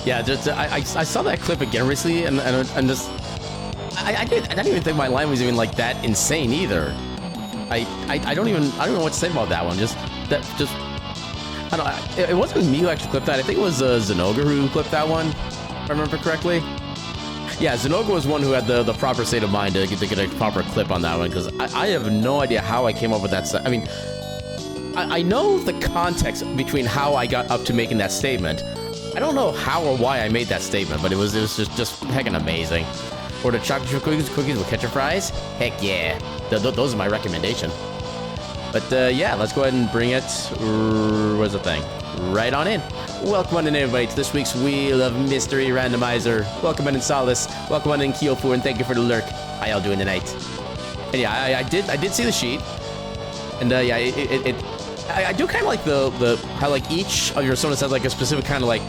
Yeah, just I saw that clip again recently, and just I didn't even think my line was even like that insane either. I don't know what to say about that one. I don't know. It wasn't me who actually clipped that. I think it was Zenoga who clipped that one, if I remember correctly. Yeah, Zenoga was one who had the proper state of mind to get a proper clip on that one, because I have no idea how I came up with that. I mean, I know the context between how I got up to making that statement. I don't know how or why I made that statement, but it was just heckin' amazing. Order chocolate chip cookies with ketchup fries? Heck yeah. Those are my recommendation. But yeah, let's go ahead and bring it, where's the thing? Right on in. Welcome on in, everybody, to this week's Wheel of Mystery Randomizer. Welcome on in, Solace. Welcome on in, Kyofu, and thank you for the lurk. How y'all doing tonight? And yeah, I did see the sheet. And yeah, I do kind of like the how like each of your personas has like a specific kind of like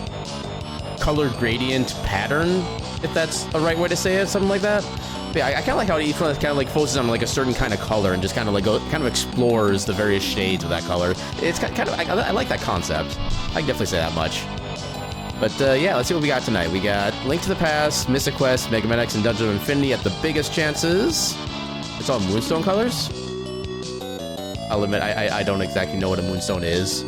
color gradient pattern, if that's the right way to say it, something like that. But yeah, I kind of like how each one kind of like focuses on like a certain kind of color and just kind of like explores the various shades of that color. It's kind of I like that concept. I can definitely say that much. But yeah, let's see what we got tonight. We got Link to the Past, Mystic Quest, Mega Man X, and Dungeon of Infinity at the biggest chances. It's all Moonstone colors. I'll admit, I don't exactly know what a Moonstone is.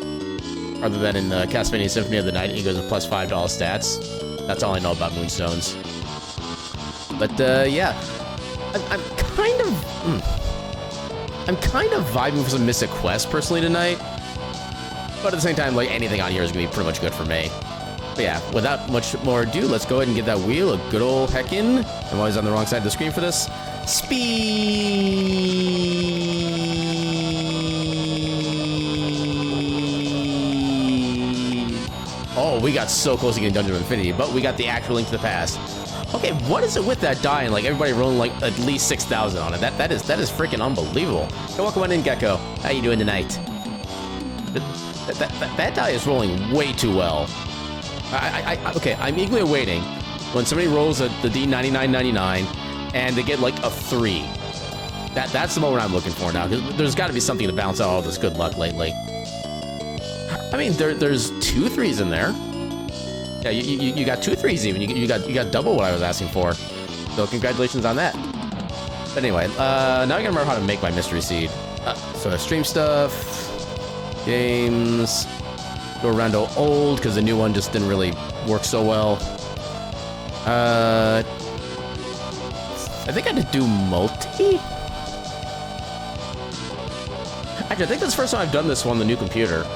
Other than in Castlevania Symphony of the Night, he goes with plus $5 stats. That's all I know about Moonstones. But yeah, I'm kind of vibing for some Mystic Quest personally tonight. But at the same time, like anything on here is gonna be pretty much good for me. But yeah, without much more ado, let's go ahead and give that wheel a good old heckin'. I'm always on the wrong side of the screen for this. Speed. Oh, we got so close to getting Dungeon of Infinity, but we got the actual Link to the Past. Okay, what is it with that die and like everybody rolling like at least 6,000 on it? That is freaking unbelievable. Hey, welcome on in, Gecko. How you doing tonight? That die is rolling way too well. Okay, I'm eagerly awaiting when somebody rolls the D9999 and they get like a 3. That's the moment I'm looking for now, because there's got to be something to balance out all this good luck lately. I mean, there's 2 3s in there. Yeah, you got 2 3s even. You got double what I was asking for. So congratulations on that. But anyway, now I gotta remember how to make my mystery seed. So stream stuff, games, go around to old because the new one just didn't really work so well. I think I had to do multi. Actually, I think that's the first time I've done this one on the new computer.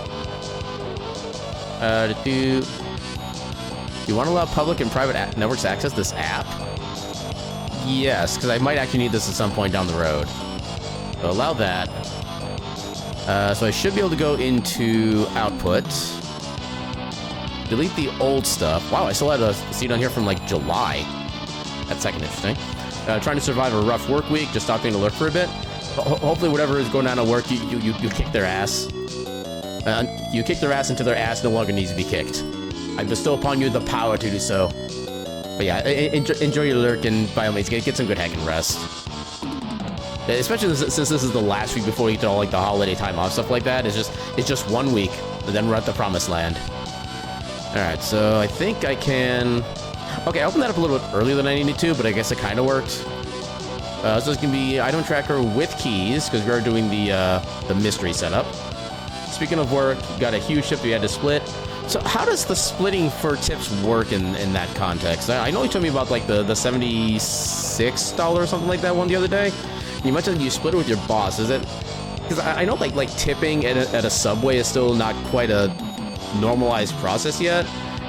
Do you want to allow public and private networks to access this app? Yes, because I might actually need this at some point down the road. So allow that. So I should be able to go into output. Delete the old stuff. Wow, I still had a seed on here from like July. That's second interesting. Trying to survive a rough work week. Just stop being alert for a bit. Hopefully whatever is going on at work, you kick their ass. You kick their ass until their ass no longer needs to be kicked. I bestow upon you the power to do so. But yeah, enjoy your lurk and by all means get some good hacking rest. Especially since this is the last week before we get to all like the holiday time off, stuff like that. It's just 1 week, and then we're at the promised land. Alright, so I think I can... Okay, I opened that up a little bit earlier than I needed to, but I guess it kind of worked. So it's going to be item tracker with keys, because we are doing the mystery setup. Speaking of work, got a huge shift we had to split. So how does the splitting for tips work in that context? I know you told me about like the $76 or something like that one the other day. You mentioned you split it with your boss. Is it? Because I know like tipping at a Subway is still not quite a normalized process yet,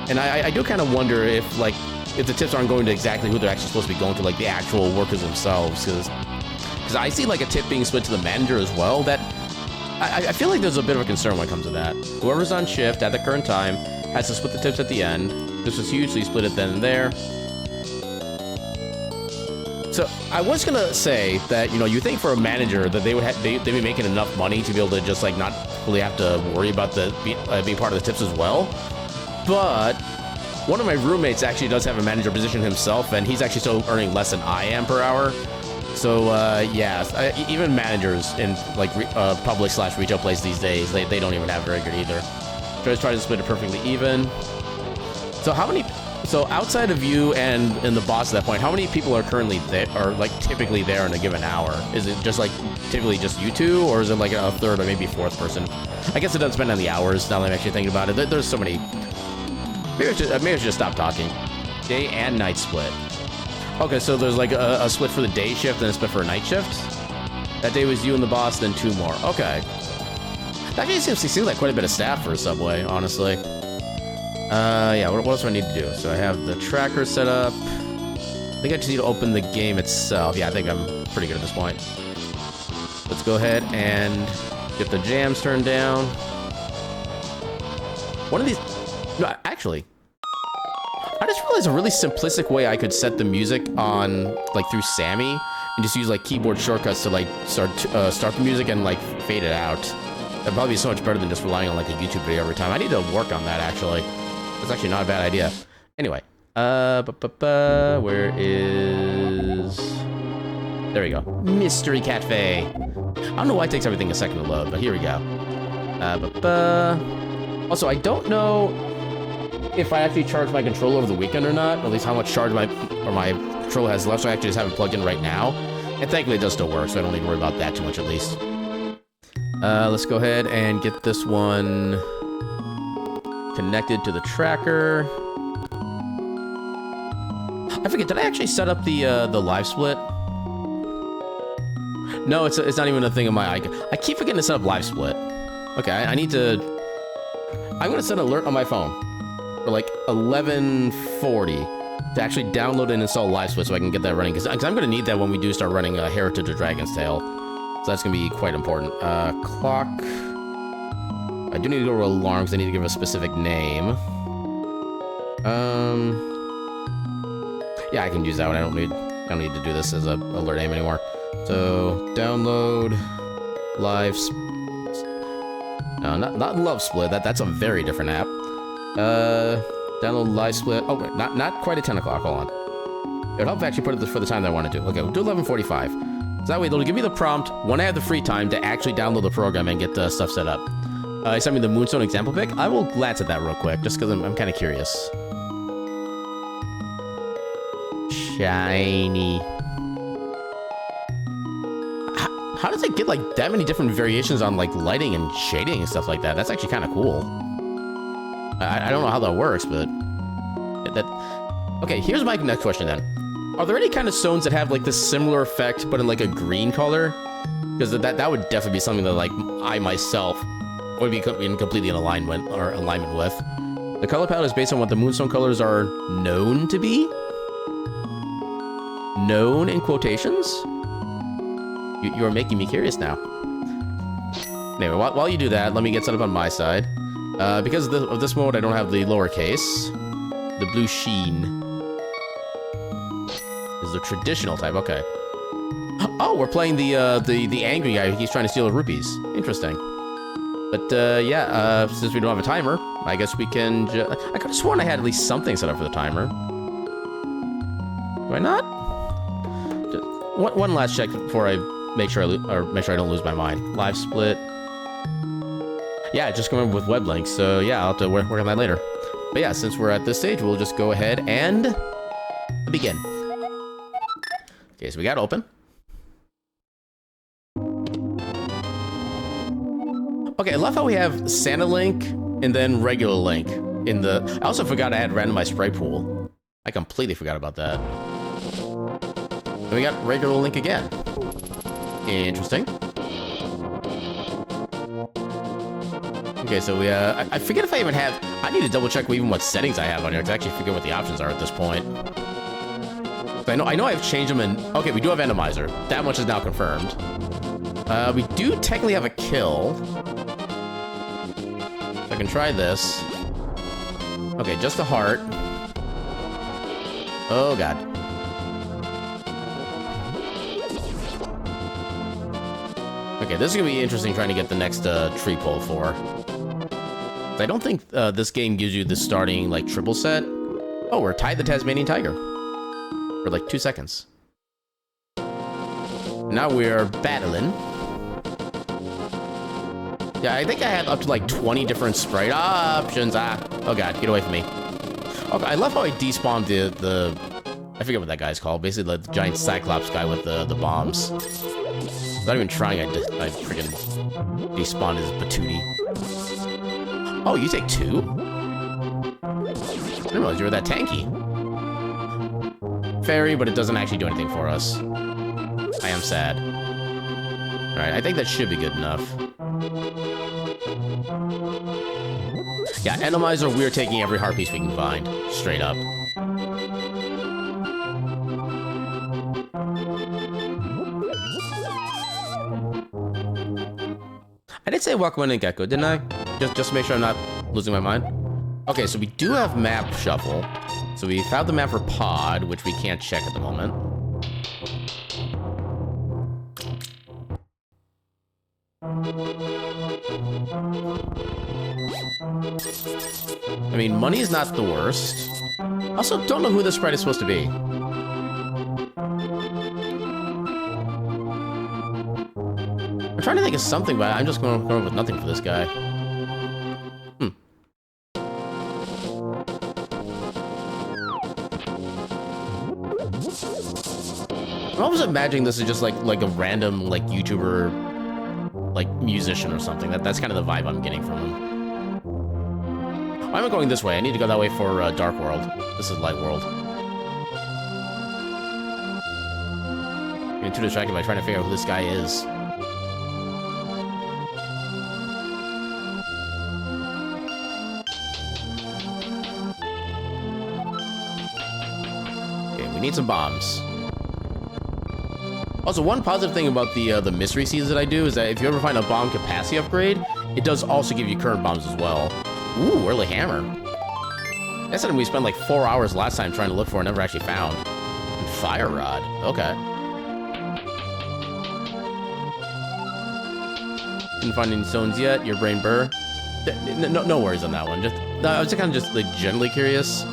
and I do kind of wonder if the tips aren't going to exactly who they're actually supposed to be going to, like the actual workers themselves. Because I see like a tip being split to the manager as well. That I feel like there's a bit of a concern when it comes to that. Whoever's on shift at the current time has to split the tips at the end. This was huge, so you split it then and there. So I was gonna say that, you think for a manager that they'd be making enough money to be able to just like not really have to worry about being part of the tips as well. But one of my roommates actually does have a manager position himself, and he's actually still earning less than I am per hour. So yeah, even managers in like public/retail places these days, they don't even have very good either. Just try to split it perfectly even. So how many? So outside of you and the boss at that point, how many people are currently there, or like typically there in a given hour? Is it just like typically just you two, or is it like a third or maybe fourth person? I guess it does depend on the hours. Now that I'm actually thinking about it, there's so many. Maybe I should just stop talking. Day and night split. Okay, so there's like a split for the day shift and a split for a night shift. That day was you and the boss, then 2 more. Okay. That actually seems like quite a bit of staff for a subway, honestly. Yeah, what else do I need to do? So I have the tracker set up. I think I just need to open the game itself. Yeah, I think I'm pretty good at this point. Let's go ahead and get the jams turned down. One of these... No, actually... I just realized a really simplistic way I could set the music on, like, through Sammy, and just use, like, keyboard shortcuts to, like, start the music and, like, fade it out. That'd probably be so much better than just relying on, like, a YouTube video every time. I need to work on that, actually. That's actually not a bad idea. Anyway, where is... There we go. Mystery Cafe. I don't know why it takes everything a second to load, but here we go. Also, I don't know if I actually charge my controller over the weekend or not, or at least how much charge my controller has left, so I actually just have it plugged in right now. And thankfully it does still work, so I don't need to worry about that too much at least. Let's go ahead and get this one connected to the tracker. I forget, did I actually set up the live split? No, it's not even a thing in my icon. I keep forgetting to set up live split. Okay, I need to... I'm gonna set an alert on my phone for like 11:40 to actually download and install live split so I can get that running, because I'm gonna need that when we do start running Heritage of Dragon's Tail. So that's gonna be quite important. Clock. I do need to go to alarm because I need to give a specific name. Yeah, I can use that one. I don't need to do this as a alert name anymore. So download live. No, not Love Split. That's a very different app. Download live split. Oh wait, not quite at 10 o'clock. Hold on. It would help if I actually put it for the time that I want to do. Okay, we'll do 11:45. So that way it'll give me the prompt when I have the free time to actually download the program and get the stuff set up. He sent me the Moonstone example pic. I will glance at that real quick, just because I'm kind of curious. Shiny. How does it get like that many different variations on like lighting and shading and stuff like that? That's actually kind of cool. I don't know how that works, but okay, here's my next question then. Are there any kind of stones that have like this similar effect but in like a green color? Because that would definitely be something that like I myself would be completely in alignment with. The color palette is based on what the Moonstone colors are known to be. Known in quotations? You are making me curious now. Anyway, while you do that, let me get set up on my side. Because of this mode, I don't have the lowercase. The blue sheen is the traditional type. Okay. Oh, we're playing the angry guy who keeps trying to steal the rupees. Interesting. But yeah, since we don't have a timer, I guess we can. I could have sworn I had at least something set up for the timer. Do I not? Just one last check before I make sure I don't lose my mind. Live split. Yeah, just come up with web links, so yeah, I'll have to work on that later. But yeah, since we're at this stage, we'll just go ahead and begin. Okay, so we got open. Okay, I love how we have Santa Link and then regular Link in the... I also forgot I had randomized sprite pool. I completely forgot about that. And we got regular Link again. Interesting. Okay, so we, I forget if I even have... I need to double check even what settings I have on here, because I actually forget what the options are at this point. I know I've changed them in... Okay, we do have Randomizer. That much is now confirmed. We do technically have a kill. So I can try this. Okay, just a heart. Oh, God. Okay, this is going to be interesting trying to get the next tree pull for. I don't think this game gives you the starting, like, triple set. Oh, we're tied the Tasmanian Tiger. For, like, 2 seconds. Now we're battling. Yeah, I think I had up to, like, 20 different sprite options. Ah, oh, God, get away from me. Okay, I love how I despawned the I forget what that guy's called. Basically, the giant Cyclops guy with the bombs. Not even trying, I freaking despawned his patootie. Oh, you take 2? I didn't realize you were that tanky. Fairy, but it doesn't actually do anything for us. I am sad. Alright, I think that should be good enough. Yeah, Randomizer, we're taking every heart piece we can find. Straight up. I did say Walkman and Gecko, didn't I? Just to make sure I'm not losing my mind. Okay, so we do have map shuffle. So we found the map for Pod, which we can't check at the moment. I mean, money is not the worst. Also, don't know who this sprite is supposed to be. I'm trying to think of something, but I'm just going up with nothing for this guy. I'm almost imagining this is just like a random like YouTuber, like musician or something. That's kind of the vibe I'm getting from him. Why am I going this way? I need to go that way for Dark World. This is Light World. Getting too distracted by trying to figure out who this guy is. Okay, we need some bombs. Also, one positive thing about the mystery seeds that I do is that if you ever find a bomb capacity upgrade, it does also give you current bombs as well. Ooh, early hammer. That's something we spent like 4 hours last time trying to look for and never actually found. And fire rod. Okay. Didn't find any stones yet. Your brain burr. No worries on that one. I was kind of just like generally curious.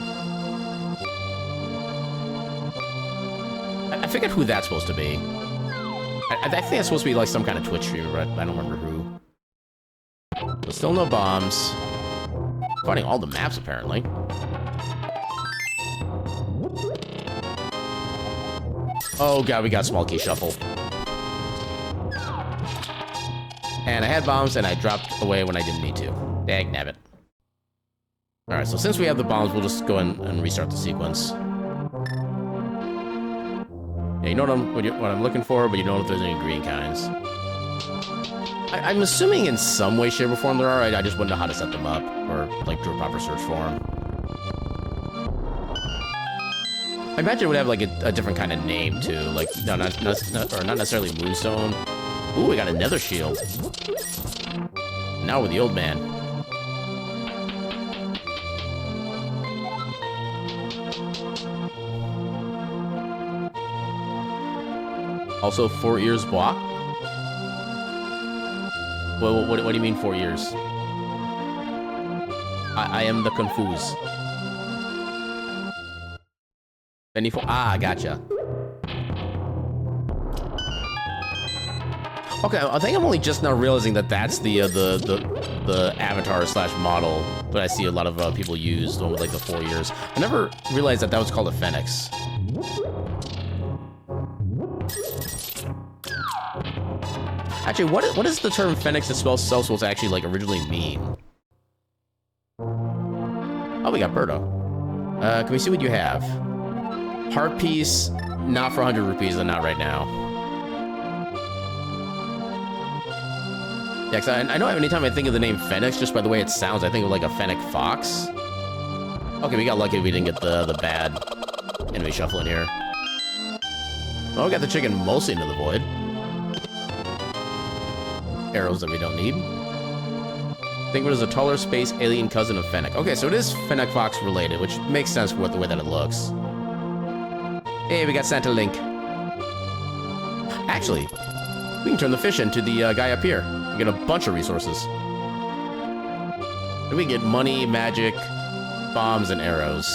I forget who that's supposed to be. I think that's supposed to be like some kind of Twitch streamer, but I don't remember who. But still no bombs. Finding all the maps, apparently. Oh god, we got small key shuffle. And I had bombs, and I dropped away when I didn't need to. Dag nabbit. Alright, so since we have the bombs, we'll just go and restart the sequence. Yeah, you know what I'm looking for, but you don't know if there's any green kinds. I'm assuming in some way, shape, or form there are. I just wouldn't know how to set them up, or like do a proper search for them. I imagine it would have like a different kind of name too, like not necessarily Moonstone. Ooh, we got a nether shield. Now we're the old man. Also, 4 ears block. Well, what do you mean 4 ears? I am the confused. Gotcha. Okay, I think I'm only just now realizing that that's the avatar / model that I see a lot of people use, the one with like the 4 ears. I never realized that was called a phoenix. Actually, what is the term phoenix itself supposed to actually like originally mean? Oh, we got Birdo. Can we see what you have? Heart piece, not for 100 rupees, and not right now. Yeah, cause I know anytime I think of the name Phoenix, just by the way it sounds, I think of like a fennec fox. Okay, we got lucky we didn't get the bad enemy shuffle in here. Well, we got the chicken mostly into the void. Arrows that we don't need. Think of it as a taller space alien cousin of Fennec. Okay, so it is Fennec Fox related, which makes sense with the way that it looks. Hey, we got Santa Link. Actually, we can turn the fish into the guy up here. We get a bunch of resources. And we get money, magic, bombs, and arrows.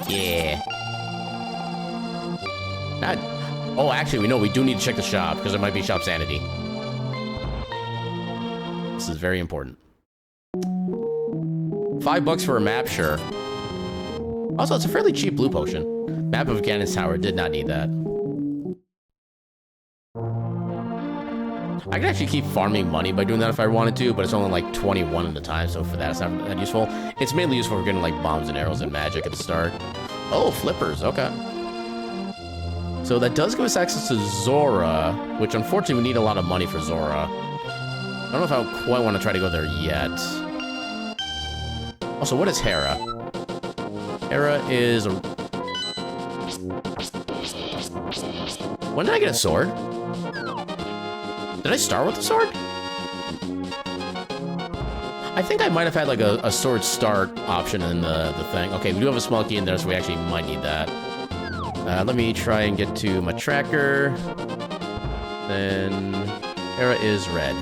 Yeah. Oh, actually, we do need to check the shop, because there might be shop sanity. This is very important. $5 for a map, sure. Also, it's a fairly cheap blue potion. Map of Ganon's Tower, did not need that. I can actually keep farming money by doing that if I wanted to, but it's only like 21 at a time, so for that, it's not that useful. It's mainly useful for getting like bombs and arrows and magic at the start. Oh, flippers, okay. So that does give us access to Zora, which unfortunately we need a lot of money for Zora. I don't know if I quite want to try to go there yet. Also, what is Hera? Hera is a... When did I get a sword? Did I start with a sword? I think I might have had like a sword start option in the thing. Okay, we do have a small key in there, so we actually might need that. Let me try and get to my tracker. Then Hera is red.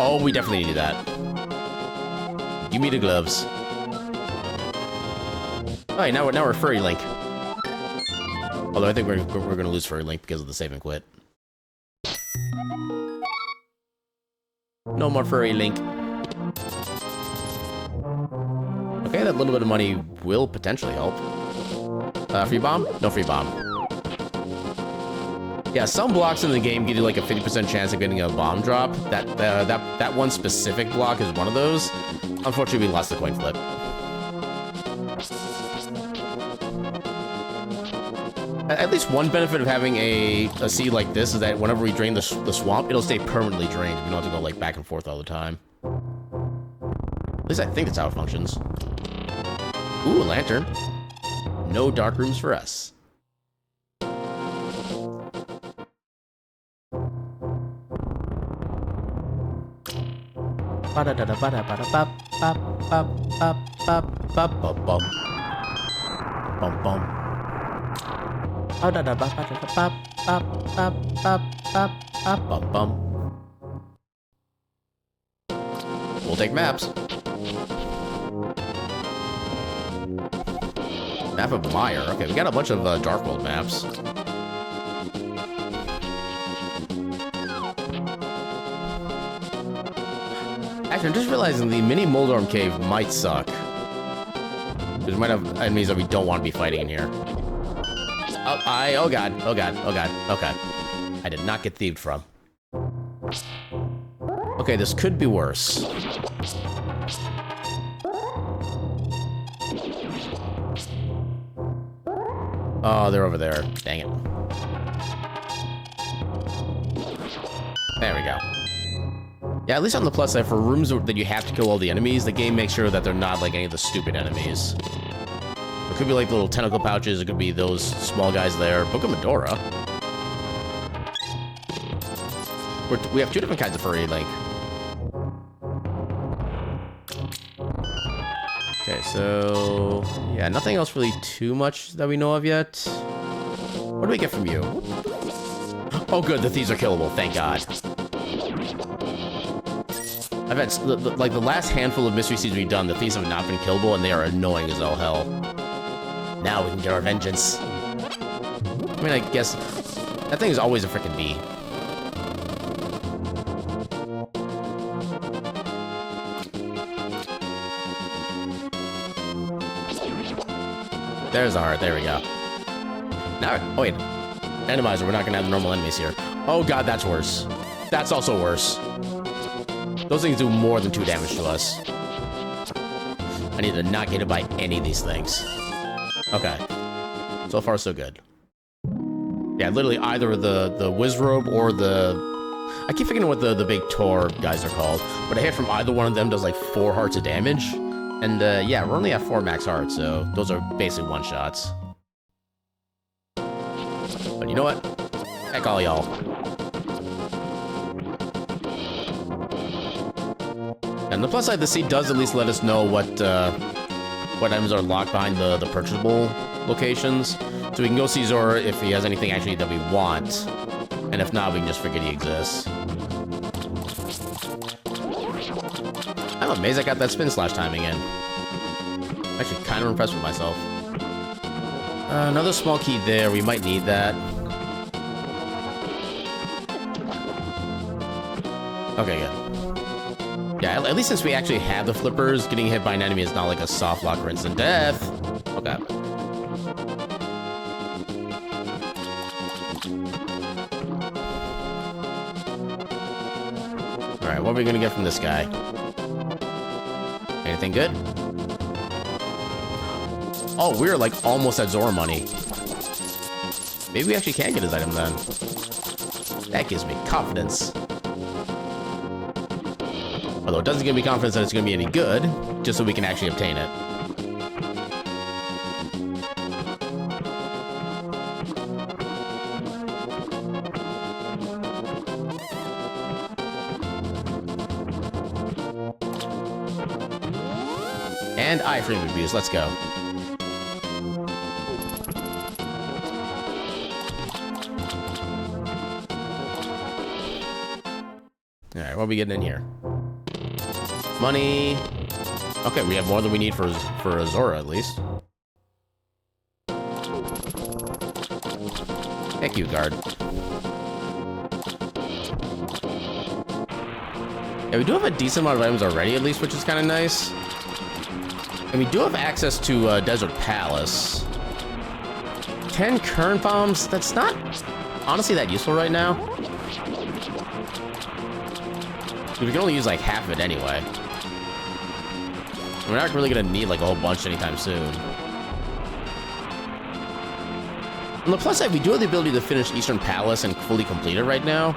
Oh, we definitely need that. Give me the gloves. Oh, now we're Furry Link. Although I think we're gonna lose Furry Link because of the save and quit. No more Furry Link. Okay, that little bit of money will potentially help. Free bomb? No free bomb. Yeah, some blocks in the game give you like a 50% chance of getting a bomb drop. That one specific block is one of those. Unfortunately, we lost the coin flip. At least one benefit of having a seed like this is that whenever we drain the swamp, it'll stay permanently drained. We don't have to go like back and forth all the time. At least I think that's how it functions. Ooh, a lantern. No dark rooms for us. We'll take maps. Map of Mire. Okay, we got a bunch of Dark World maps. Actually, I'm just realizing the mini Moldorm Cave might suck. Because we might have enemies that we don't want to be fighting in here. Oh god, okay. I did not get thieved from. Okay, this could be worse. Oh, they're over there. Dang it. There we go. Yeah, at least on the plus side, for rooms that you have to kill all the enemies, the game makes sure that they're not like any of the stupid enemies. It could be like little tentacle pouches, it could be those small guys there. Book of Medora. We have two different kinds of furry, like. Okay, so... yeah, nothing else really too much that we know of yet. What do we get from you? Oh good, the thieves are killable, thank god. I've had, like, the last handful of mystery seeds we've done, the thieves have not been killable, and they are annoying as all hell. Now we can get our vengeance. I mean, I guess... that thing is always a frickin' bee. There's our heart, there we go. Now, oh wait. Randomizer, we're not gonna have the normal enemies here. Oh god, that's worse. That's also worse. Those things do more than 2 damage to us. I need to not get hit by any of these things. Okay. So far, so good. Yeah, literally either the Wizrobe or the... I keep forgetting what the big Tor guys are called. But a hit from either one of them does like 4 hearts of damage. And yeah, we're only at 4 max hearts, so those are basically one-shots. But you know what? Heck all y'all. And the plus side, the seed does at least let us know what items are locked behind the purchasable locations. So we can go see Zora if he has anything actually that we want. And if not, we can just forget he exists. amazed I got that spin slash timing in. I'm actually kind of impressed with myself. Another small key there. We might need that. Okay, good. Yeah, at least since we actually have the flippers, getting hit by an enemy is not like a soft lock or instant death. Okay. Alright, what are we gonna get from this guy? Anything good? Oh, we're like almost at Zora money. Maybe we actually can get his item then. That gives me confidence. Although it doesn't give me confidence that it's going to be any good, just so we can actually obtain it. And iframe abuse, let's go. Alright, what are we getting in here? Money. Okay, we have more than we need for Zora, at least. Thank you, guard. Yeah, we do have a decent amount of items already, at least, which is kind of nice. And we do have access to Desert Palace. 10 current bombs, that's not honestly that useful right now. We can only use like half of it anyway. We're not really gonna need like a whole bunch anytime soon. On the plus side, we do have the ability to finish Eastern Palace and fully complete it right now.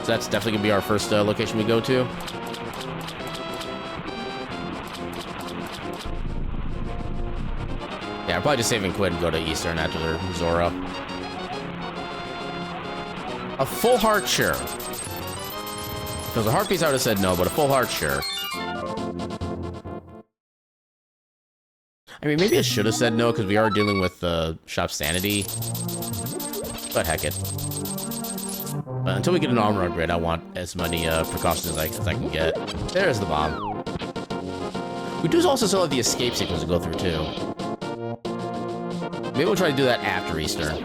So that's definitely gonna be our first location we go to. Yeah, I'll probably just save and quit and go to Eastern after Zora. A full heart, sure. If it was a heart piece, I would have said no, but a full heart, sure. I mean, maybe I should have said no, because we are dealing with shop sanity. But heck it. But until we get an armor upgrade, I want as many precautions as I can get. There's the bomb. We do also still have the escape sequence to go through, too. Maybe we'll try to do that after Easter.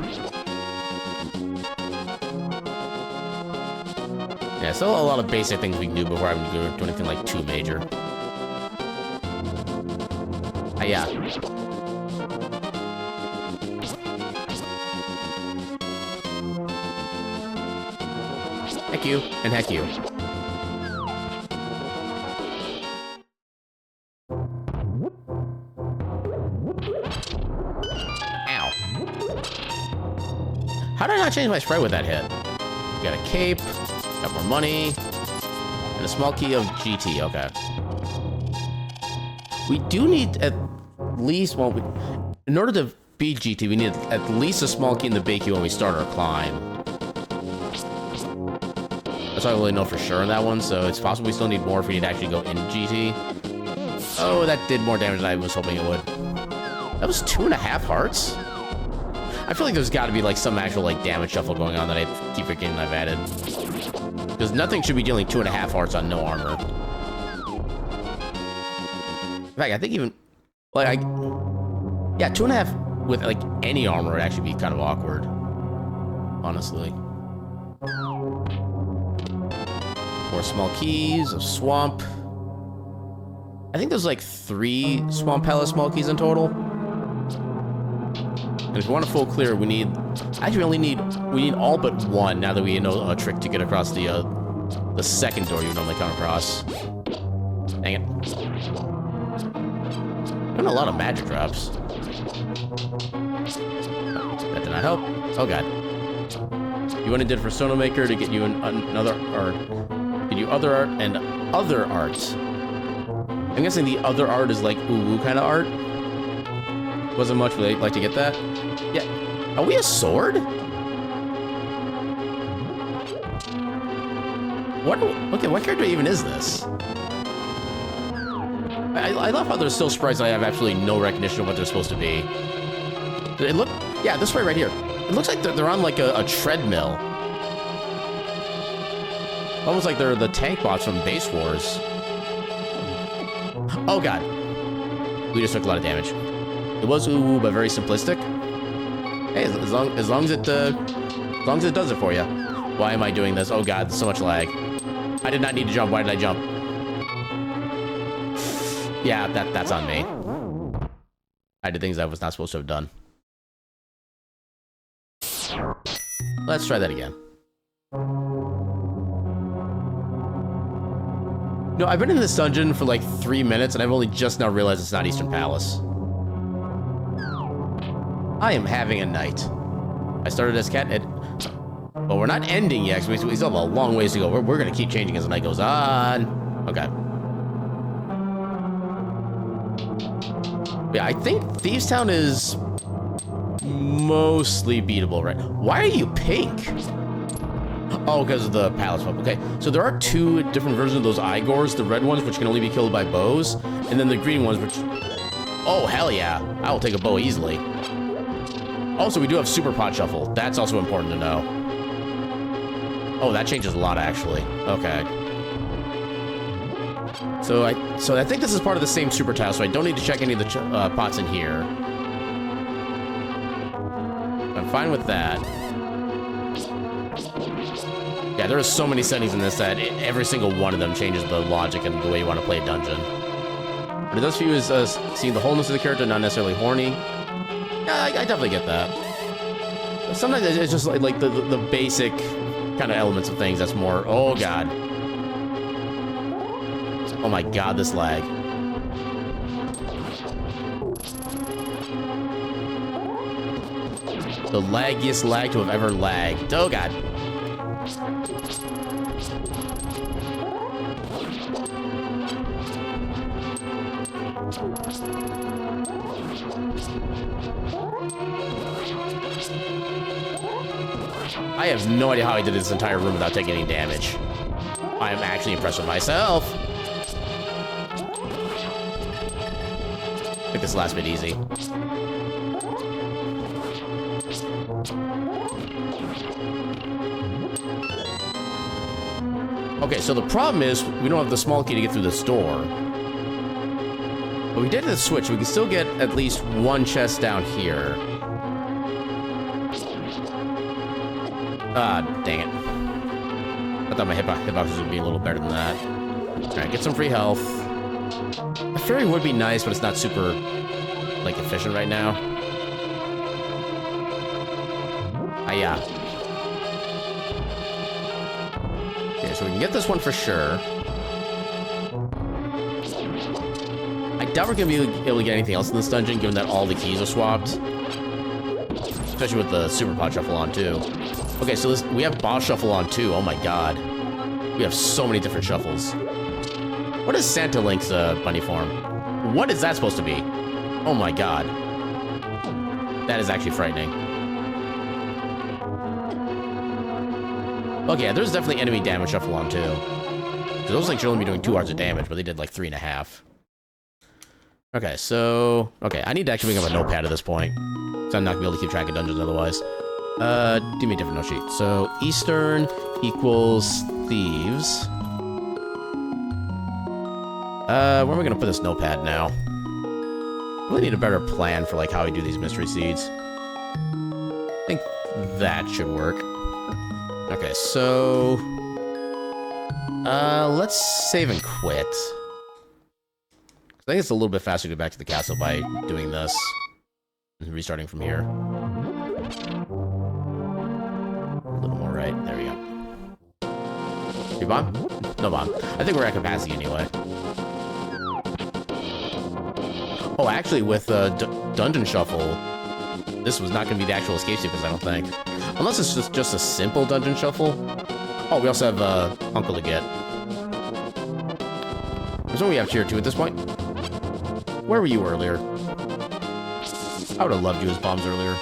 Yeah, still a lot of basic things we can do before I do anything like too major. Yeah. Heck you, and heck you. Ow. How did I not change my sprite with that hit? Got a cape, got more money, and a small key of GT, okay. We do need at least, well, in order to beat GT, we need at least a small key in the big queue when we start our climb. That's all I really know for sure on that one, so it's possible we still need more if we need to actually go into GT. Oh, that did more damage than I was hoping it would. That was 2.5 hearts? I feel like there's got to be like some actual like damage shuffle going on that I keep forgetting I've added. Because nothing should be dealing 2.5 hearts on no armor. In fact, I think even, like, yeah, 2.5 with, like, any armor would actually be kind of awkward. Honestly. More small keys, a swamp. I think there's, like, 3 Swamp Palace small keys in total. And if we want a full clear, we need, actually we need all but 1 now that we know a trick to get across the second door you normally come across. Dang it. And a lot of magic drops. That did not help. Oh god. You went and did for Sono Maker to get you another art. Get you other art and other art. I'm guessing the other art is like ooh kind of art. Wasn't much really like to get that. Yeah. Are we a sword? What? Okay, what character even is this? I love how there's still sprites I have absolutely no recognition of what they're supposed to be. It look, yeah, this sprite right here. It looks like they're on like a treadmill. Almost like they're the tank bots from Base Wars. Oh god. We just took a lot of damage. It was ooh, but very simplistic. Hey, as long as it does it for you. Why am I doing this? Oh god, so much lag. I did not need to jump. Why did I jump? Yeah, that's on me. I did things I was not supposed to have done. Let's try that again. No, I've been in this dungeon for like 3 minutes, and I've only just now realized it's not Eastern Palace. I am having a night. I started as Cat, but we're not ending yet, because we still have a long ways to go. We're going to keep changing as the night goes on. Okay. Yeah, I think Thieves Town is mostly beatable, right? Why are you pink? Oh, because of the palace pub. Okay, so there are 2 different versions of those Igors. The red ones, which can only be killed by bows, and then the green ones, which... Oh, hell yeah. I will take a bow easily. Also, we do have Super Pot Shuffle. That's also important to know. Oh, that changes a lot, actually. Okay. So I think this is part of the same super tile, so I don't need to check any of the pots in here. I'm fine with that. Yeah, there are so many settings in this that every single one of them changes the logic and the way you want to play a dungeon. But it does view as seeing the wholeness of the character, not necessarily horny. Yeah, I definitely get that. Sometimes it's just like the basic kind of elements of things that's more... Oh, God. Oh, my God, this lag. The laggiest lag to have ever lagged. Oh, God. I have no idea how I did this entire room without taking any damage. I am actually impressed with myself. Make this last bit easy. Okay, so the problem is we don't have the small key to get through this door. But we did the switch. We can still get at least 1 chest down here. Ah, dang it. I thought my hitboxes would be a little better than that. Alright, get some free health. A fairy would be nice, but it's not super, like, efficient right now. Yeah. Okay, so we can get this one for sure. I doubt we're gonna be able to get anything else in this dungeon, given that all the keys are swapped. Especially with the Super Pot Shuffle on, too. Okay, so we have Boss Shuffle on, too. Oh, my God. We have so many different shuffles. What is Santa Link's bunny form? What is that supposed to be? Oh, my God. That is actually frightening. Okay, there's definitely enemy damage shuffle on, too. Because those things should only be doing 2 hearts of damage, but they did, like, 3.5. Okay, so... Okay, I need to actually pick up a notepad at this point. So I'm not going to be able to keep track of dungeons otherwise. Give me a different note sheet. So, Eastern equals Thieves. Where am I going to put this notepad now? I really need a better plan for, like, how we do these mystery seeds. I think that should work. Okay, so... let's save and quit. I think it's a little bit faster to get back to the castle by doing this. And restarting from here. A little more right. There we go. You bomb? No bomb. I think we're at capacity anyway. Oh, actually, with Dungeon Shuffle, this was not going to be the actual escape sequence, I don't think. Unless it's just a simple Dungeon Shuffle. Oh, we also have Uncle to get. There's only we have tier 2 at this point. Where were you earlier? I would have loved you as bombs earlier.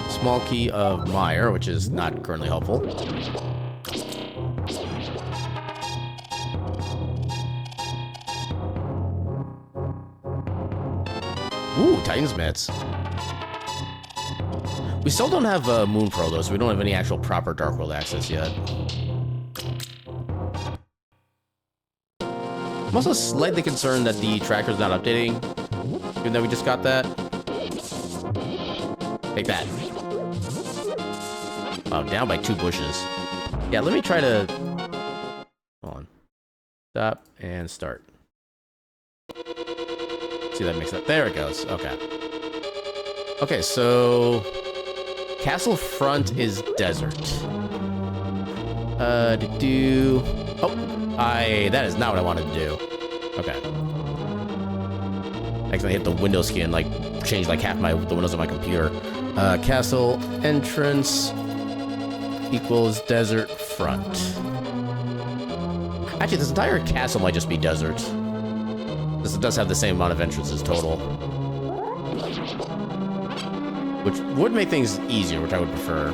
Small key of Meyer, which is not currently helpful. Ooh, Titan's Mitts. We still don't have Moon Pearl, though, so we don't have any actual proper Dark World access yet. I'm also slightly concerned that the tracker's not updating, even though we just got that. Take that. Wow, down by 2 bushes. Yeah, let me try to... Hold on. Stop and start. See, that makes it... There it goes. Okay. Okay, so... Castle front is desert. Oh, that is not what I wanted to do. Okay. Actually, I hit the window skin, like, changed like half the windows on my computer. Castle entrance equals desert front. Actually, this entire castle might just be desert. This does have the same amount of entrances total. Which would make things easier, which I would prefer.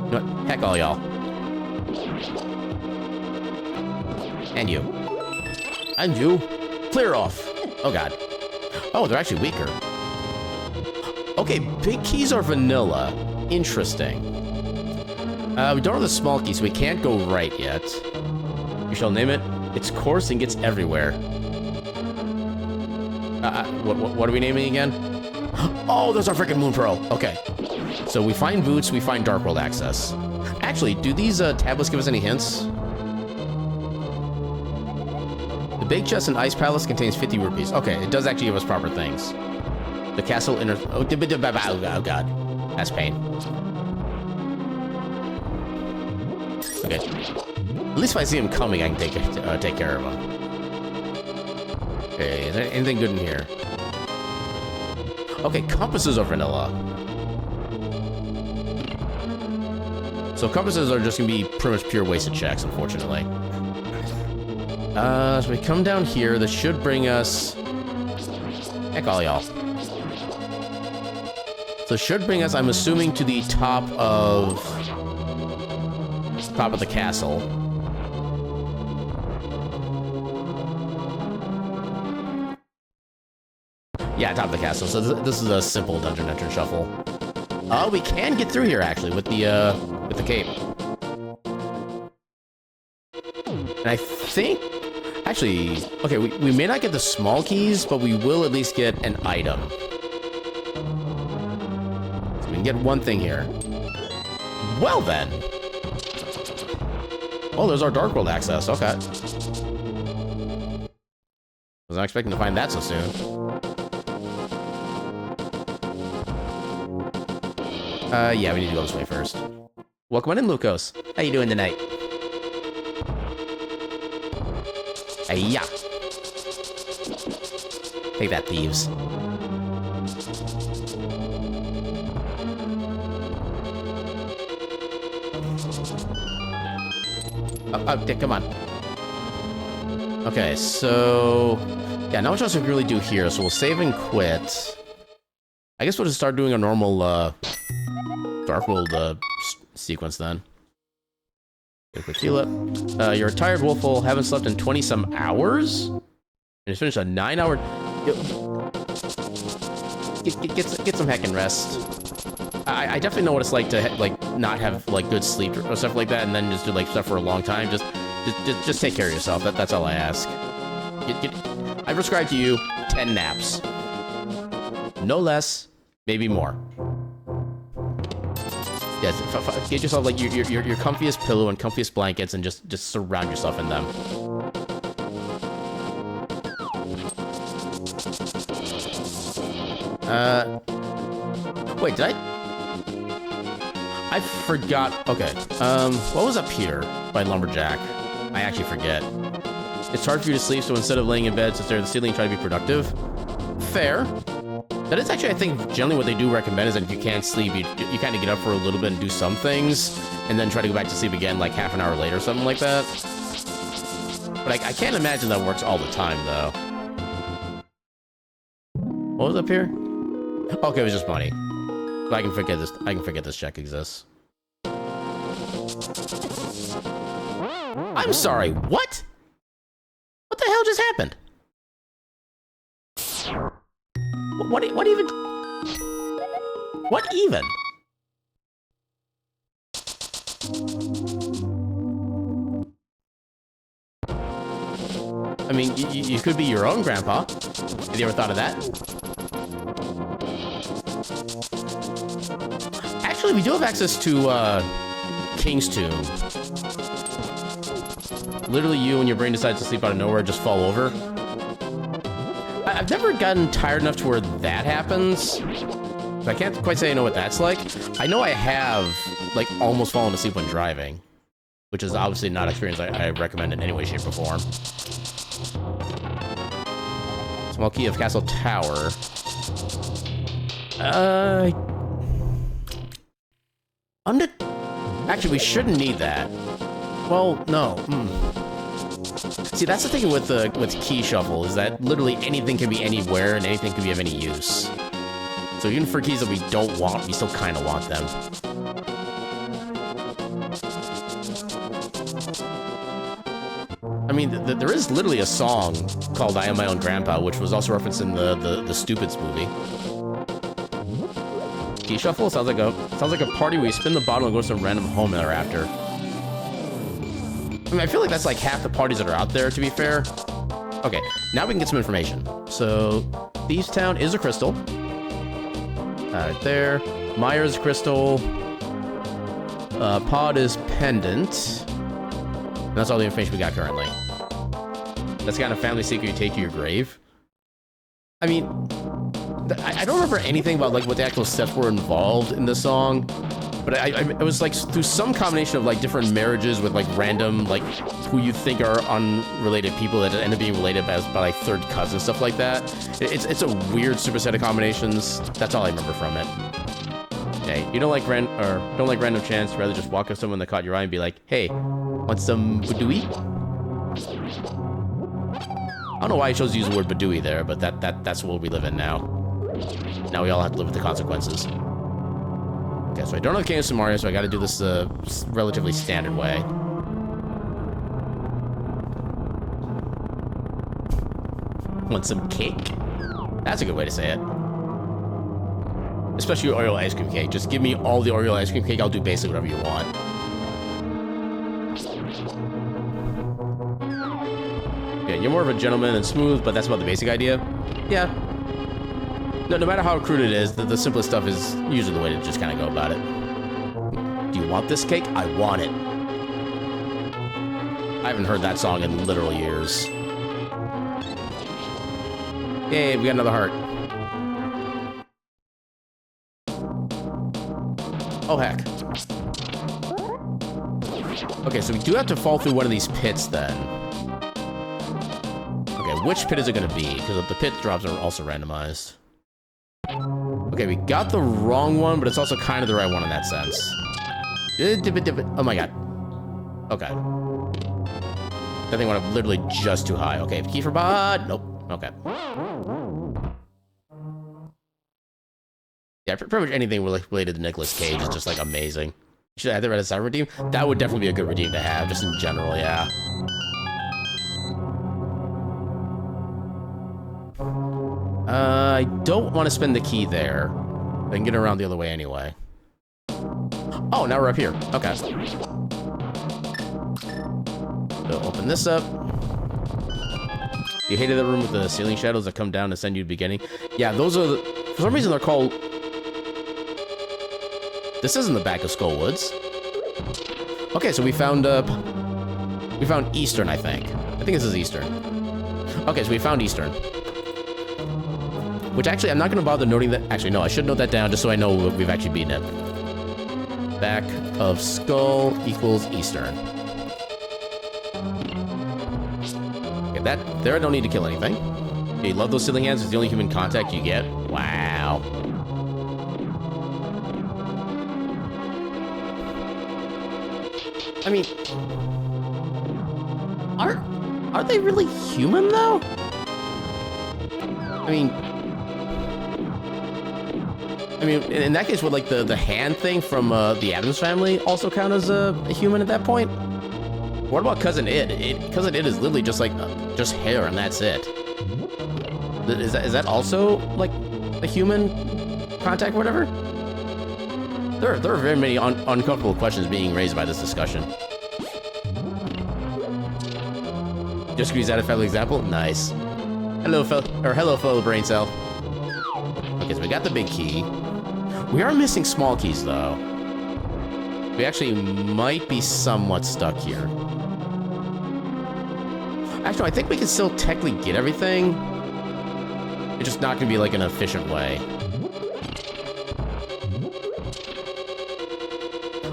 You know what? Heck all y'all. And you. And you. Clear off. Oh god. Oh, they're actually weaker. Okay, big keys are vanilla. Interesting. We don't have the small key, so we can't go right yet. You shall name it. It's coarse and gets everywhere. What are we naming again? Oh, there's our freaking Moon Pearl. Okay. So we find boots, we find Dark World access. Actually, do these tablets give us any hints? The big chest in Ice Palace contains 50 rupees. Okay, it does actually give us proper things. The castle inner... Oh, god. That's pain. Okay. At least if I see him coming, I can take care of him. Okay, is there anything good in here? Okay, compasses are vanilla. So compasses are just gonna be pretty much pure wasted checks, unfortunately. So we come down here. This should bring us... Heck all y'all. So it should bring us, I'm assuming, to the top of the castle. Yeah, top of the castle. So this is a simple dungeon entrance shuffle. Oh, we can get through here actually with the cape. And I think, actually, okay, we may not get the small keys, but we will at least get an item. So we can get one thing here. Well then. Oh, there's our Dark World access. Okay. Was not expecting to find that so soon. Yeah, we need to go this way first. Welcome on in, Lucas. How you doing tonight? Hey-ya. Take that, thieves. Come on. Okay, so... Yeah, not much else we can really do here, so we'll save and quit. I guess we'll just start doing a normal, Dark World, sequence then. Get a quick heal up. You're a tired wolfhole, haven't slept in 20-some hours? And just finished a 9-hour... Get some heckin' rest. I definitely know what it's like to, not have, good sleep or stuff like that, and then just do, stuff for a long time. Just take care of yourself. That's all I ask. I prescribe to you 10 naps. No less, maybe more. Yes, get yourself your comfiest pillow and comfiest blankets and just surround yourself in them. Wait, did I forgot. Okay. What was up here by Lumberjack? I actually forget. It's hard for you to sleep, so instead of laying in bed, sit there at the ceiling and try to be productive. Fair. That is actually, I think, generally what they do recommend is that if you can't sleep, you kind of get up for a little bit and do some things, and then try to go back to sleep again half an hour later or something like that. But I can't imagine that works all the time, though. What was up here? Okay, it was just money. But I can forget this. I can forget this check exists. I'm sorry. What? What the hell just happened? What even? What even? I mean, you could be your own grandpa. Have you ever thought of that? Actually, we do have access to, King's Tomb. Literally, you and your brain decides to sleep out of nowhere, just fall over. I've never gotten tired enough to where that happens. So I can't quite say I know what that's like. I know I have, like, almost fallen asleep when driving, which is obviously not an experience I recommend in any way, shape, or form. Small key of Castle Tower. Actually, we shouldn't need that. Well, no. See, that's the thing with key shuffle, is that literally anything can be anywhere and anything can be of any use. So even for keys that we don't want, we still kind of want them. I mean, there is literally a song called I Am My Own Grandpa, which was also referenced in the Stupids movie. Key shuffle? Sounds like a party where you spin the bottle and go to some random home thereafter. I mean, I feel like that's like half the parties that are out there, to be fair. Okay, now we can get some information. So, Thieves Town is a crystal. Right there. Myers crystal. Pod is pendant. And that's all the information we got currently. That's the kind of family secret you take to your grave. I mean, I don't remember anything about like what the actual steps were involved in the song, but it was like through some combination of like different marriages with like random like who you think are unrelated people that end up being related by like third cousins, stuff like that. It's a weird super set of combinations. That's all I remember from it. Okay, you don't like random chance. Rather just walk up to someone that caught your eye and be like, "Hey, want some badooey?" I don't know why I chose to use the word badooey there, but that's what we live in now. Now we all have to live with the consequences. Okay, so I don't have King of Samaria, so I gotta do this relatively standard way. Want some cake? That's a good way to say it. Especially Oreo ice cream cake. Just give me all the Oreo ice cream cake, I'll do basically whatever you want. Yeah, you're more of a gentleman and smooth, but that's about the basic idea. Yeah. No matter how crude it is, the simplest stuff is usually the way to just kind of go about it. Do you want this cake? I want it. I haven't heard that song in literal years. Yay, we got another heart. Oh, heck. Okay, so we do have to fall through one of these pits then. Okay, which pit is it going to be? Because the pit drops are also randomized. Okay, we got the wrong one, but it's also kind of the right one in that sense. Oh my god. Okay. That thing went up literally just too high. Okay, key for bod. Nope. Okay. Yeah, pretty much anything related to Nicolas Cage is just like amazing. Should I have the Red Side redeem? That would definitely be a good redeem to have, just in general, yeah. I don't want to spend the key there. I can get around the other way anyway. Oh, now we're up here. Okay. So open this up. You hated the room with the ceiling shadows that come down and send you to the beginning? Yeah, those are the... For some reason, they're called... This isn't the back of Skull Woods. Okay, so we found Eastern, I think. I think this is Eastern. Okay, so we found Eastern. Which actually, I'm not going to bother noting that... Actually, no, I should note that down just so I know we've actually beaten it. Back of Skull equals Eastern. Okay, there I don't need to kill anything. Okay, love those ceiling hands. It's the only human contact you get. Wow. I mean... Are they really human, though? I mean, in that case, would like the hand thing from the Addams Family also count as a human at that point? What about Cousin Id? Cousin Id is literally just like just hair and that's it. Is that also like a human contact or whatever? There are very many uncomfortable questions being raised by this discussion. Just squeeze out a fellow example? Nice. Hello, fellow brain cell. Okay, so we got the big key. We are missing small keys, though. We actually might be somewhat stuck here. Actually, I think we can still technically get everything. It's just not going to be, like, an efficient way.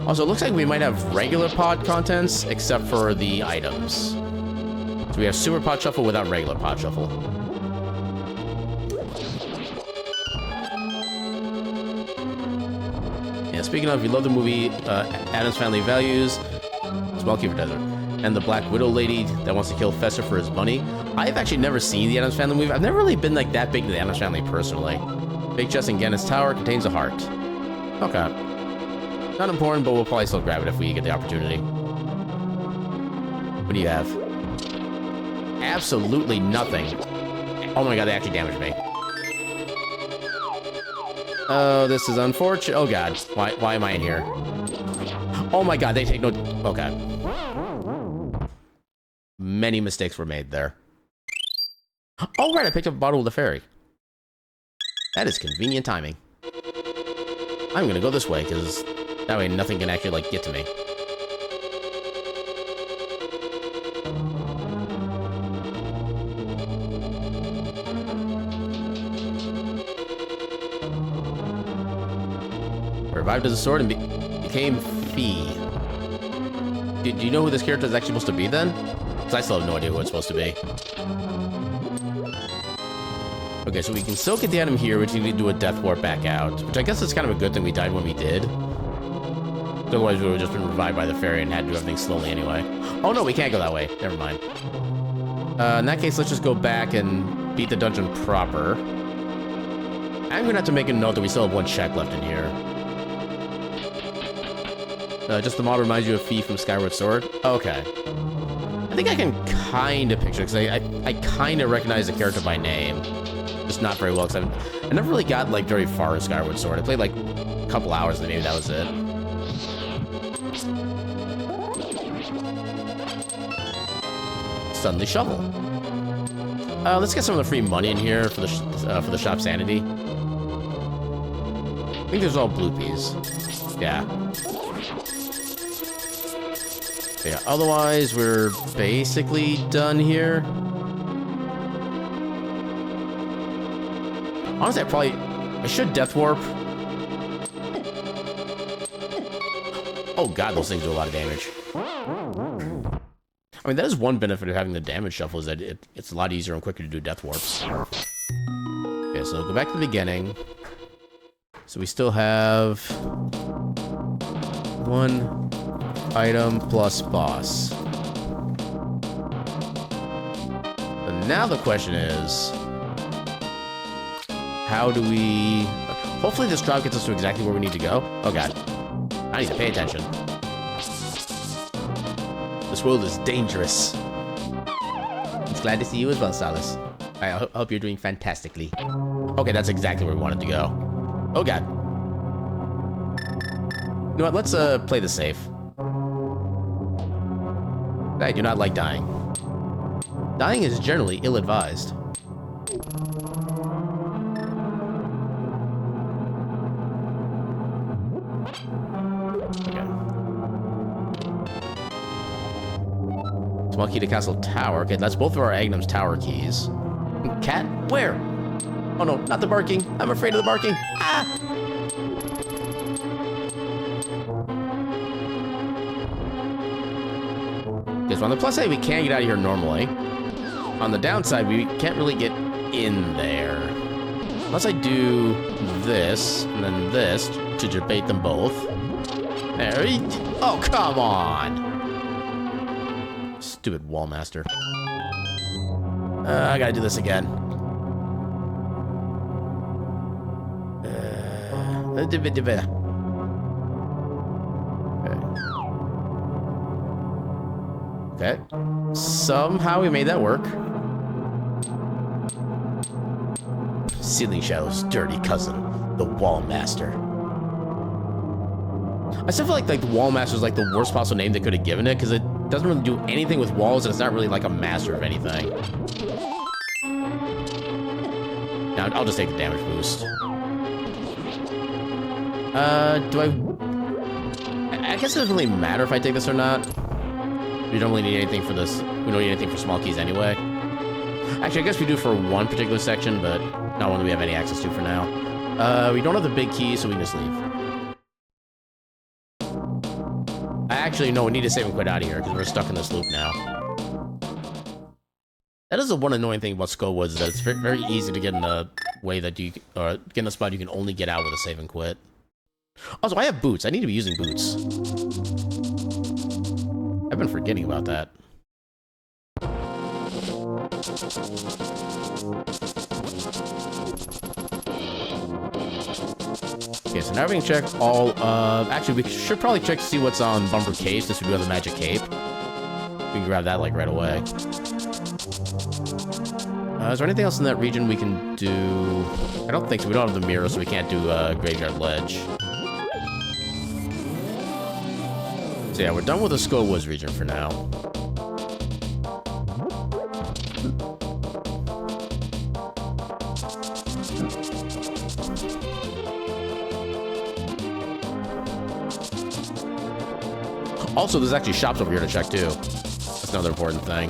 Also, it looks like we might have regular pod contents, except for the items. So we have Super Pod Shuffle without regular Pod Shuffle. Yeah, speaking of, if you love the movie Addams Family Values, Small Key for Desert, and the Black Widow lady that wants to kill Fester for his money, I've actually never seen the Addams Family movie. I've never really been like that big to the Addams Family personally. Big chest in Ganon's tower contains a heart. Okay. Not important, but we'll probably still grab it if we get the opportunity. What do you have? Absolutely nothing. Oh my god, they actually damaged me. Oh, this is unfortunate. Oh god, why am I in here? Oh my god, they take no... Okay. Many mistakes were made there. Oh right, I picked up a bottle of the fairy. That is convenient timing. I'm gonna go this way, because that way nothing can actually, like, get to me. Revived as a sword and became Fee. Do you know who this character is actually supposed to be, then? Because I still have no idea who it's supposed to be. Okay, so we can still get the item here, which we need to do a death warp back out. Which I guess is kind of a good thing we died when we did. Otherwise, we would have just been revived by the fairy and had to do everything slowly anyway. Oh no, we can't go that way. Never mind. In that case, let's just go back and beat the dungeon proper. I'm gonna have to make a note that we still have one check left in here. Just the model reminds you of Fee from Skyward Sword? Okay. I think I can kind of picture it, because I kind of recognize the character by name. Just not very well, because I never really got, like, very far in Skyward Sword. I played, like, a couple hours, and maybe that was it. Suddenly shovel. Let's get some of the free money in here for the shop sanity. I think there's all bluepies. Yeah. Yeah, otherwise, we're basically done here. Honestly, I should death warp. Oh god, those things do a lot of damage. I mean, that is one benefit of having the damage shuffle, is that it's a lot easier and quicker to do death warps. Okay, so go back to the beginning. So we still have one item plus boss. And now the question is, how do we... Hopefully this drop gets us to exactly where we need to go. Oh god. I need to pay attention. This world is dangerous. It's glad to see you as well, Salas. I hope you're doing fantastically. Okay, that's exactly where we wanted to go. Oh god. You know what, let's play this safe. I do not like dying. Dying is generally ill-advised. Okay. Small key to Castle Tower. Okay, that's both of our Agnum's tower keys. Cat? Where? Oh no, not the barking. I'm afraid of the barking. Ah! Okay, so on the plus side, we can get out of here normally. On the downside, we can't really get in there. Unless I do this, and then this, to debate them both. There we... Oh, come on! Stupid Wallmaster. I gotta do this again. Okay. Somehow we made that work. Ceiling Shadow's dirty cousin, the Wallmaster. I still feel like the Wall Master is like the worst possible name they could have given it, because it doesn't really do anything with walls, and it's not really like a master of anything. Now, I'll just take the damage boost. I guess it doesn't really matter if I take this or not. We don't really need anything for this. We don't need anything for small keys anyway. Actually, I guess we do for one particular section, but not one that we have any access to for now. We don't have the big key, so we can just leave. Actually, no, we need to save and quit out of here, because we're stuck in this loop now. That is the one annoying thing about Skull Woods, is that it's very, very easy to get in a way that you, or get in a spot you can only get out with a save and quit. Also, I have boots. I need to be using boots. I've been forgetting about that. Okay, so now we can check all of... Actually, we should probably check to see what's on Bumper Cape, since we do have the magic cape. We can grab that, like, right away. Is there anything else in that region we can do? I don't think so. We don't have the mirror, so we can't do Graveyard Ledge. So yeah, we're done with the Skull Woods region for now. Also, there's actually shops over here to check, too. That's another important thing.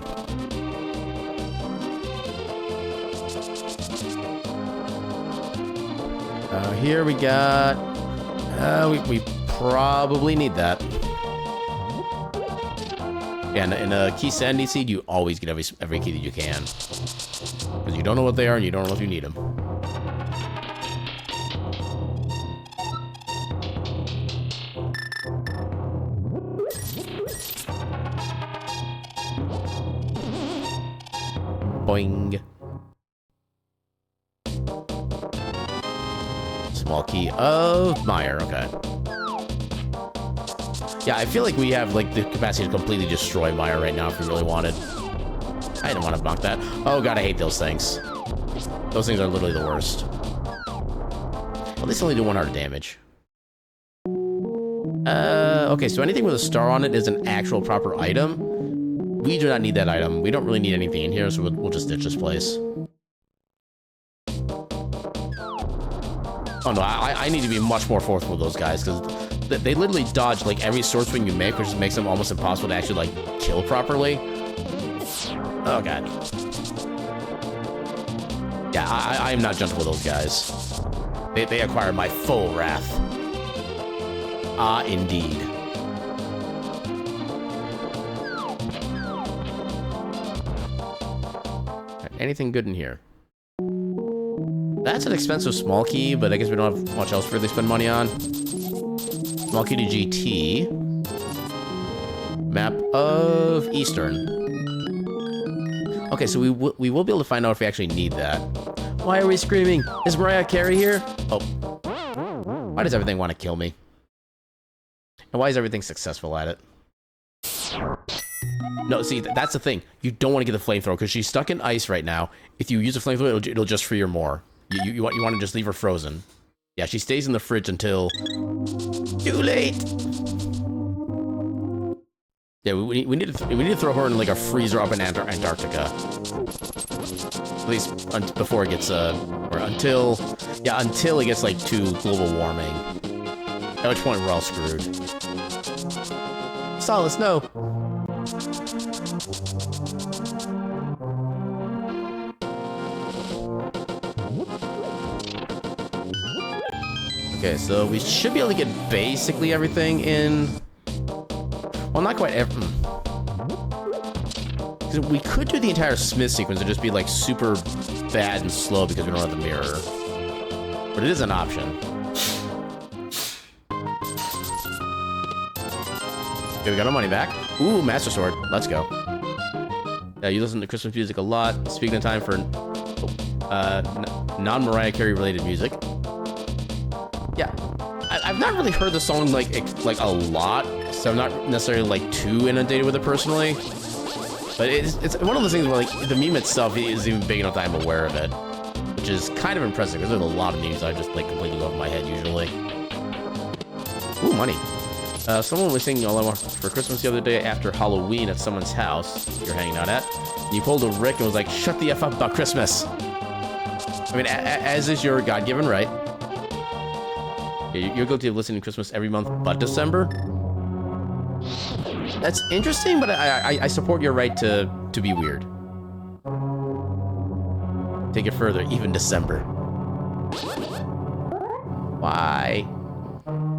Here we got... we probably need that. Yeah, in a Key Sandy Seed, you always get every key that you can. Because you don't know what they are, and you don't know if you need them. Boing. Small key of Meyer, okay. Yeah, I feel like we have, like, the capacity to completely destroy Meyer right now if we really wanted. I didn't want to block that. Oh god, I hate those things. Those things are literally the worst. At least only do 1 heart damage. Okay, so anything with a star on it is an actual proper item. We do not need that item. We don't really need anything in here, so we'll just ditch this place. Oh no, I need to be much more forceful with those guys, because they literally dodge, like, every sword swing you make, which makes them almost impossible to actually, like, kill properly. Oh god. Yeah, I am not gentle with those guys. They acquire my full wrath. Ah, indeed. Anything good in here? That's an expensive small key, but I guess we don't have much else to really spend money on. Small key to GT. Map of Eastern. Okay, so we will be able to find out if we actually need that. Why are we screaming? Is Mariah Carey here? Oh. Why does everything want to kill me? And why is everything successful at it? No, see, that's the thing. You don't want to get the flamethrower, because she's stuck in ice right now. If you use a flamethrower, it'll just free her more. You want to just leave her frozen. Yeah, she stays in the fridge until... Too late! Yeah, we need to throw her in, like, a freezer up in Antarctica. At least before it gets, or until... Yeah, until it gets, like, to global warming. At which point we're all screwed. Solid snow! Okay, so we should be able to get basically everything in... Well, not quite every... We could do the entire Smith sequence and just be, like, super bad and slow because we don't have the mirror. But it is an option. Okay, we got our money back. Ooh, Master Sword. Let's go. Yeah, you listen to Christmas music a lot. Speaking of time for non-Mariah Carey related music. Yeah, I've not really heard the song like a lot, so I'm not necessarily like too inundated with it personally. But it's one of those things where like the meme itself is even big enough that I'm aware of it, which is kind of impressive because there's a lot of memes I just like completely go over my head usually. Ooh, money. Someone was singing All I Want for Christmas the other day after Halloween at someone's house you're hanging out at. And you pulled a Rick and was like, shut the F up about Christmas. I mean, as is your God-given right. You're guilty of listening to Christmas every month but December. That's interesting, but I support your right to be weird. Take it further, even December. Why?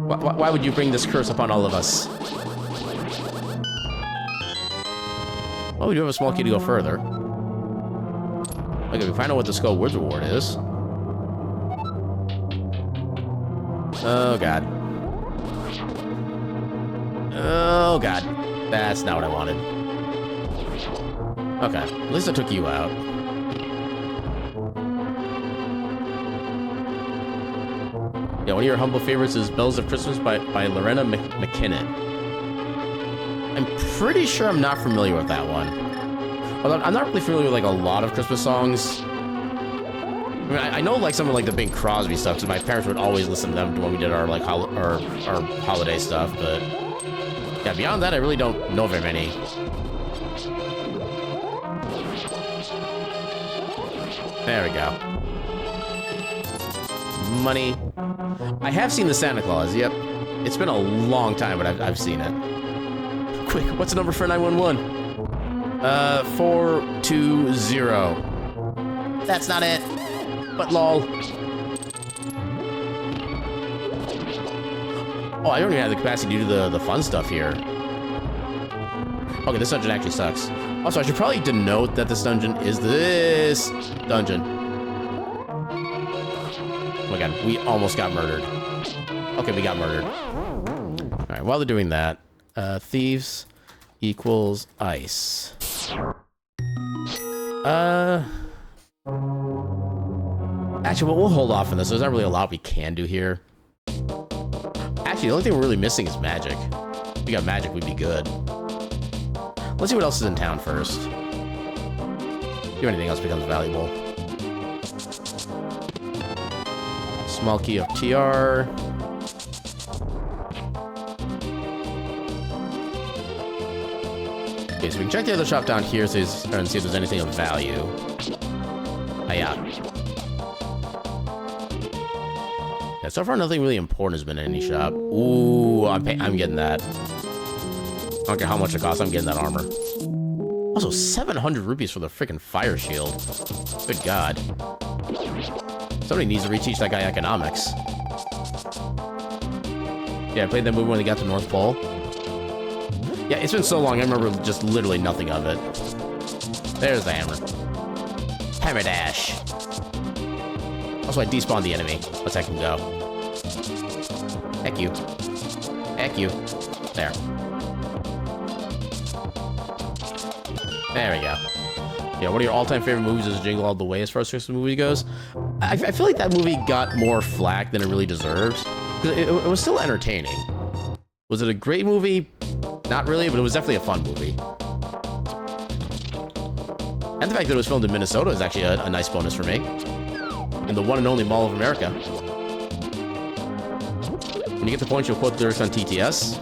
Why would you bring this curse upon all of us? Well, we do have a small key to go further. Okay, we find out what the Skull Woods reward is. Oh, God. Oh, God. That's not what I wanted. Okay, at least I took you out. Yeah, one of your humble favorites is Bells of Christmas by Lorena McKinnon. I'm pretty sure I'm not familiar with that one. Although I'm not really familiar with, like, a lot of Christmas songs. I mean, I know, like, some of, like, the Bing Crosby stuff, because my parents would always listen to them when we did our, like, our holiday stuff, but... yeah, beyond that, I really don't know very many. There we go. Money. I have seen the Santa Claus, yep. It's been a long time, but I've seen it. Quick, what's the number for 911? 420. That's not it. But lol. Oh, I don't even have the capacity to do the fun stuff here. Okay, this dungeon actually sucks. Also, I should probably denote that this dungeon is this dungeon. Oh my god, we almost got murdered. Okay, we got murdered. Alright, while they're doing that, thieves equals ice. Actually, we'll hold off on this. There's not really a lot we can do here. Actually, the only thing we're really missing is magic. If we got magic, we'd be good. Let's see what else is in town first. If anything else becomes valuable. Small key of TR. Okay, so we can check the other shop down here and see if there's anything of value. Oh, yeah. Yeah, so far nothing really important has been in any shop. Ooh, I'm getting that. I don't care how much it costs, I'm getting that armor. Also, 700 rupees for the freaking fire shield. Good god. Somebody needs to reteach that guy economics. Yeah, I played that movie when they got to North Pole. Yeah, it's been so long, I remember just literally nothing of it. There's the hammer. Hammer dash. Also, I despawned the enemy. Let's heck him go. Heck you. Heck you. There. There we go. Yeah, one of your all-time favorite movies is Jingle All the Way as far as Christmas movie goes. I feel like that movie got more flack than it really deserved. It was still entertaining. Was it a great movie? Not really, but it was definitely a fun movie. And the fact that it was filmed in Minnesota is actually a nice bonus for me. In the one and only Mall of America. When you get the point, you'll quote lyrics on TTS.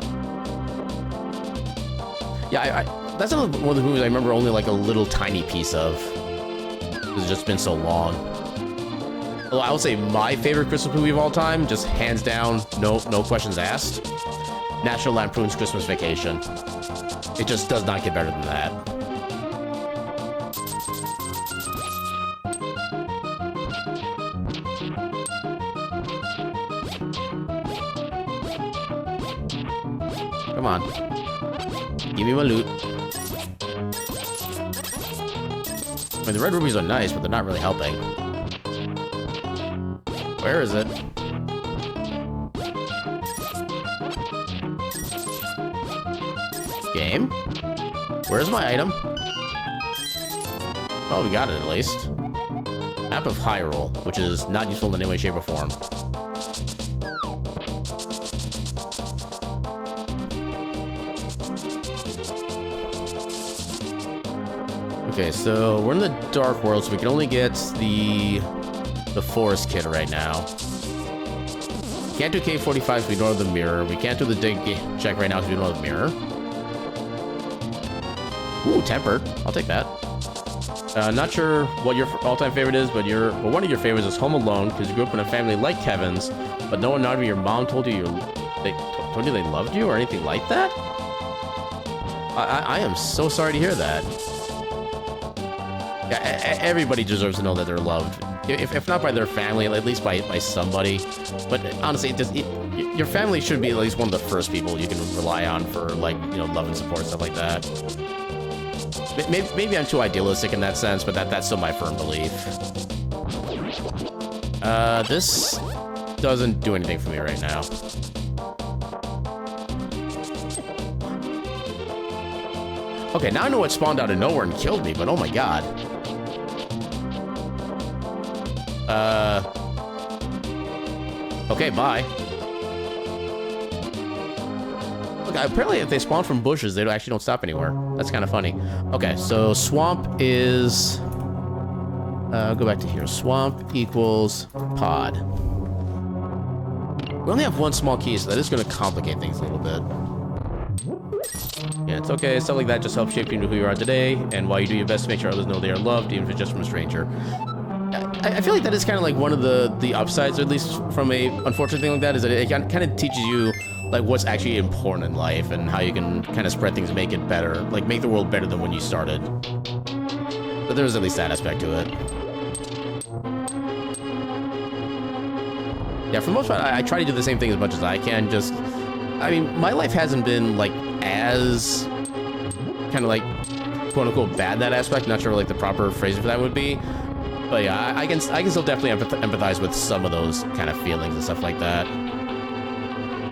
Yeah, that's one of the movies I remember only like a little tiny piece of. It's just been so long. Although I would say my favorite Christmas movie of all time, just hands down, no questions asked, National Lampoon's Christmas Vacation. It just does not get better than that. Come on. Give me my loot. I mean, the red rubies are nice, but they're not really helping. Where is it? Game? Where's my item? Oh, we got it at least. Map of Hyrule, which is not useful in any way, shape, or form. Okay, so we're in the Dark World, so we can only get the Forest Kit right now. can't do K45 because we don't have the mirror. We can't do the dig check right now because we don't have the mirror. Ooh, tempered. I'll take that. Not sure what your all-time favorite is, but one of your favorites is Home Alone because you grew up in a family like Kevin's, but no one, not even your mom, told you they loved you or anything like that. I am so sorry to hear that. Yeah, everybody deserves to know that they're loved. If not by their family, at least by somebody. But honestly, your family should be at least one of the first people you can rely on for, like, you know, love and support, stuff like that. Maybe I'm too idealistic in that sense, but that's still my firm belief. This doesn't do anything for me right now. Okay, now I know what spawned out of nowhere and killed me, but oh my god. Okay, bye. Look, apparently if they spawn from bushes, they actually don't stop anywhere. That's kind of funny. Okay, so swamp is... go back to here. Swamp equals pod. We only have one small key, so that is going to complicate things a little bit. Yeah, it's okay. Stuff like that just helps shape you into who you are today, and while you do your best to make sure others know they are loved, even if it's just from a stranger. I feel like that is kind of like one of the upsides, or at least from a unfortunate thing like that, is that it kind of teaches you like what's actually important in life and how you can kind of spread things, make it better, like make the world better than when you started. But there's at least that aspect to it. Yeah, for the most part, I try to do the same thing as much as I can. Just, I mean, my life hasn't been like as kind of like quote unquote bad in that aspect. Not sure like the proper phrase for that would be. But yeah, I can still definitely empathize with some of those kind of feelings and stuff like that.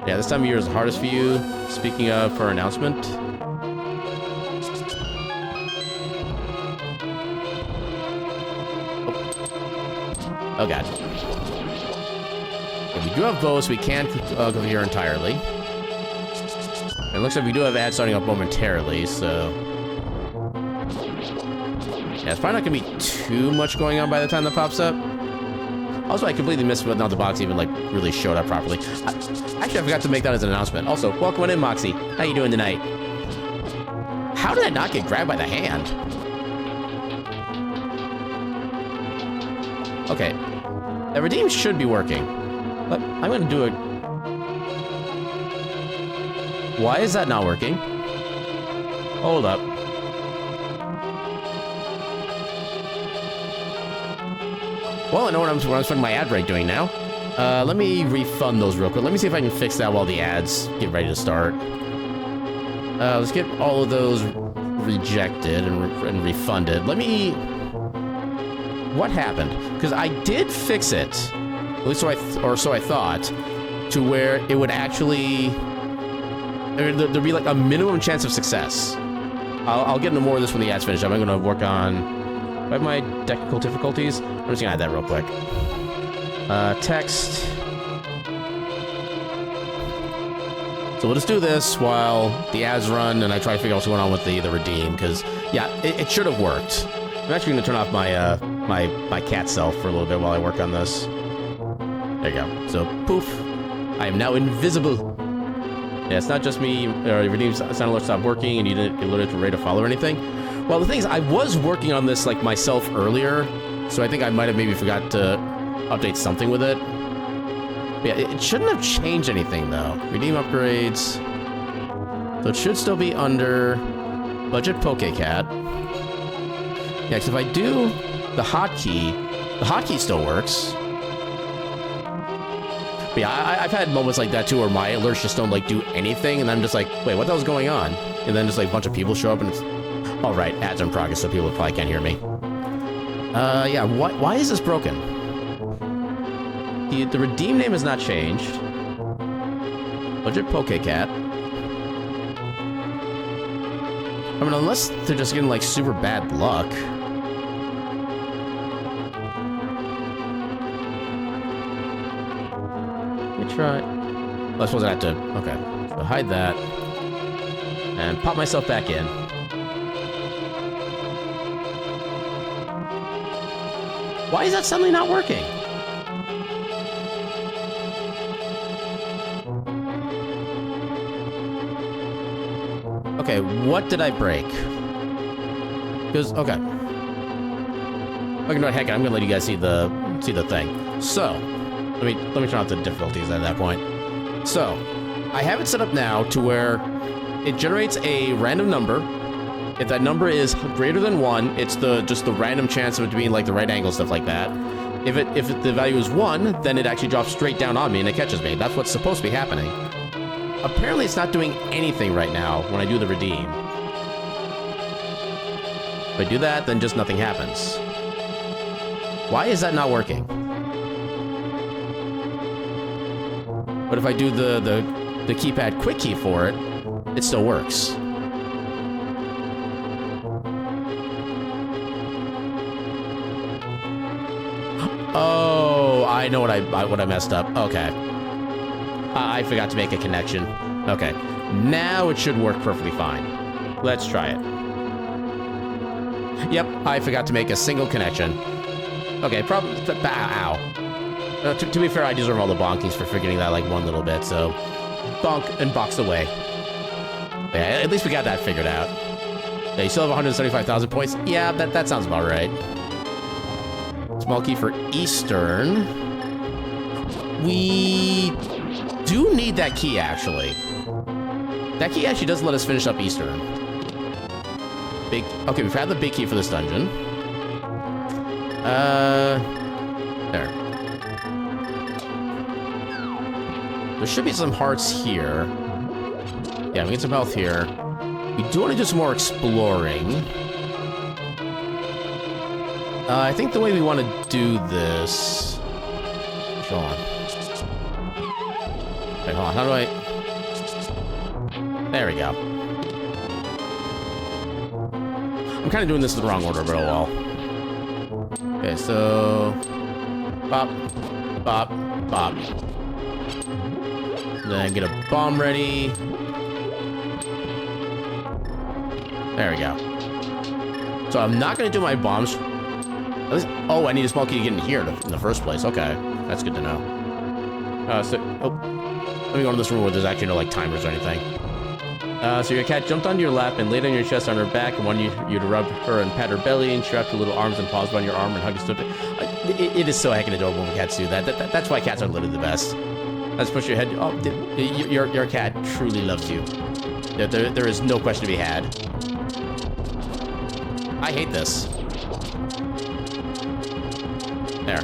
Yeah, this time of year is the hardest for you. Speaking of, for our announcement. Oh god. Yeah, we do have bows, so we can go here entirely. It looks like we do have ads starting up momentarily, so... Yeah, it's probably not going to be too much going on by the time that pops up. Also, I completely missed whether or not the box even, like, really showed up properly. Actually, I forgot to make that as an announcement. Also, welcome on in, Moxie. How you doing tonight? How did I not get grabbed by the hand? Okay. The redeem should be working. But I'm going to do it. Why is that not working? Hold up. Well, I know what I'm spending my ad break doing now. Let me refund those real quick. Let me see if I can fix that while the ads get ready to start. Let's get all of those rejected and refunded. Let me... What happened? Because I did fix it, at least so I thought, to where it would actually... There'd be like a minimum chance of success. I'll get into more of this when the ads finish up. I'm going to work on... Do I have my technical difficulties? I'm just gonna add that real quick. Text. So we'll just do this while the ads run and I try to figure out what's going on with the redeem, because yeah, it should have worked. I'm actually gonna turn off my my cat self for a little bit while I work on this. There you go. So poof, I am now invisible. Yeah, it's not just me. Redeem sound alert stopped working and you didn't get alerted to ready to follow or anything. Well, the thing is, I was working on this, like, myself earlier, so I think I might have maybe forgot to update something with it. But yeah, it shouldn't have changed anything, though. Redeem upgrades. So it should still be under Budget PokeCat. Yeah, because if I do the hotkey still works. But yeah, I've had moments like that, too, where my alerts just don't, like, do anything, and I'm just like, wait, what the hell's going on? And then just, like, a bunch of people show up, and it's... All right, ads are in progress, so people probably can't hear me. Yeah, why is this broken? The redeem name has not changed. Budget PokeCat. I mean, unless they're just getting, like, super bad luck. Let me try... Oh, I suppose I have to... Okay, so hide that. And pop myself back in. Why is that suddenly not working? what did I break? Because, okay. Okay, no, heck, I'm gonna let you guys see the thing. So, let me turn off the difficulties at that point. So, I have it set up now to where it generates a random number. If that number is greater than 1, it's just the random chance of it being like the right angle, stuff like that. If the value is 1, then it actually drops straight down on me and it catches me. That's what's supposed to be happening. Apparently, it's not doing anything right now when I do the redeem. If I do that, then just nothing happens. Why is that not working? But if I do the keypad quick key for it, it still works. Oh, I know what I messed up. Okay. I forgot to make a connection. Okay. Now it should work perfectly fine. Let's try it. Yep, I forgot to make a single connection. Okay, ow. To be fair, I deserve all the bonkies for forgetting that like one little bit, so bonk and box away. Yeah, at least we got that figured out. Yeah, you still have 175,000 points? Yeah, that sounds about right. Small key for Eastern. We do need that key, actually. That key actually does let us finish up Eastern. Okay, we've had the big key for this dungeon. There. There should be some hearts here. Yeah, we get some health here. We do want to do some more exploring. I think the way we want to do this... Hold on. Wait, hold on. How do I... There we go. I'm kind of doing this in the wrong order, but oh well. Okay, so... Bop. Bop. Bop. Then get a bomb ready. There we go. So I'm not going to do my bombs... Oh, I need a small key to get in here in the first place. Okay, that's good to know. Let me go into this room where there's actually no like timers or anything. So your cat jumped onto your lap and laid on your chest on her back and wanted you to rub her and pat her belly, and she wrapped her little arms and paws around your arm and hugged you. It is so heckin' adorable when cats do that. That's why cats are literally the best. Let's push your head. Oh, your cat truly loves you. There is no question to be had. I hate this. There.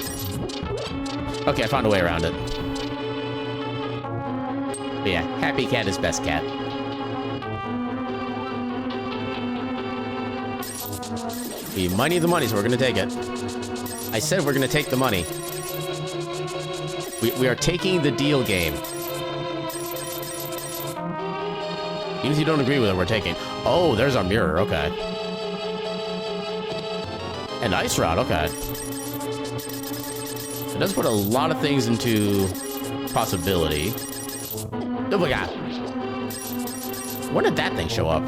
Okay, I found a way around it. But yeah, happy cat is best cat. We might need the money, so we're gonna take it. I said we're gonna take the money. We are taking the deal game. Even if you don't agree with it, we're taking. Oh, there's our mirror, okay. An ice rod, okay. It does put a lot of things into possibility. Oh my god. When did that thing show up?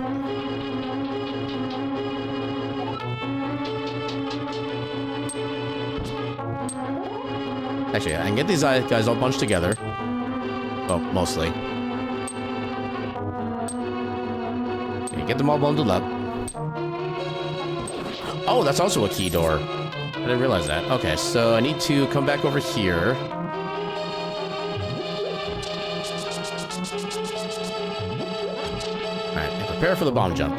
Actually, I can get these guys all bunched together. Well, mostly. Okay, get them all bundled up. Oh, that's also a key door. I didn't realize that. Okay, so I need to come back over here. Alright, and prepare for the bomb jump.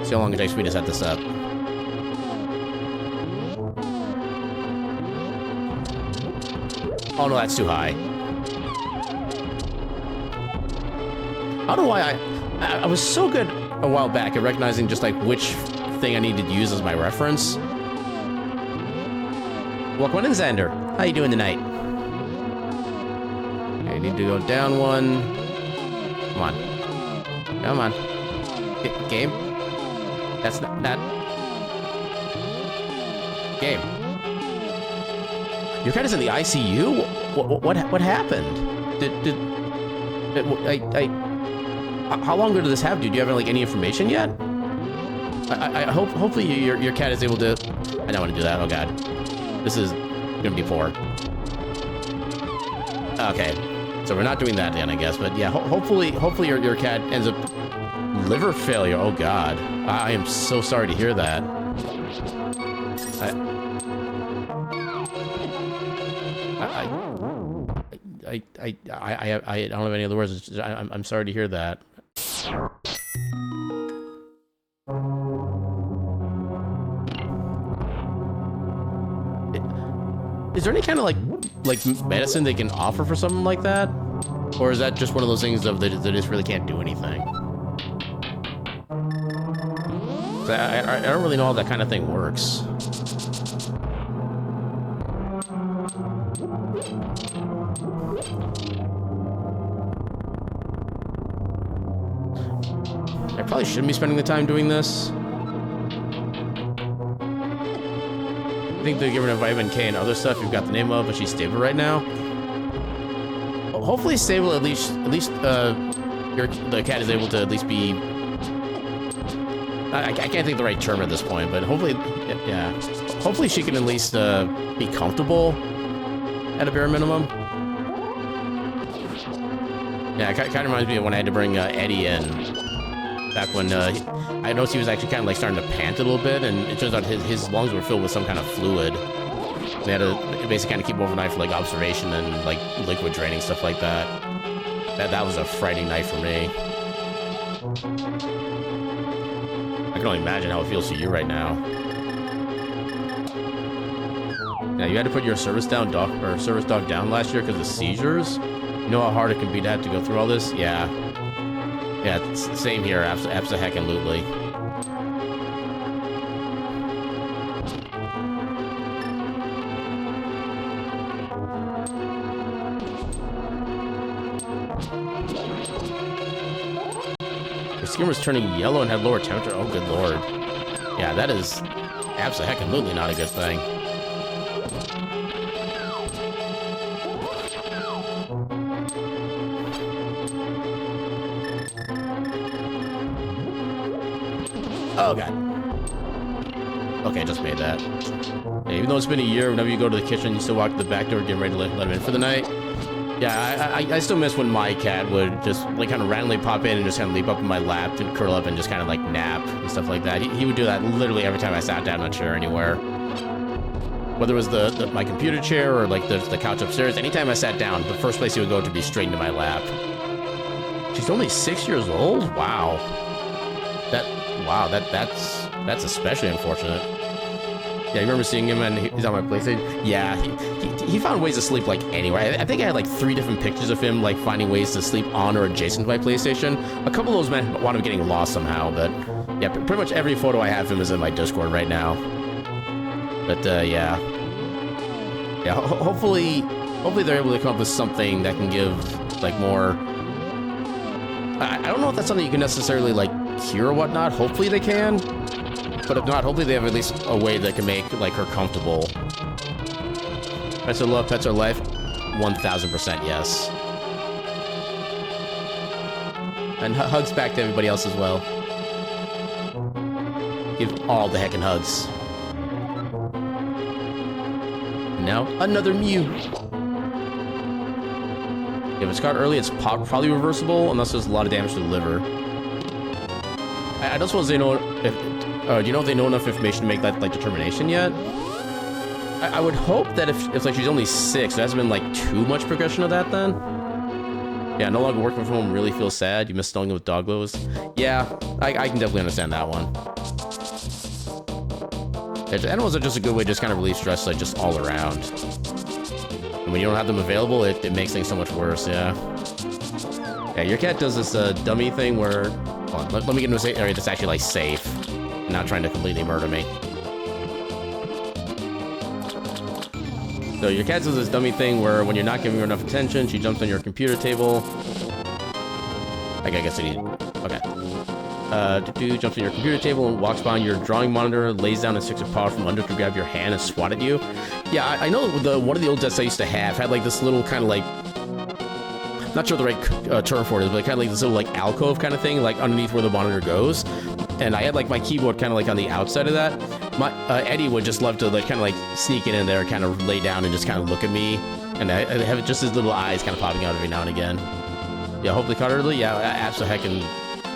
See how long it takes me to set this up. Oh no, that's too high. I don't know why I was so good a while back at recognizing just like which thing I needed to use as my reference. Welcome in, Xander. How you doing tonight? Okay, I need to go down one. Come on. Come on. Game? That's not... Game. Your cat is in the ICU? What happened? How long ago did this happen? Do you have like any information yet? Hopefully your cat is able to... I don't want to do that. Oh god, this is gonna be poor. Okay, So we're not doing that then, I guess. But yeah, hopefully your cat ends up liver failure. Oh God, I am so sorry to hear that. I don't have any other words. I'm sorry to hear that. Is there any kind of like medicine they can offer for something like that, or is that just one of those things of they just really can't do anything? I don't really know how that kind of thing works. I probably shouldn't be spending the time doing this. I think they're giving her vitamin K and other stuff you've got the name of, but she's stable right now. Hopefully stable, at least the cat is able to at least be... I can't think of the right term at this point, but hopefully, yeah. Hopefully she can at least be comfortable at a bare minimum. Yeah, it kind of reminds me of when I had to bring Eddie in. Back when I noticed he was actually kind of like starting to pant a little bit, and it turns out his lungs were filled with some kind of fluid. They had to basically kind of keep him overnight for like observation and like liquid draining, stuff like that. That was a frightening night for me. I can only imagine how it feels to you right now. Yeah, you had to put your service dog down last year because of seizures. You know how hard it can be to have to go through all this? Yeah. Yeah, it's the same here, abso-heckin-lutely. Your skin was turning yellow and had lower temperature. Oh, good lord. Yeah, that is abso-heckin-lutely not a good thing. Oh god. Okay, just made that. Yeah, even though it's been a year, whenever you go to the kitchen, you still walk to the back door, getting ready to let him in for the night. Yeah, I still miss when my cat would just like kind of randomly pop in and just kind of leap up in my lap and curl up and just kind of like nap and stuff like that. He would do that literally every time I sat down on a chair anywhere. Whether it was my computer chair or like the couch upstairs, anytime I sat down, the first place he would go to be straight into my lap. She's only 6 years old? Wow. That's especially unfortunate. Yeah, you remember seeing him and he's on my PlayStation? Yeah, he found ways to sleep like anywhere. I think I had like 3 different pictures of him like finding ways to sleep on or adjacent to my PlayStation. A couple of those men wound up getting lost somehow, but yeah, pretty much every photo I have of him is in my Discord right now. But yeah. Yeah, hopefully they're able to come up with something that can give like more... I don't know if that's something you can necessarily like cure or whatnot. Hopefully they can. But if not, hopefully they have at least a way that can make like her comfortable. Pets are love, pets are life. 1000% yes. And hugs back to everybody else as well. Give all the heckin' hugs. And now, another Mew. If it's caught early, it's probably reversible, unless there's a lot of damage to the liver. I don't suppose they know if... do you know if they know enough information to make that like determination yet? I would hope that if like she's only 6, there hasn't been like too much progression of that then. Yeah, no longer working from home really feels sad. You miss snugling with doggos. Yeah, I can definitely understand that one. Animals are just a good way to just kind of relieve stress like just all around. And when you don't have them available, it makes things so much worse, yeah. Yeah, your cat does this dummy thing where... Hold on, let me get into an area that's actually like safe. Not trying to completely murder me. So your cat does this dummy thing where when you're not giving her enough attention, she jumps on your computer table. I guess I need... Okay. Jumps on your computer table and walks behind your drawing monitor, lays down and sticks a paw from under to grab your hand and swat at you. Yeah, I know one of the old desks I used to have had like this little kind of like... Not sure the right term for it is, but kind of like this little like alcove kind of thing, like underneath where the monitor goes. And I had like my keyboard kind of like on the outside of that. My Eddie would just love to like kind of like sneak in there, kind of lay down and just kind of look at me And I have just his little eyes kind of popping out every now and again. Yeah, hopefully caught early. Yeah, absolutely heckin'.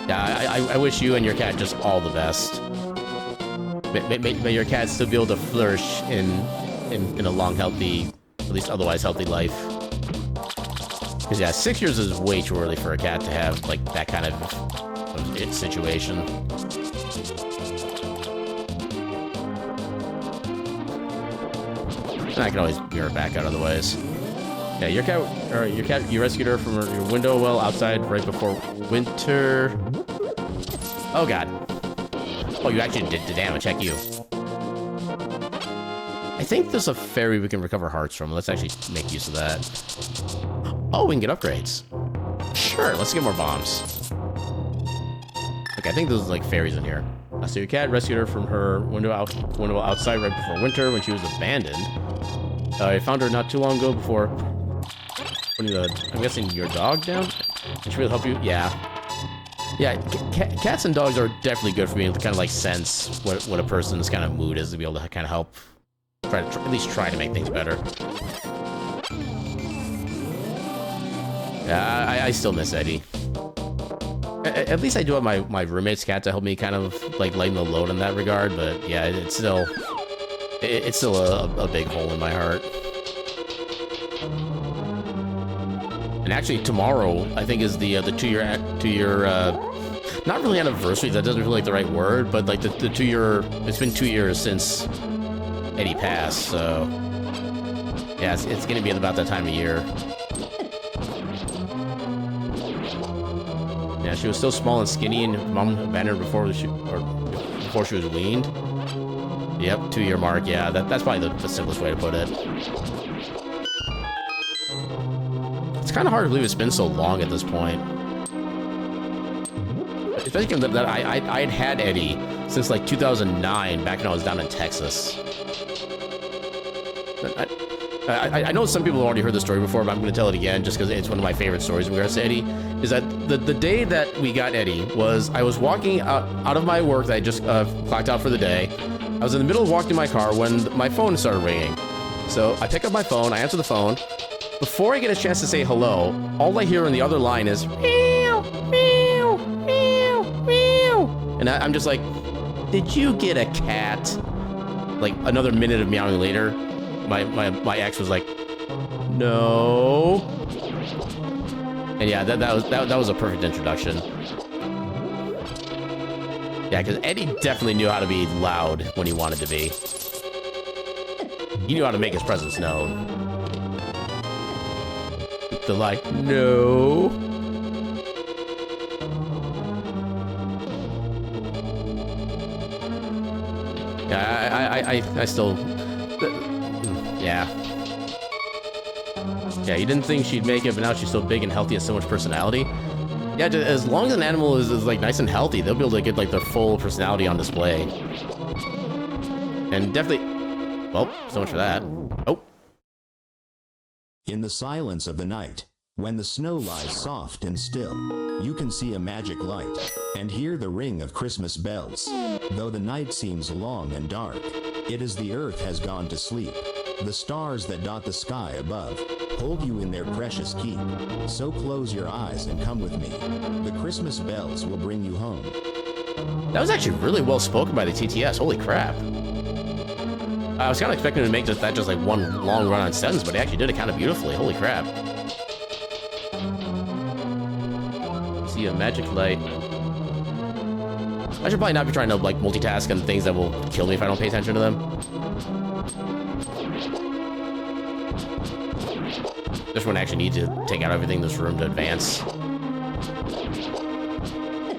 Yeah, I wish you and your cat just all the best. May your cat still be able to flourish in a long, healthy, at least otherwise healthy life. Because yeah, 6 years is way too early for a cat to have like that kind of situation. And I can always mirror back out otherwise. Yeah, your cat, you rescued her from your window well outside right before winter. Oh god. Oh, you actually did the damage. Heck you. I think there's a fairy we can recover hearts from. Let's actually make use of that. Oh, we can get upgrades. Sure, let's get more bombs. Okay, I think there's like fairies in here. So your cat rescued her from her window outside right before winter when she was abandoned. I found her not too long ago before putting I'm guessing your dog down? Can she really help you? Yeah. Yeah, cats and dogs are definitely good for being able to kind of like sense what a person's kind of mood is to be able to kind of help at least try to make things better. Yeah, I still miss Eddie. At least I do have my roommate's cat to help me kind of like lighten the load in that regard, but yeah, it's still a big hole in my heart. And actually tomorrow, I think, is the 2-year not really anniversary, that doesn't feel like the right word, but like the 2-year, it's been 2 years since Eddie passed, so yeah, it's gonna be about that time of year. Yeah, she was still small and skinny, and mom abandoned her before she was weaned. Yep, 2-year mark. Yeah, that's probably the simplest way to put it. It's kind of hard to believe it's been so long at this point. Especially given that I'd had Eddie since like 2009, back when I was down in Texas. I know some people have already heard the story before, but I'm going to tell it again just because it's one of my favorite stories in regards to Eddie. Is that the day that we got Eddie was I was walking out of my work that I just clocked out for the day. I was in the middle of walking to my car when my phone started ringing. So I pick up my phone, I answer the phone. Before I get a chance to say hello, all I hear on the other line is meow, meow, meow, meow. And I'm just like, did you get a cat? Like another minute of meowing later, my ex was like, no. And yeah, that was a perfect introduction. Yeah, because Eddie definitely knew how to be loud when he wanted to be. He knew how to make his presence known. The like, no. Yeah, I still, yeah. Yeah, you didn't think she'd make it, but now she's so big and healthy and so much personality. Yeah, as long as an animal is like nice and healthy, they'll be able to get like their full personality on display. And definitely, well, so much for that. Oh. In the silence of the night, when the snow lies soft and still, you can see a magic light and hear the ring of Christmas bells. Though the night seems long and dark, it is the earth has gone to sleep. The stars that dot the sky above hold you in their precious keep. So close your eyes and come with me. The Christmas bells will bring you home. That was actually really well spoken by the TTS. Holy crap. I was kind of expecting to make that just like one long run-on sentence, but he actually did it kind of beautifully. Holy crap. See a magic light. I should probably not be trying to like multitask on things that will kill me if I don't pay attention to them. This one actually needs to take out everything in this room to advance.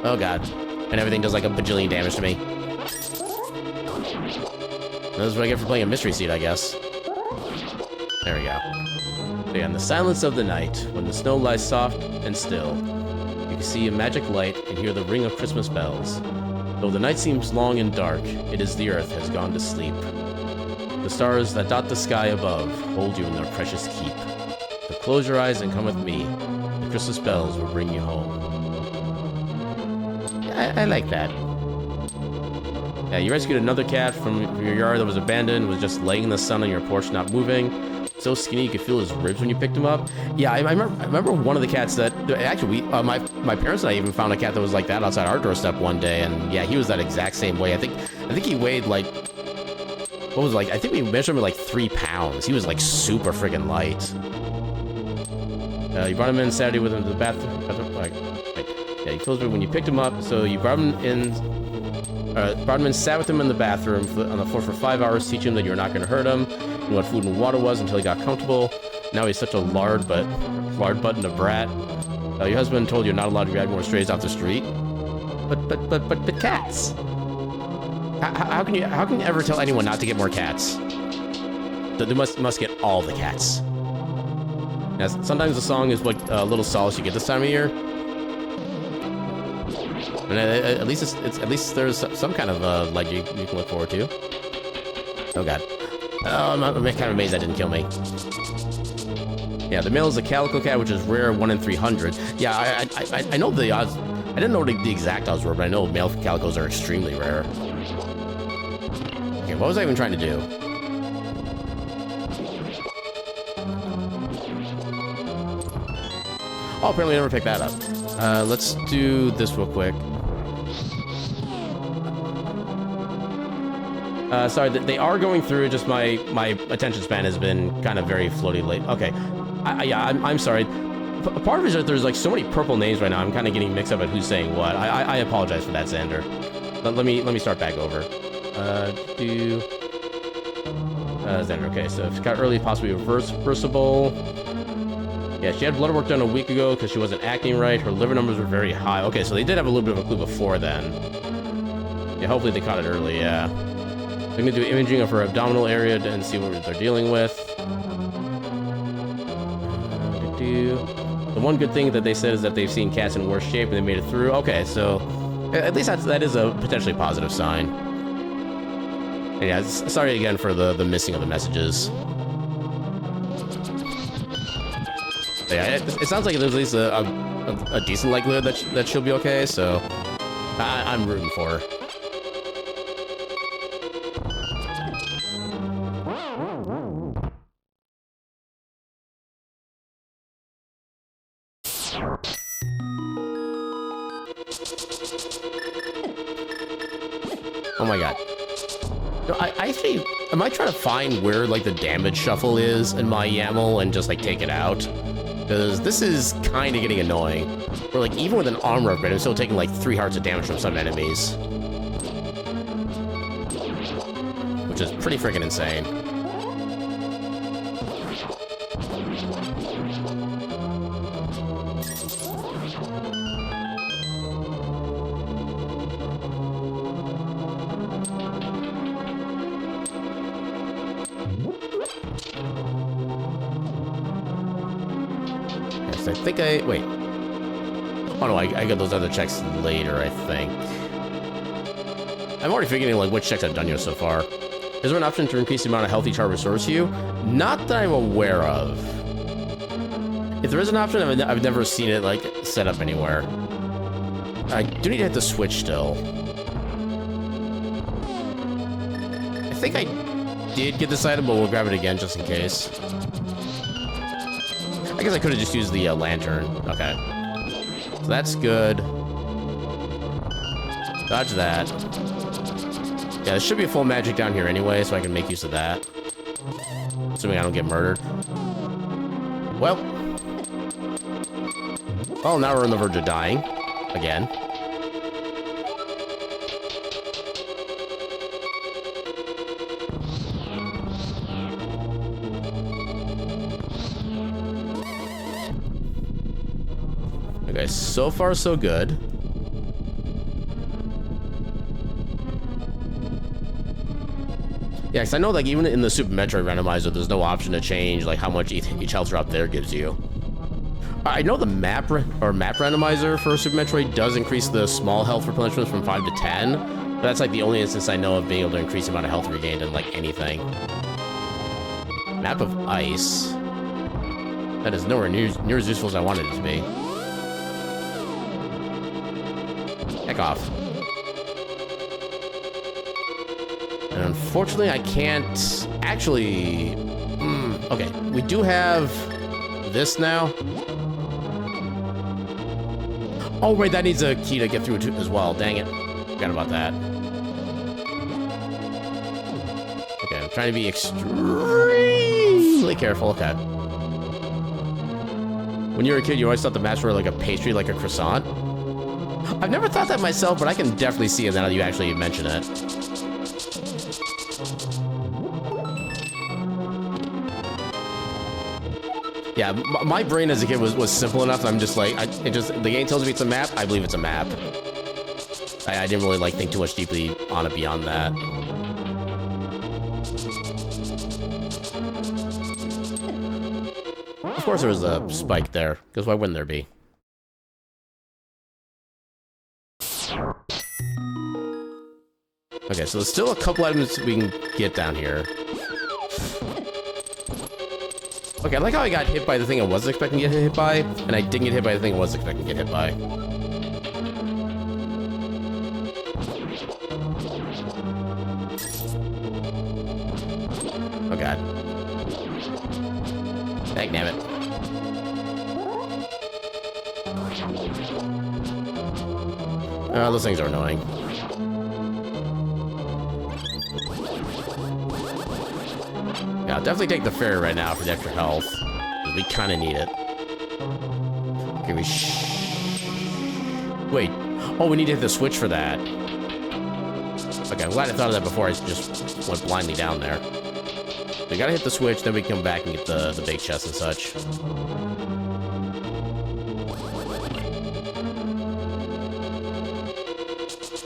Oh god. And everything does like a bajillion damage to me. This is what I get for playing a mystery seed, I guess. There we go. Okay, in the silence of the night, when the snow lies soft and still, you can see a magic light and hear the ring of Christmas bells. Though the night seems long and dark, it is the earth has gone to sleep. The stars that dot the sky above hold you in their precious keep. So close your eyes and come with me. The Christmas bells will bring you home. I like that. Yeah, you rescued another cat from your yard that was abandoned, was just laying in the sun on your porch, not moving. so skinny you could feel his ribs when you picked him up. Yeah, I remember one of the cats that actually my parents and I even found a cat that was like that outside our doorstep one day, and yeah, he was that exact same way. I think he weighed like, what was it, like, I think we measured him at like 3 pounds. He was like super freaking light. You brought him in Saturday with him to the bathroom. Yeah, he feels it when you picked him up. So you brought him in, sat with him in the bathroom on the floor for 5 hours, teaching him that you're not going to hurt him, and what food and water was until he got comfortable. Now he's such a lard button a brat. Your husband told you you're not allowed to grab more strays off the street. But cats. How can you ever tell anyone not to get more cats? They must get all the cats. Now, sometimes the song is what little solace you get this time of year, and at least there's some kind of leg you can look forward to. Oh god, I'm kind of amazed that didn't kill me. Yeah, the male is a calico cat, which is rare, 1 in 300. Yeah, I know the odds. I didn't know what the exact odds were, but I know male calicos are extremely rare. Okay, what was I even trying to do? Oh, apparently I never picked that up. Let's do this real quick. Sorry, they are going through, just my attention span has been kind of very floaty late. Okay, I'm sorry. Part of it is that there's like so many purple names right now, I'm kind of getting mixed up at who's saying what. I apologize for that, Xander. Let me start back over. Xander, okay, so if it's got early, possibly reversible. Yeah, she had blood work done a week ago because she wasn't acting right. Her liver numbers were very high. Okay, so they did have a little bit of a clue before then. Yeah, hopefully they caught it early, yeah. They're gonna do imaging of her abdominal area and see what they're dealing with. The one good thing that they said is that they've seen cats in worse shape and they made it through. Okay, so at least that is a potentially positive sign. And yeah, sorry again for the missing of the messages. Yeah, it sounds like there's at least a decent likelihood that she'll be okay, so I'm rooting for her. Oh my god. No, I actually, I might try to find where like the damage shuffle is in my YAML and just like take it out. Because this is kind of getting annoying. Where like even with an armor upgrade, I'm still taking like 3 hearts of damage from some enemies. Which is pretty freaking insane. I think wait. Oh no, I got those other checks later, I think. I'm already figuring like which checks I've done here so far. Is there an option to increase the amount of health each heart restores to you? Not that I'm aware of. If there is an option, I've never seen it like set up anywhere. I do need to hit the switch still. I think I did get this item, but we'll grab it again just in case. I guess I could have just used the lantern. Okay. So that's good. Dodge that. Yeah, there should be a full magic down here anyway, so I can make use of that. Assuming I don't get murdered. Well, now we're on the verge of dying. Again. Okay, so far so good. Yeah, because I know like even in the Super Metroid randomizer, there's no option to change like how much each health drop there gives you. I know the map randomizer for Super Metroid does increase the small health replenishment from 5 to 10, but that's like the only instance I know of being able to increase the amount of health regained in like anything. Map of Ice. That is nowhere near as useful as I wanted it to be. Heck off. And unfortunately, I can't actually... Okay, we do have this now. Oh, wait, that needs a key to get through too, as well. Dang it. Forgot about that. Okay, I'm trying to be extremely careful. Okay. When you were a kid, you always thought the maps were like a pastry, like a croissant. I've never thought that myself, but I can definitely see it now that you actually mention it. Yeah, my brain as a kid was simple enough that I'm just like, the game tells me it's a map, I believe it's a map. I didn't really like think too much deeply on it beyond that. Of course there was a spike there, because why wouldn't there be? Okay, so there's still a couple items we can get down here. Okay, I like how I got hit by the thing I wasn't expecting to get hit by, and I didn't get hit by the thing I was expecting to get hit by. Oh god. Dang damn it. Oh, those things are annoying. Yeah, I'll definitely take the ferry right now for the extra health. We kind of need it. Okay, wait. Oh, we need to hit the switch for that. Okay, I'm glad I thought of that before I just went blindly down there. We gotta hit the switch, then we come back and get the big chest and such.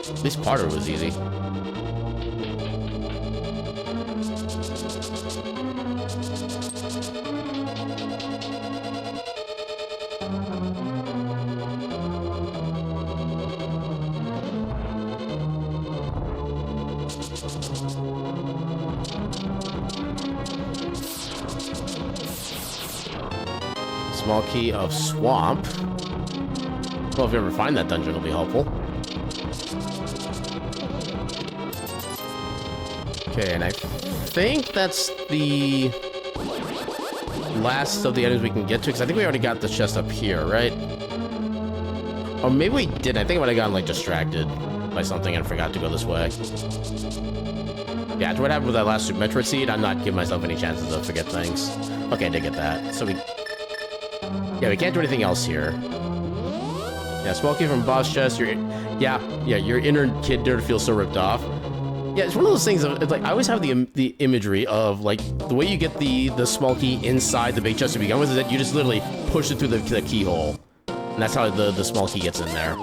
At least part of it was easy. Small key of swamp. Well, if you ever find that dungeon, it'll be helpful. Okay, and I think that's the last of the items we can get to, because I think we already got the chest up here, right? Or maybe we didn't. I think I might have gotten, like, distracted by something and forgot to go this way. Yeah, that's what happened with that last Super Metroid seed. I'm not giving myself any chances to forget things. Okay, I did get that. So yeah, we can't do anything else here. Yeah, small key from boss chest. Your inner kid nerd feels so ripped off. Yeah, it's one of those things of, it's like, I always have the imagery of, like, the way you get the small key inside the big chest to begin with is that you just literally push it through the keyhole. And that's how the small key gets in there.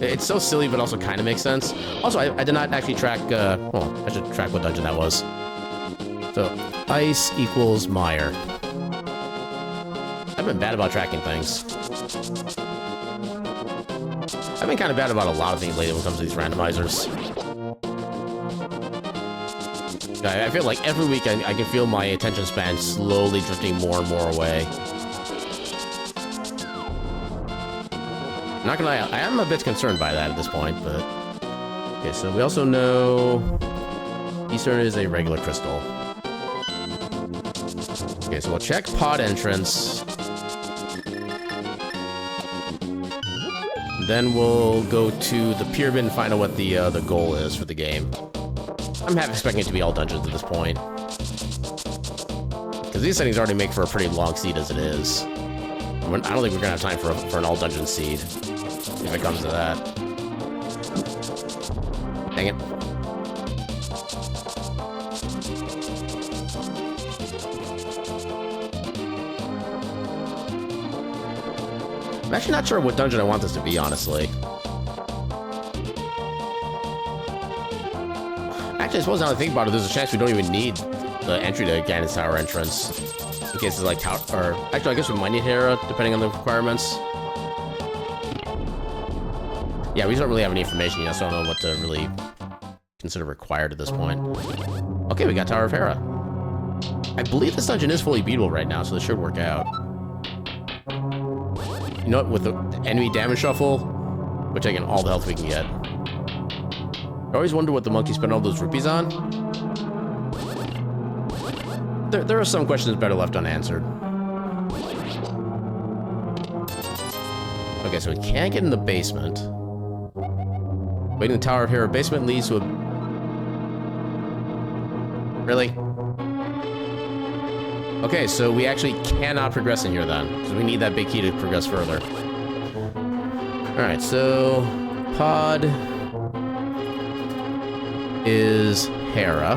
It's so silly, but also kind of makes sense. Also, I did not actually track, well, I should track what dungeon that was. So, ice equals mire. I've been bad about tracking things. I've been kind of bad about a lot of things lately when it comes to these randomizers. I feel like every week I can feel my attention span slowly drifting more and more away. Not gonna lie, I am a bit concerned by that at this point, but... Okay, so we also know... Eastern is a regular crystal. Okay, so we'll check pod entrance. Then we'll go to the pyramid and find out what the goal is for the game. I'm half expecting it to be all dungeons at this point. Because these settings already make for a pretty long seed as it is. I don't think we're going to have time for an all dungeon seed. If it comes to that. Dang it. I'm actually not sure what dungeon I want this to be, honestly. Actually, I suppose now that I think about it, there's a chance we don't even need the entry to Ganon's Tower entrance. In case it's like tower, or actually, I guess we might need Hera, depending on the requirements. Yeah, we don't really have any information yet, so I don't know what to really consider required at this point. Okay, we got Tower of Hera. I believe this dungeon is fully beatable right now, so this should work out. You know what, with the enemy damage shuffle, we're taking all the health we can get. I always wonder what the monkey spent all those rupees on. there are some questions better left unanswered. Okay, so we can't get in the basement. Waiting in the Tower of Hero basement leads to a... Really? Okay, so we actually cannot progress in here then, because we need that big key to progress further. Alright, so... Pod... is Hera.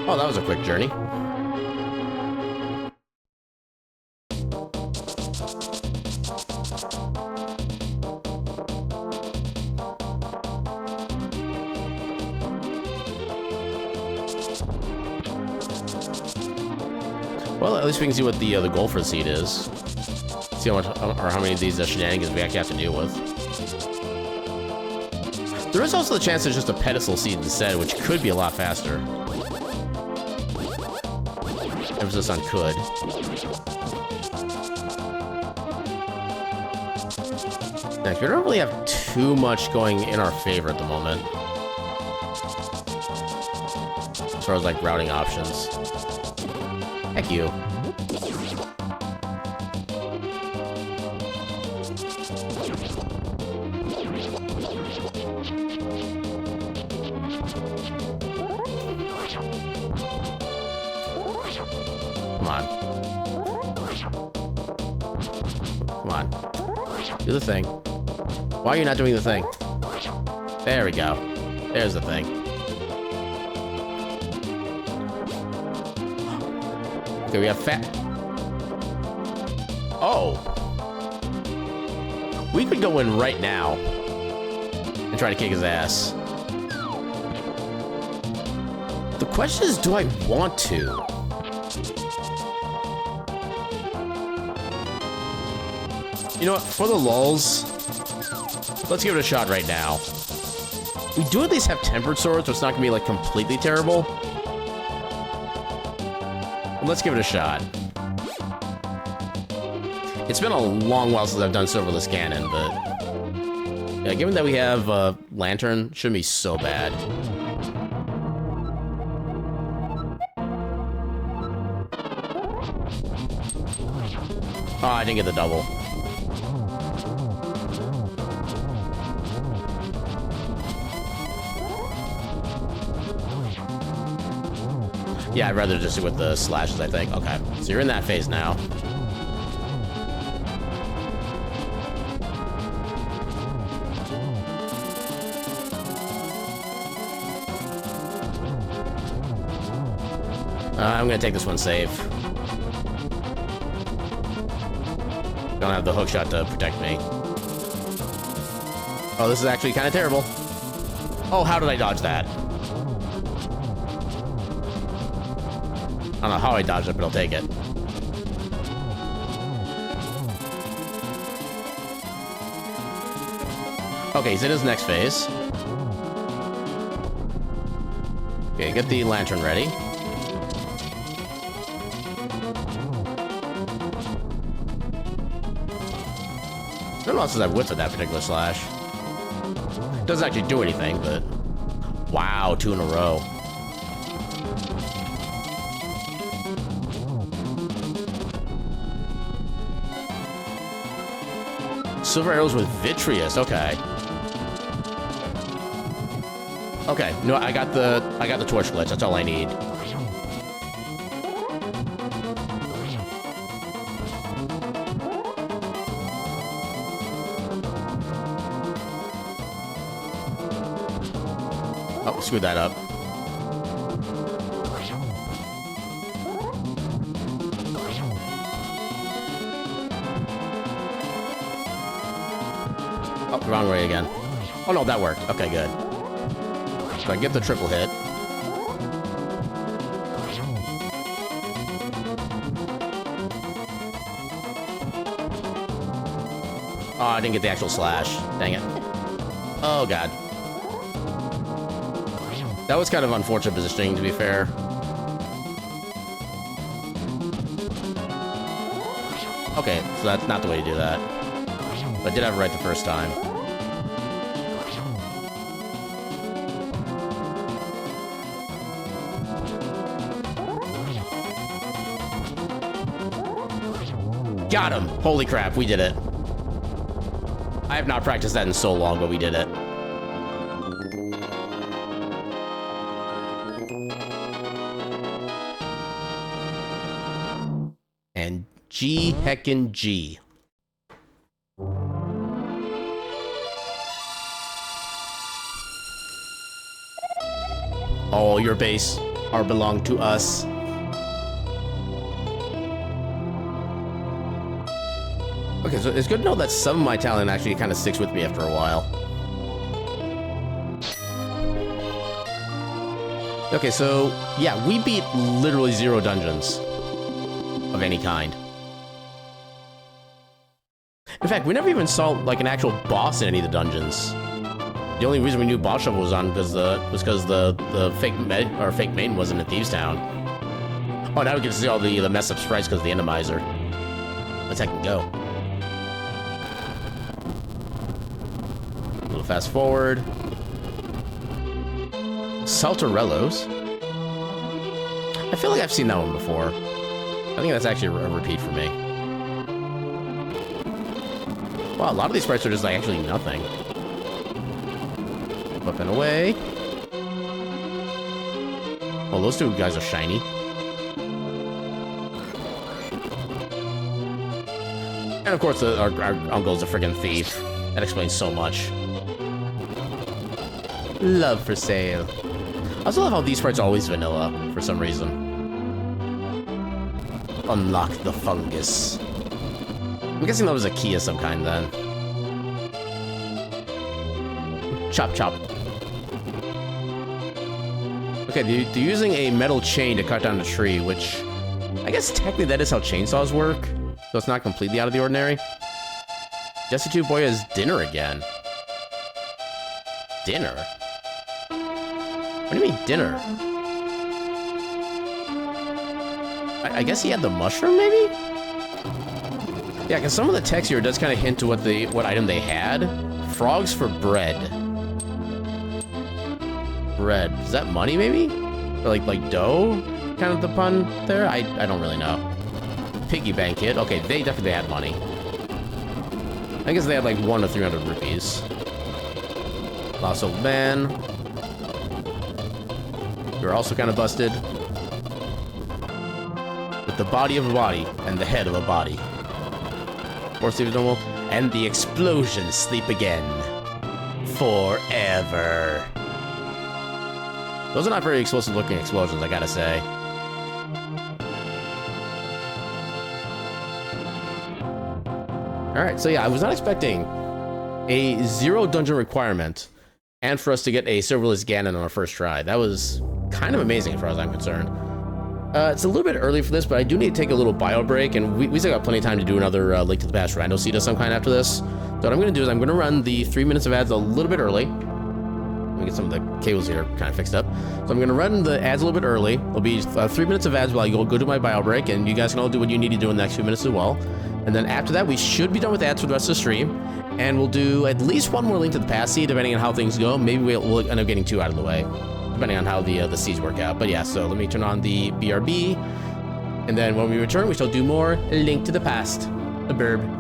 Oh, that was a quick journey. Well, at least we can see what the goal for the seed is. See how much, or how many of these shenanigans we actually have to deal with. There is also the chance there's just a pedestal seed instead, which could be a lot faster. Emphasis on could. Now, we don't really have too much going in our favor at the moment. As far as, like, routing options. Heck you. Come on. Come on. Do the thing. Why are you not doing the thing? There we go. There's the thing. Okay, we have fat. Oh. We could go in right now and try to kick his ass. The question is, do I want to? You know what? For the lulz, let's give it a shot right now. We do at least have tempered swords, so it's not gonna be like completely terrible. Let's give it a shot. It's been a long while since I've done Silverless Ganon, but yeah, given that we have Lantern, shouldn't be so bad. Oh, I didn't get the double. Yeah, I'd rather just do with the slashes, I think. Okay, so you're in that phase now. I'm gonna take this one safe. Don't have the hook shot to protect me. Oh, this is actually kind of terrible. Oh, how did I dodge that? I don't know how I dodged it, but I'll take it. Okay, he's in his next phase. Okay, get the lantern ready. I don't know if I've whiffed at that particular slash. Doesn't actually do anything, but... Wow, 2 in a row. Silver arrows with Vitreous, okay. Okay, no, I got the torch glitch, that's all I need. Oh, screwed that up. Oh, wrong way again. Oh no, that worked. Okay, good. So I get the triple hit. Oh, I didn't get the actual slash. Dang it. Oh god. That was kind of unfortunate positioning, to be fair. Okay, so that's not the way to do that. But I did have it right the first time. Got him! Holy crap, we did it. I have not practiced that in so long, but we did it. And G heckin' G. All your base are belong to us. Okay, so it's good to know that some of my talent actually kind of sticks with me after a while. Okay, so yeah, we beat literally 0 dungeons of any kind. In fact, we never even saw like an actual boss in any of the dungeons. The only reason we knew boss shovel was on was because the fake main wasn't in Thieves Town. Oh, now we get to see all the messed up sprites because of the Randomizer. Let's heck and go. A little fast forward. Saltarellos. I feel like I've seen that one before. I think that's actually a repeat for me. Wow, a lot of these sprites are just like actually nothing. Flipping away. Oh, those two guys are shiny. And of course, our uncle's a friggin' thief. That explains so much. Love for sale. I also love how these sprites are always vanilla, for some reason. Unlock the fungus. I'm guessing that was a key of some kind, then. Chop, chop. Okay, they're using a metal chain to cut down a tree, which... I guess technically that is how chainsaws work, so it's not completely out of the ordinary. Destitute Boy has dinner again. Dinner? What do you mean, dinner? I guess he had the mushroom, maybe? Yeah, because some of the text here does kind of hint to what item they had. Frogs for bread. Bread. Is that money, maybe? Or like dough? Kind of the pun there? I don't really know. Piggy bank kit. Okay, they definitely had money. I guess they had like 1 to 300 rupees. Lost old man. You're also kind of busted. With the body of a body and the head of a body. Or Steven Normal. And the explosions sleep again. Forever. Those are not very explosive looking explosions, I gotta say. Alright, so yeah, I was not expecting a 0 dungeon requirement and for us to get a serverless Ganon on our first try. That was kind of amazing as far as I'm concerned. It's a little bit early for this, but I do need to take a little bio break, and we still got plenty of time to do another Link to the Past rando seed of some kind after this. So what I'm going to do is I'm going to run the 3 minutes of ads a little bit early. Let me get some of the cables here kind of fixed up. So I'm going to run the ads a little bit early. It'll be 3 minutes of ads while I go to my bio break, and you guys can all do what you need to do in the next few minutes as well. And then after that, we should be done with ads for the rest of the stream, and we'll do at least 1 more Link to the Past seed, depending on how things go. Maybe we'll end up getting 2 out of the way, depending on how the seeds work out. But yeah, so let me turn on the BRB, and then when we return, we shall do more Link to the Past. A burb.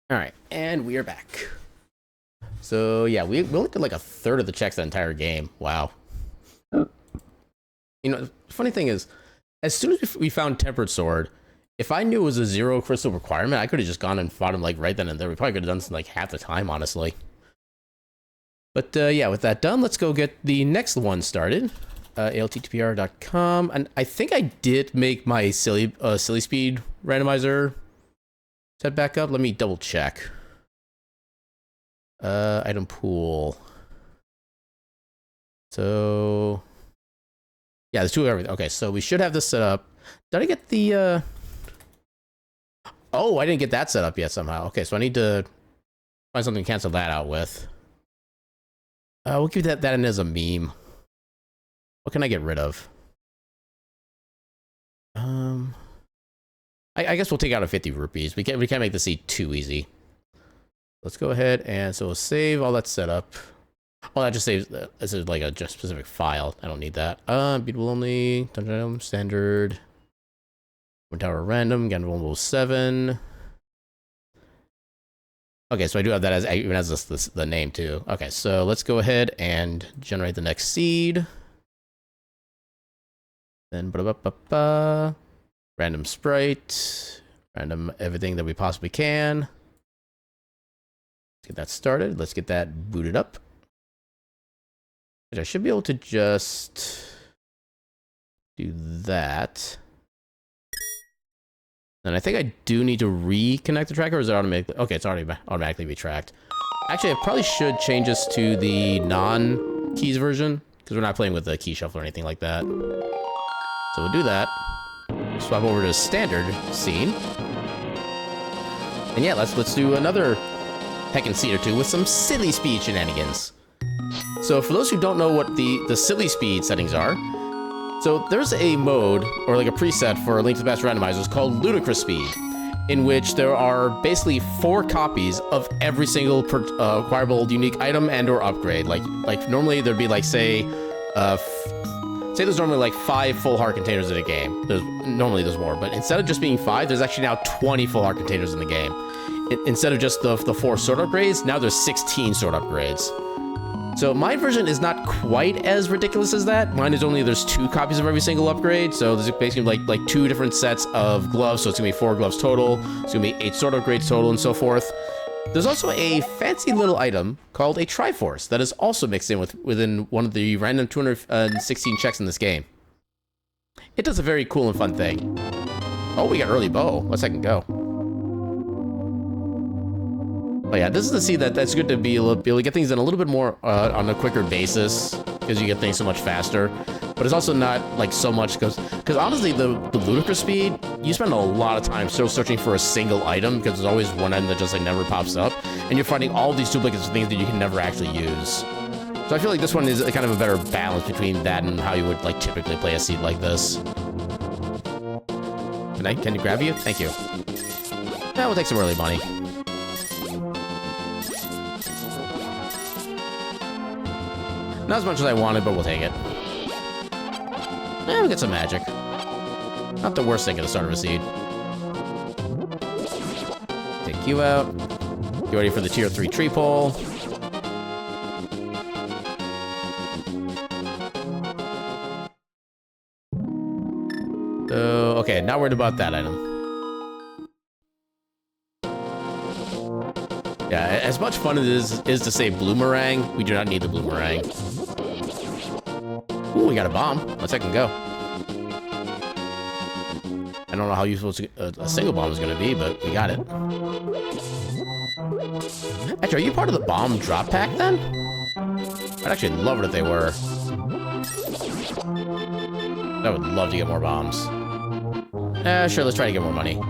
All right, and we are back. So yeah, we only did like a third of the checks that entire game. Wow. You know, the funny thing is, as soon as we found Tempered Sword, if I knew it was a 0 crystal requirement, I could have just gone and fought him like right then and there. We probably could have done this in like half the time, honestly. But yeah, with that done, let's go get the next one started. ALTTPR.com, and I think I did make my silly speed randomizer set back up. Let me double check. Item pool. So yeah, there's two of everything. Okay, so we should have this set up. Did I get the oh, I didn't get that set up yet somehow. Okay, so I need to find something to cancel that out with. We'll keep that in as a meme. What can I get rid of? I guess we'll take out a 50 rupees. We can't make this too easy. Let's go ahead and so we'll save all that setup. Well, that just saves. This is like a just specific file. I don't need that. Beatable only. Standard. One tower random. Ganon 107. Okay, so I do have that as even as the name too. Okay, so let's go ahead and generate the next seed. Then random sprite, random everything that we possibly can. Let's get that started. Let's get that booted up. I should be able to just do that. And I think I do need to reconnect the tracker, or is it automatically? Okay, it's already automatically retracked. Actually, I probably should change this to the non-keys version, because we're not playing with the key shuffle or anything like that. So we'll do that. Swap over to standard scene. And yeah, let's do another heckin' seed or two with some silly speed shenanigans. So for those who don't know what the silly speed settings are, so there's a mode, or like a preset for Link to the Past randomizers called Ludicrous Speed, in which there are basically 4 copies of every single acquirable unique item and or upgrade. Like normally there'd be like, say there's normally like 5 full heart containers in a game. Normally there's more, but instead of just being 5, there's actually now 20 full heart containers in the game. Instead of just the 4 sword upgrades, now there's 16 sword upgrades. So my version is not quite as ridiculous as that. Mine is only there's 2 copies of every single upgrade. So there's basically like 2 different sets of gloves. So it's gonna be 4 gloves total. It's gonna be 8 sword upgrades total and so forth. There's also a fancy little item called a Triforce that is also mixed in within one of the random 216 checks in this game. It does a very cool and fun thing. Oh, we got early bow. Let's second go. Oh yeah, this is the seed that's good to be able to get things in a little bit more on a quicker basis, because you get things so much faster. But it's also not like so much because honestly, the ludicrous speed, you spend a lot of time still searching for a single item because there's always one item that just like never pops up, and you're finding all these duplicates of things that you can never actually use. So I feel like this one is kind of a better balance between that and how you would like typically play a seed like this. Can you grab you? Thank you. Yeah, we'll take some early money. Not as much as I wanted, but we'll take it. And we'll get some magic. Not the worst thing at the start of a seed. Take you out. Get ready for the tier 3 tree pole. So, okay, not worried about that item. Yeah, as much fun as it is to say bloomerang, we do not need the bloomerang. Ooh, we got a bomb. Let's second go. I don't know how useful a single bomb is going to be, but we got it. Actually, are you part of the bomb drop pack then? I'd actually love it if they were. I would love to get more bombs. Sure, let's try to get more money.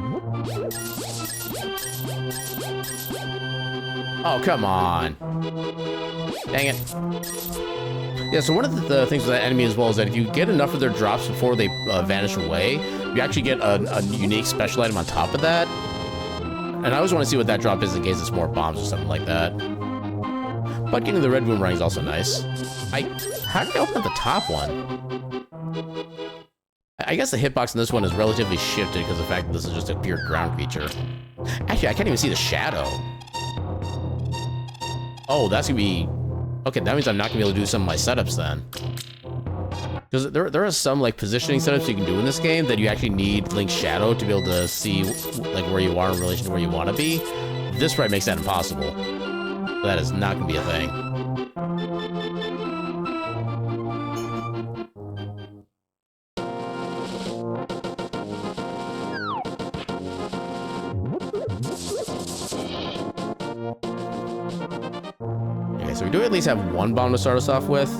Oh, come on. Dang it. Yeah, so one of the things with that enemy as well is that if you get enough of their drops before they vanish away, you actually get a unique special item on top of that. And I always want to see what that drop is in case it's more bombs or something like that. But getting the red boomerang is also nice. How did I open up the top one? I guess the hitbox in this one is relatively shifted because of the fact that this is just a pure ground creature. Actually, I can't even see the shadow. Oh, that's gonna be... Okay, that means I'm not gonna be able to do some of my setups then. Because there are some like positioning setups you can do in this game that you actually need Link's shadow to be able to see like where you are in relation to where you want to be. This sprite makes that impossible. That is not gonna be a thing. Okay, so we do at least have one bomb to start us off with.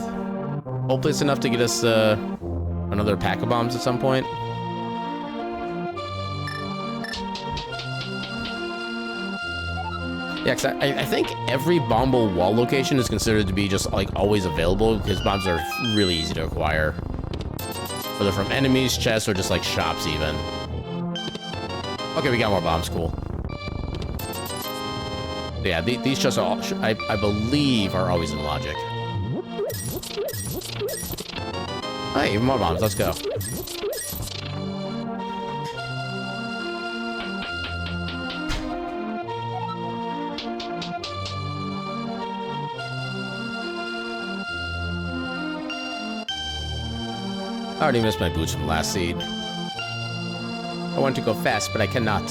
Hopefully it's enough to get us another pack of bombs at some point. Yeah, because I think every bombable wall location is considered to be just like always available because bombs are really easy to acquire. Whether from enemies, chests, or just like shops even. Okay, we got more bombs, cool. Yeah, these chests are all, I believe are always in logic. Hey, even more bombs, let's go. I already missed my boots from last seed. I want to go fast, but I cannot.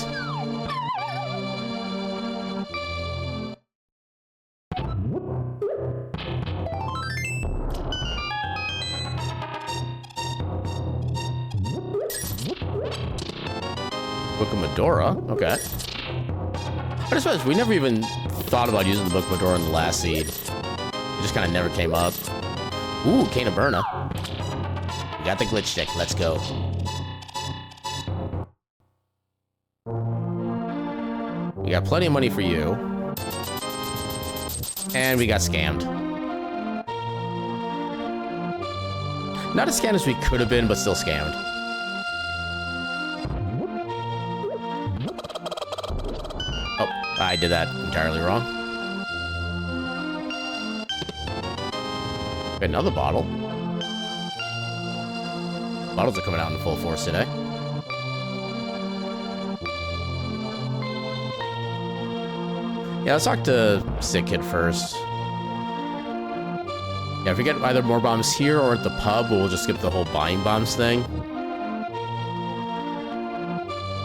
Book of Medora? Okay. I just realized we never even thought about using the Book of Medora in the last seed. It just kind of never came up. Ooh, Cane of Burna. We got the glitch stick. Let's go. We got plenty of money for you. And we got scammed. Not as scammed as we could have been, but still scammed. Oh, I did that entirely wrong. Got another bottle. Bottles are coming out in full force today. Yeah, let's talk to Sick Kid first. Yeah, if we get either more bombs here or at the pub, we'll just skip the whole buying bombs thing.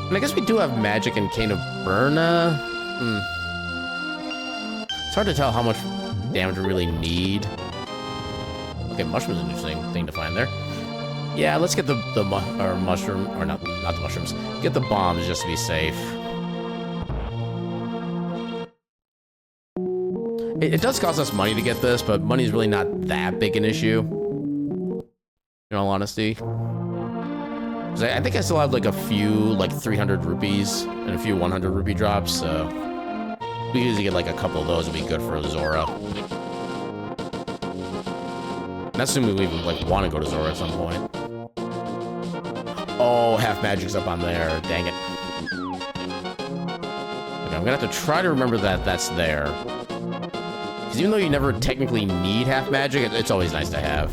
And I guess we do have magic and Cane of Burna. It's hard to tell how much damage we really need. Okay, mushroom's an interesting thing to find there. Yeah, let's get the mushroom, or not the mushrooms. Get the bombs just to be safe. It does cost us money to get this, but money is really not that big an issue. In all honesty. 'Cause I think I still have like a few, like 300 rupees and a few 100 rupee drops, so we can usually get like a couple of those would be good for Zora. And that's assuming we even like want to go to Zora at some point. Oh, half magic's up on there. Dang it. Okay, I'm gonna have to try to remember that that's there. Because even though you never technically need half magic, it's always nice to have.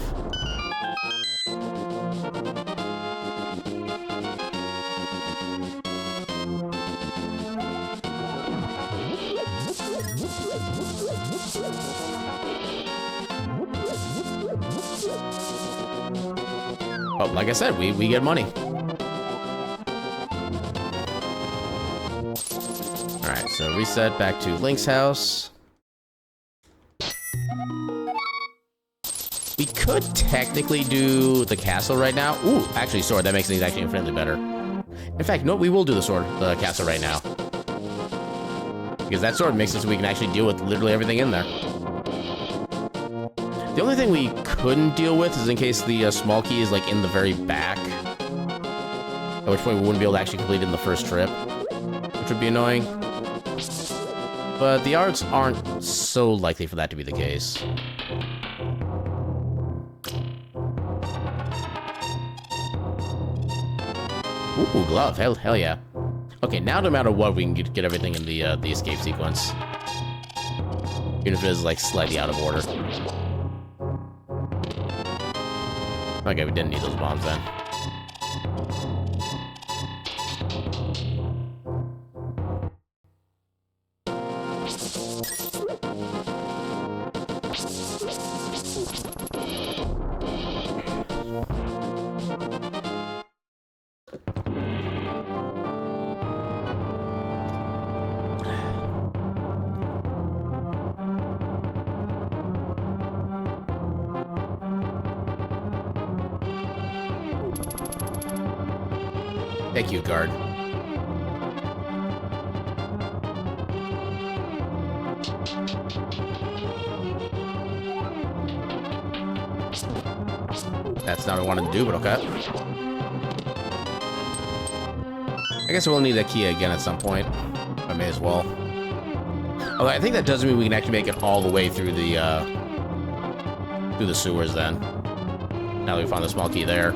Oh, like I said, we get money. Alright, so reset back to Link's house. We could technically do the castle right now. Ooh, actually, sword. That makes things actually infinitely better. In fact, no, we will do the castle right now. Because that sword makes it so we can actually deal with literally everything in there. The only thing we couldn't deal with is in case the small key is like in the very back. At which point we wouldn't be able to actually complete it in the first trip. Which would be annoying. But the arts aren't so likely for that to be the case. Ooh, glove. Hell yeah. Okay, now no matter what, we can get everything in the escape sequence. Even if it is, like, slightly out of order. Okay, we didn't need those bombs then. Thank you, guard. That's not what I wanted to do, but okay. I guess we'll need a key again at some point. I may as well. Although I think that does mean we can actually make it all the way through the sewers then. Now that we found the small key there.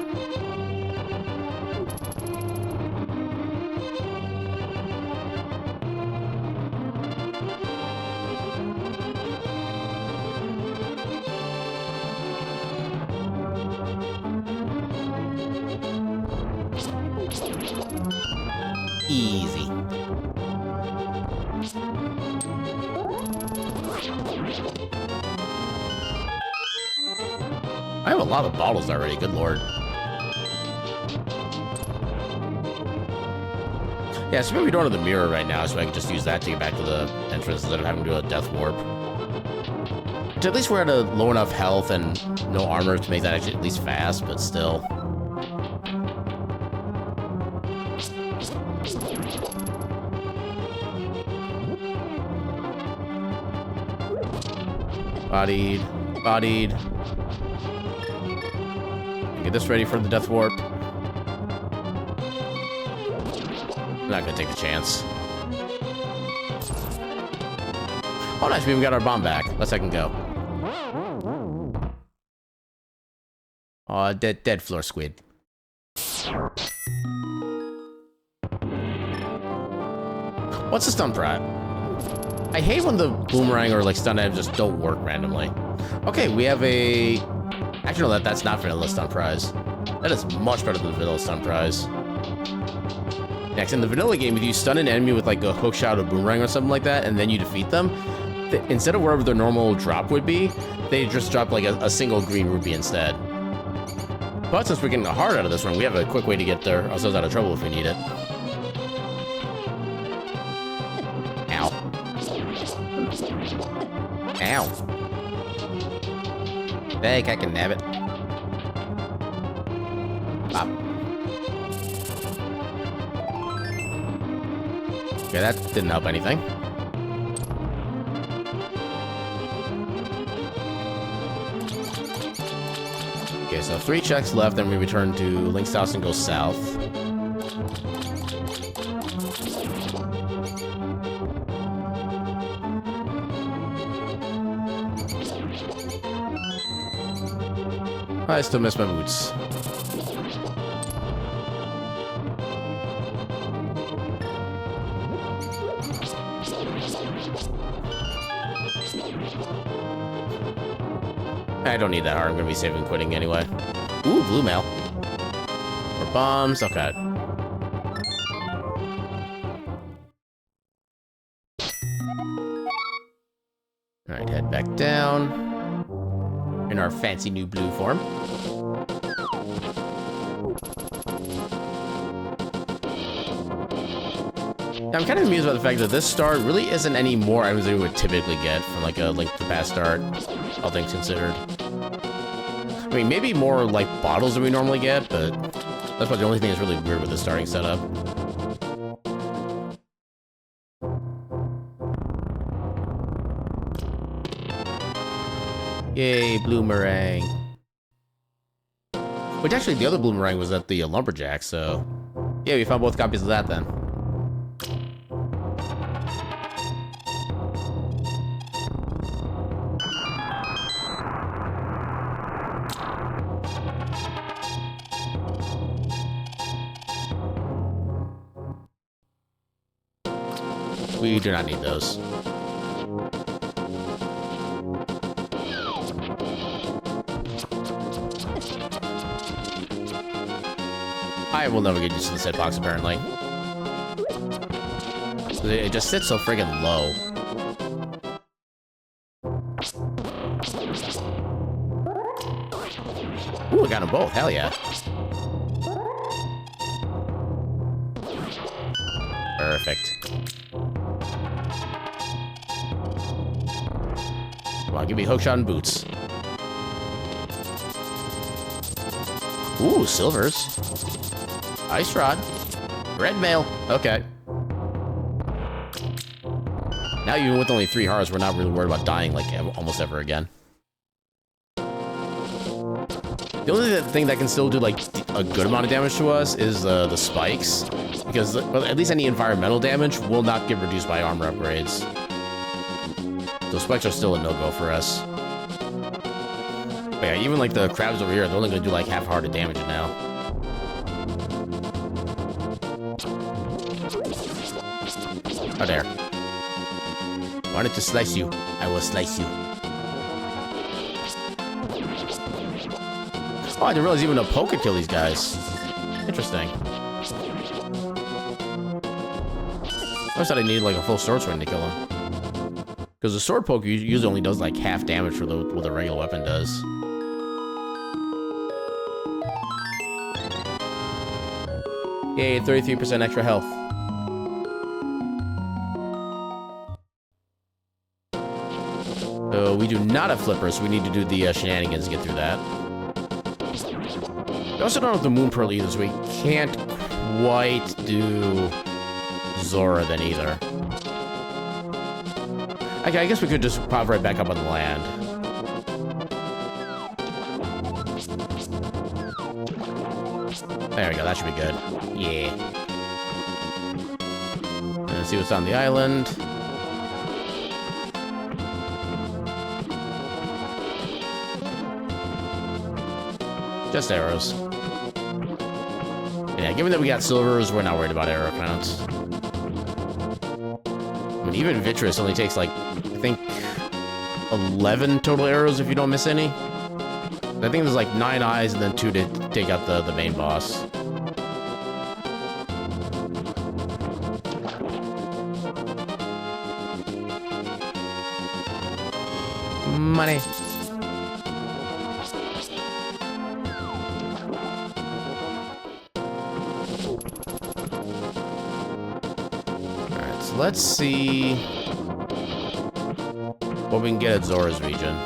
Easy. I have a lot of bottles already, good lord. Yeah, so maybe we don't have the mirror right now, so I can just use that to get back to the entrance instead of having to do a death warp. Which at least we're at a low enough health and no armor to make that actually at least fast, but still. Bodied. Bodied. Get this ready for the death warp. I'm not gonna take the chance. Oh, nice. We even got our bomb back. Let's second go. Oh, dead floor squid. What's the stun prod? I hate when the boomerang or like stun items just don't work randomly. Okay, we have a... Actually, no, that's not vanilla stun prize. That is much better than the vanilla stun prize. Next, in the vanilla game, if you stun an enemy with like a hook shot or boomerang or something like that, and then you defeat them, instead of wherever their normal drop would be, they just drop like a single green rupee instead. But since we're getting a heart out of this one, we have a quick way to get there, ourselves out of trouble if we need it. Ow. Hey, I can nab it. Pop. Okay, that didn't help anything. Okay, so 3 checks left, then we return to Link's house and go south. I still miss my boots. I don't need that heart. I'm gonna be saving quitting anyway. Ooh, blue mail. More bombs. Okay. Alright, head back down. In our fancy new blue form. Now, I'm kind of amused by the fact that this start really isn't any more items that we would typically get from like a Link to the Past start, all things considered. I mean, maybe more like bottles than we normally get, but that's about the only thing that's really weird with the starting setup. Yay, bloomerang. Which actually, the other bloomerang was at the lumberjack, so... Yeah, we found both copies of that then. We do not need those. I will never get used to this hitbox, apparently. It just sits so friggin' low. got them both. Hell yeah. Perfect. Come on, give me hookshot and boots. Ooh, silvers. Ice rod. Red mail. Okay. Now, even with only 3 hearts, we're not really worried about dying like almost ever again. The only thing that can still do like a good amount of damage to us is the spikes, because well, at least any environmental damage will not get reduced by armor upgrades. Those spikes are still a no-go for us. But yeah, even like the crabs over here, they're only gonna do like half-hearted damage now. Oh, there. Wanted to slice you. I will slice you. Oh, I didn't realize even a poke could kill these guys. Interesting. I always thought I needed like a full sword swing to kill him. Because the sword poke usually only does like half damage for what the regular weapon does. Yay, 33% extra health. So we do not have flippers, so we need to do the shenanigans to get through that. We also don't have the Moon Pearl either, so we can't quite do Zora then either. Okay, I guess we could just pop right back up on the land. There we go, that should be good. Yeah. And let's see what's on the island. Just arrows. Yeah, given that we got silvers, we're not worried about arrow counts. I mean, even Vitreous only takes like, I think, 11 total arrows if you don't miss any. I think there's like 9 eyes and then 2 to take out the main boss. Money. Alright, so let's see what we can get at Zora's region.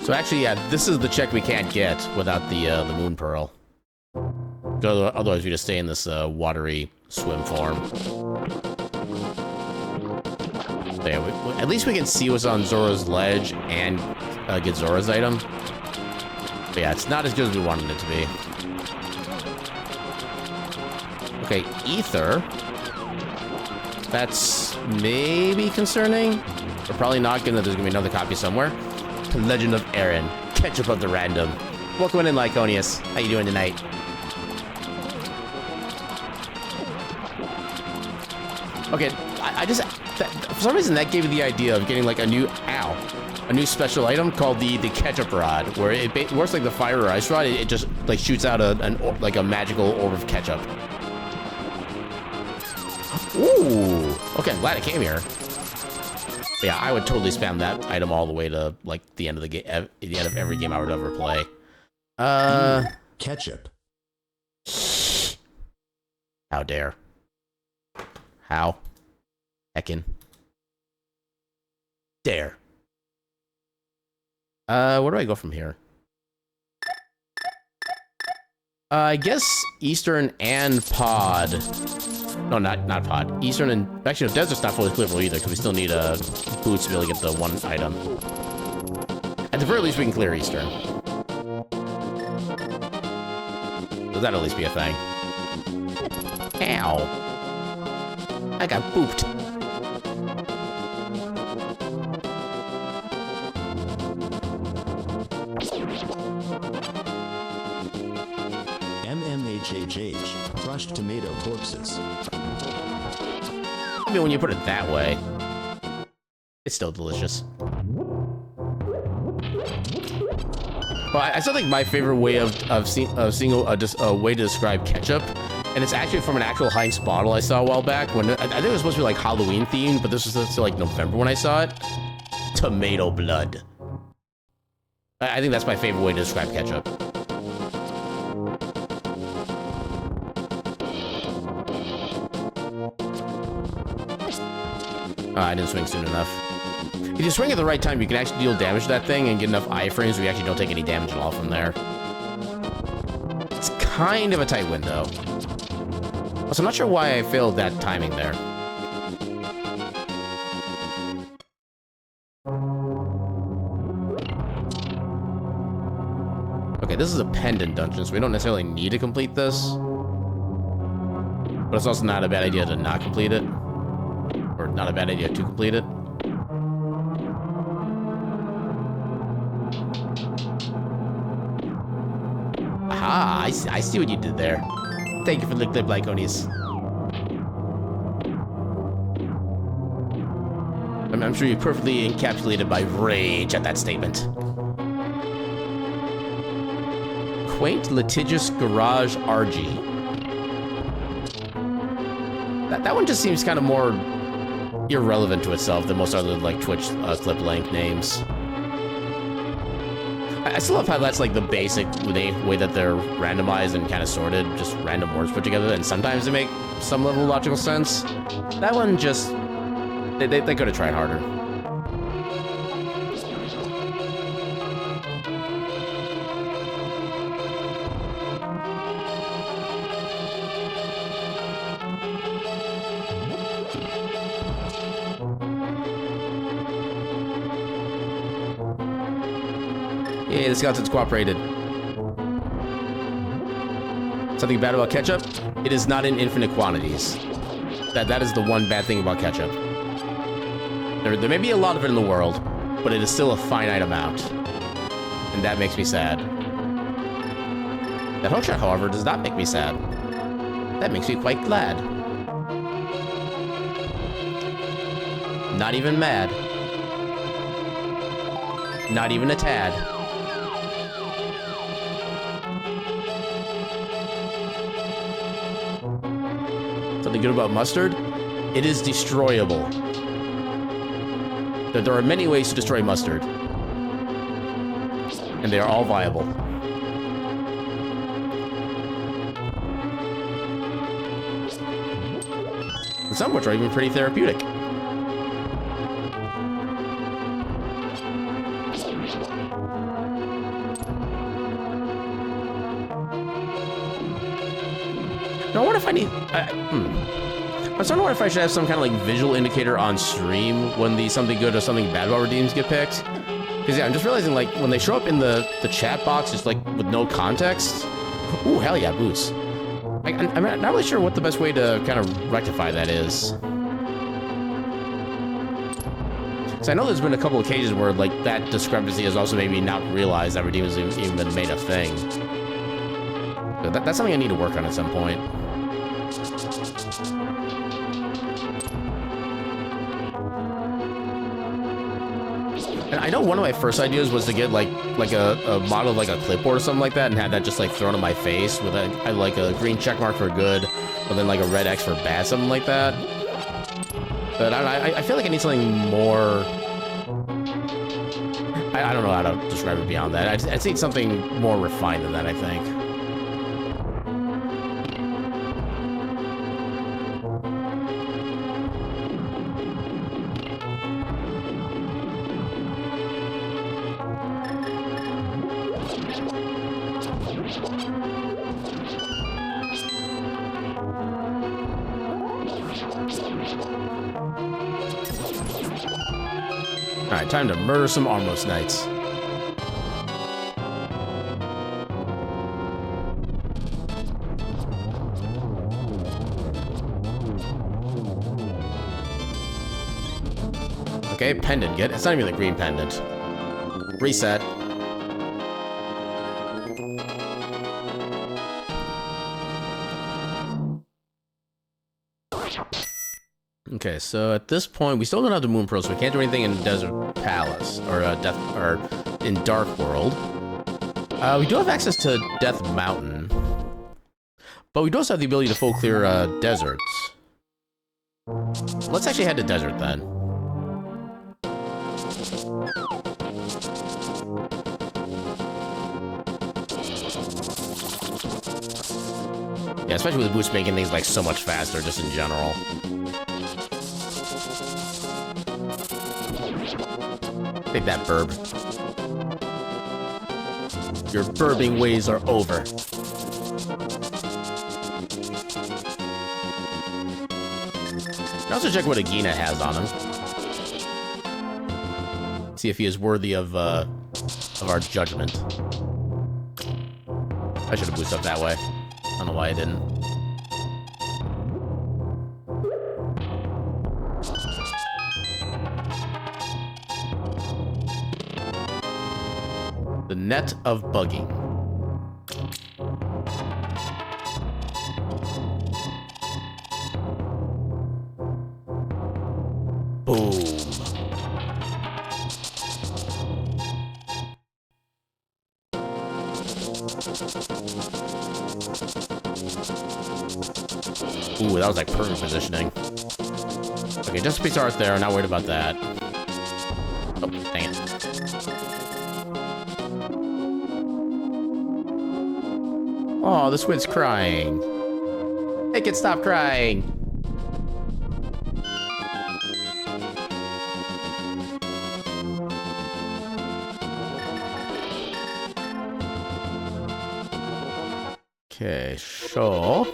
So actually, yeah, this is the check we can't get without the Moon Pearl. Otherwise, we just stay in this watery swim form. But yeah, at least we can see what's on Zora's ledge and get Zora's item. But yeah, it's not as good as we wanted it to be. Okay, Ether. That's maybe concerning. We're probably not gonna. There's gonna be another copy somewhere. Legend of Aaron, ketchup of the random. Welcome in, Lyconius. How you doing tonight? Okay, I just for some reason that gave me the idea of getting like a new special item called the ketchup rod, where it works like the fire or ice rod. It just like shoots out a magical orb of ketchup. Ooh. Okay, I'm glad it came here. But yeah, I would totally spam that item all the way to like the end of the game, the end of every game I would ever play. Ketchup. How dare? How? Heckin' dare? Where do I go from here? I guess Eastern and Pod. No, not Pod. Eastern and... Actually, no, Desert's not fully clearable either, because we still need boots to be able to get the one item. At the very least, we can clear Eastern. So that'll at least be a thing. Ow. I got booped. MMHHH, crushed tomato corpses. I mean, when you put it that way, it's still delicious. But I still think my favorite way of seeing a way to describe ketchup, and it's actually from an actual Heinz bottle I saw a while back when I think it was supposed to be like Halloween themed, but this was still like November when I saw it. Tomato blood. I think that's my favorite way to describe ketchup. I didn't swing soon enough. If you swing at the right time, you can actually deal damage to that thing and get enough iframes where you actually don't take any damage at all from there. It's kind of a tight window. Also, I'm not sure why I failed that timing there. Okay, this is a pendant dungeon, so we don't necessarily need to complete this. But it's also not a bad idea to not complete it. Or not a bad idea to complete it. Aha, I see what you did there. Thank you for the clip, Lyconius. I'm sure you perfectly encapsulated my rage at that statement. Quaint, litigious garage RG. That one just seems kind of more irrelevant to itself than most other like Twitch clip length names. I still love how that's like the basic way that they're randomized and kind of sorted, just random words put together, and sometimes they make some level of logical sense. That one just they could have tried harder. Yay, the skeletons cooperated. Something bad about ketchup? It is not in infinite quantities. That is the one bad thing about ketchup. There may be a lot of it in the world, but it is still a finite amount. And that makes me sad. That hookshot, however, does not make me sad. That makes me quite glad. Not even mad. Not even a tad. Something good about mustard? It is destroyable. There are many ways to destroy mustard. And they are all viable. And some of which are even pretty therapeutic. Now, what if I need... I'm starting to wonder if I should have some kind of like visual indicator on stream when the something good or something bad about redeems get picked. Because yeah, I'm just realizing like when they show up in the chat box just like with no context. Ooh, hell yeah, boots. I'm not really sure what the best way to kind of rectify that is. So I know there's been a couple of occasions where like that discrepancy has also maybe not realized that redeem has even been made a thing. So that's something I need to work on at some point. And I know one of my first ideas was to get like a model of like a clipboard or something like that and have that just like thrown in my face with like a green check mark for good, but then like a red X for bad, something like that. But I feel like I need something more. I don't know how to describe it beyond that. I just need something more refined than that, I think. Alright, time to murder some Armos Knights. Okay, pendant, get it? It's not even the green pendant. Reset. Okay, so at this point, we still don't have the Moon Pearl, so we can't do anything in Desert Palace, or in Dark World. We do have access to Death Mountain. But we do also have the ability to full clear deserts. Let's actually head to desert then. Yeah, especially with Boost making things like so much faster just in general. Take that, burb. Your burbing ways are over. I'll also check what Agina has on him. See if he is worthy of our judgment. I should have boosted up that way. I don't know why I didn't. The net of bugging. Boom. Ooh, that was like perfect positioning. Okay, just a piece of art there. Not worried about that. Oh, dang it. Oh, the squid's crying. Make it stop crying. Okay, so...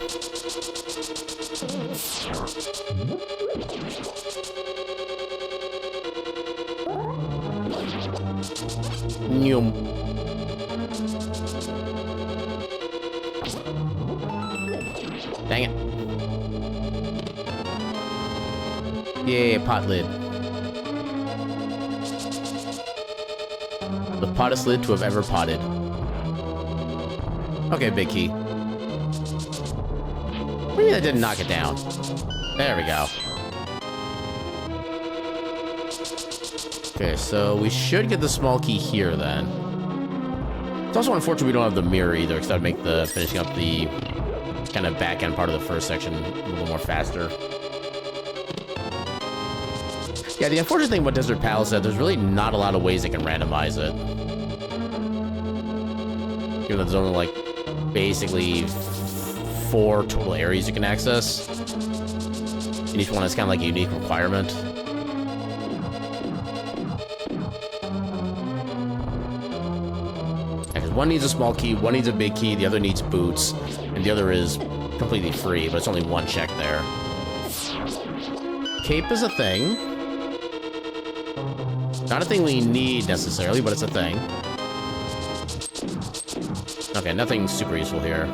Nyum. Dang it. Yeah, pot lid. The pottest lid to have ever potted. Okay, big key. Maybe that didn't knock it down. There we go. Okay, so we should get the small key here then. It's also unfortunate we don't have the mirror either, because that would make the finishing up the kind of back end part of the first section a little more faster. Yeah, the unfortunate thing about Desert Palace is that there's really not a lot of ways they can randomize it. Even though there's only like basically 4 total areas you can access. And each one has kind of like a unique requirement. Because one needs a small key, one needs a big key, the other needs boots, and the other is completely free, but it's only one check there. Cape is a thing. Not a thing we need necessarily, but it's a thing. Okay, nothing super useful here.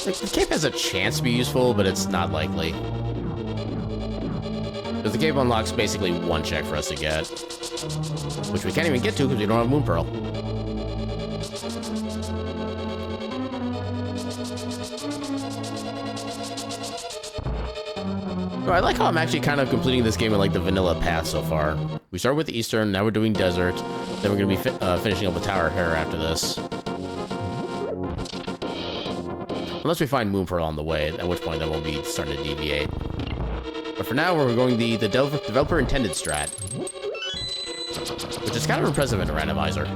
The cape has a chance to be useful, but it's not likely. Because the cape unlocks basically one check for us to get. Which we can't even get to because we don't have Moon Pearl. So I like how I'm actually kind of completing this game in like the vanilla path so far. We start with Eastern, now we're doing Desert, then we're going to be finishing up with Tower of Terror after this. Unless we find Moon Pearl on the way, at which point then we'll be starting to deviate. But for now, we're going the developer intended strat. Which is kind of impressive in a randomizer.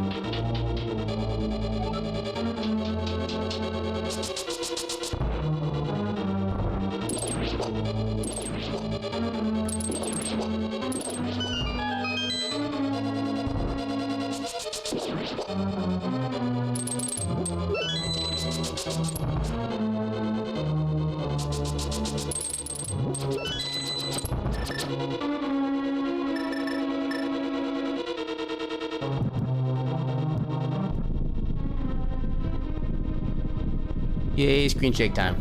Yay, screen shake time.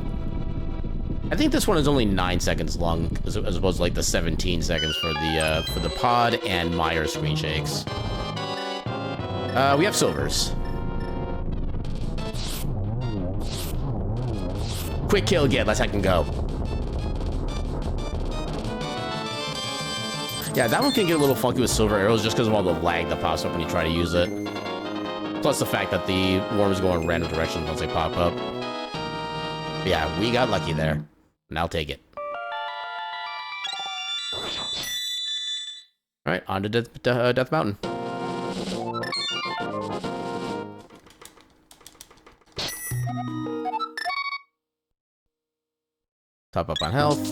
I think this one is only 9 seconds long, as opposed to like the 17 seconds for the pod and Meyer screen shakes. We have silvers. Quick kill, get, let's heck and go. Yeah, that one can get a little funky with silver arrows just because of all the lag that pops up when you try to use it. Plus the fact that the worms go in random directions once they pop up. But yeah, we got lucky there. And I'll take it. Alright, on to Death Mountain. Top up on health.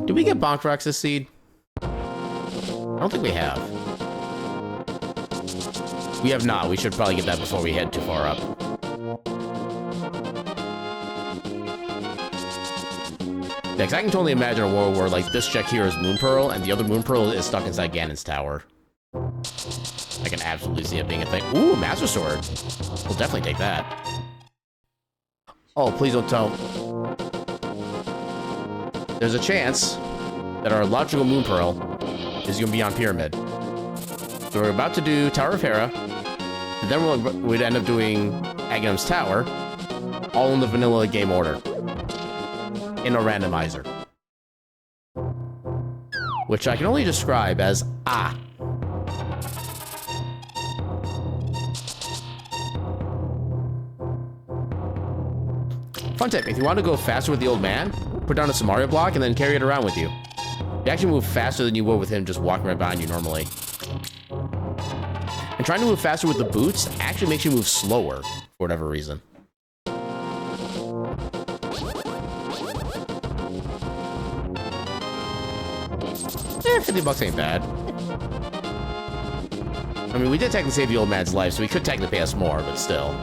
Did we get Bonk Rocks this seed? I don't think we have. We have not. We should probably get that before we head too far up. Yeah, because I can totally imagine a world where, like, this check here is Moon Pearl, and the other Moon Pearl is stuck inside Ganon's tower. I can absolutely see it being a thing. Ooh, Master Sword. We'll definitely take that. Oh, please don't tell. There's a chance that our logical Moon Pearl is going to be on Pyramid. So we're about to do Tower of Hera, and then we'd end up doing Aghanim's Tower, all in the vanilla game order. In a randomizer. Which I can only describe as ah. Fun tip, if you want to go faster with the old man, put down a Samaria block and then carry it around with you. You actually move faster than you would with him just walking right behind you normally. And trying to move faster with the boots actually makes you move slower, for whatever reason. 50 bucks ain't bad. I mean, we did technically save the old man's life, so we could technically pay us more, but still.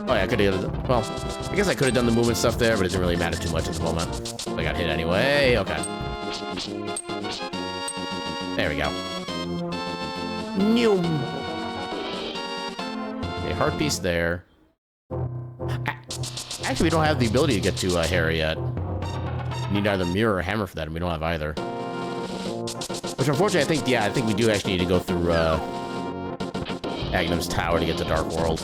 Oh yeah, I could have. Well, I guess I could have done the movement stuff there, but it didn't really matter too much at the moment. I got hit anyway. Okay. There we go. Noom. Okay, heart piece there. Actually, we don't have the ability to get to Hera yet. We need either mirror or hammer for that, and we don't have either. Which, unfortunately, I think we do actually need to go through Aghanim's Tower to get to Dark World.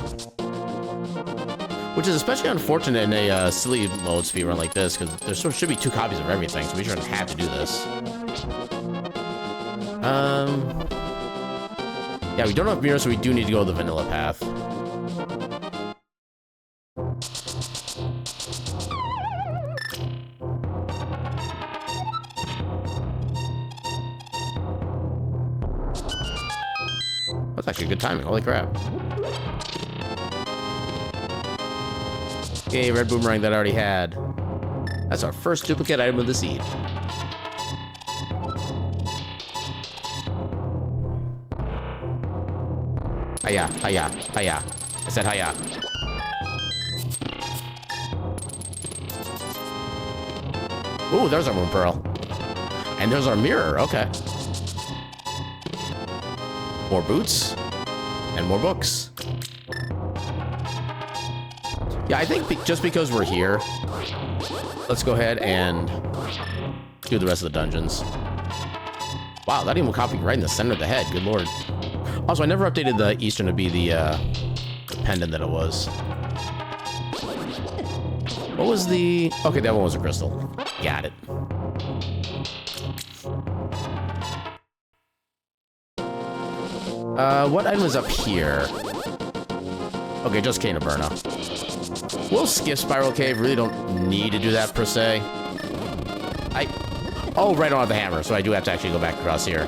Which is especially unfortunate in a silly mode speedrun like this, because there should be 2 copies of everything, so we shouldn't have to do this. Yeah, we don't have mirrors, so we do need to go the vanilla path. That's actually good timing, holy crap. Okay, red boomerang that I already had. That's our first duplicate item of the seed. Hiya, hiya, hiya. I said hiya. Ooh, there's our Moon Pearl. And there's our mirror, okay. More boots. And more books. Yeah, I think just because we're here, let's go ahead and do the rest of the dungeons. Wow, that even copied right in the center of the head. Good lord. Also, I never updated the Eastern to be the pendant that it was. What was the... Okay, that one was a crystal. Got it. What item is up here? Okay, just Cane of Burna. We'll skip Spiral Cave. Really don't need to do that, per se. Oh, right, I don't have the hammer, so I do have to actually go back across here.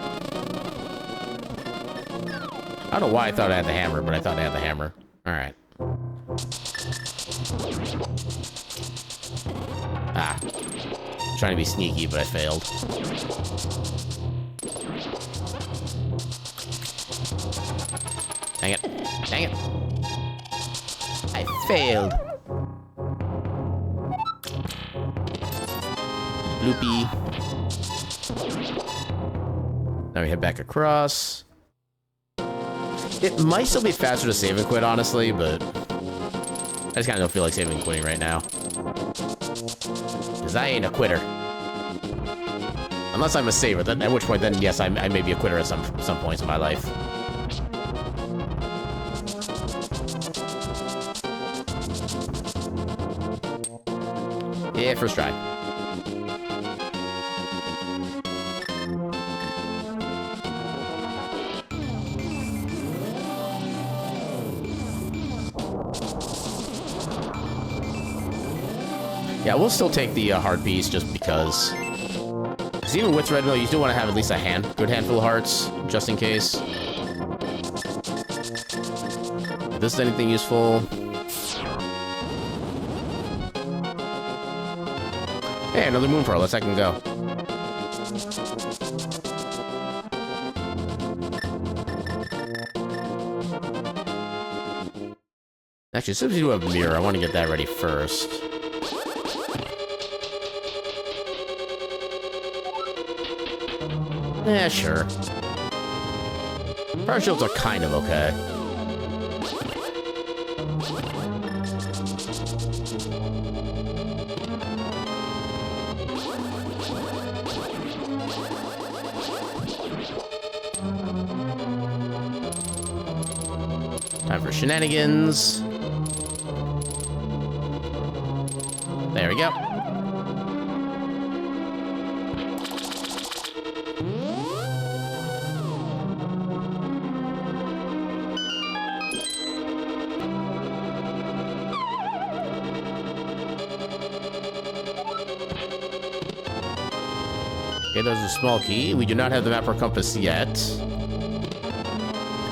I don't know why I thought I had the hammer, but I thought I had the hammer. Alright. Ah. Trying to be sneaky, but I failed. Dang it. Dang it. I failed. Bloopy. Now we head back across. It might still be faster to save and quit, honestly, but I just kind of don't feel like saving and quitting right now. Because I ain't a quitter. Unless I'm a saver, then, at which point, then yes, I may be a quitter at some points in my life. Yeah, first try. Yeah, we'll still take the hard piece just because. Because even with red mill, you still want to have at least a good handful of hearts, just in case. If this is anything useful. Hey, another moon pearl. Let's second go. Actually, since we do have a mirror, I want to get that ready first. Yeah, sure. Power shields are kind of okay. Time for shenanigans. There we go. Okay, there's a small key. We do not have the map or compass yet.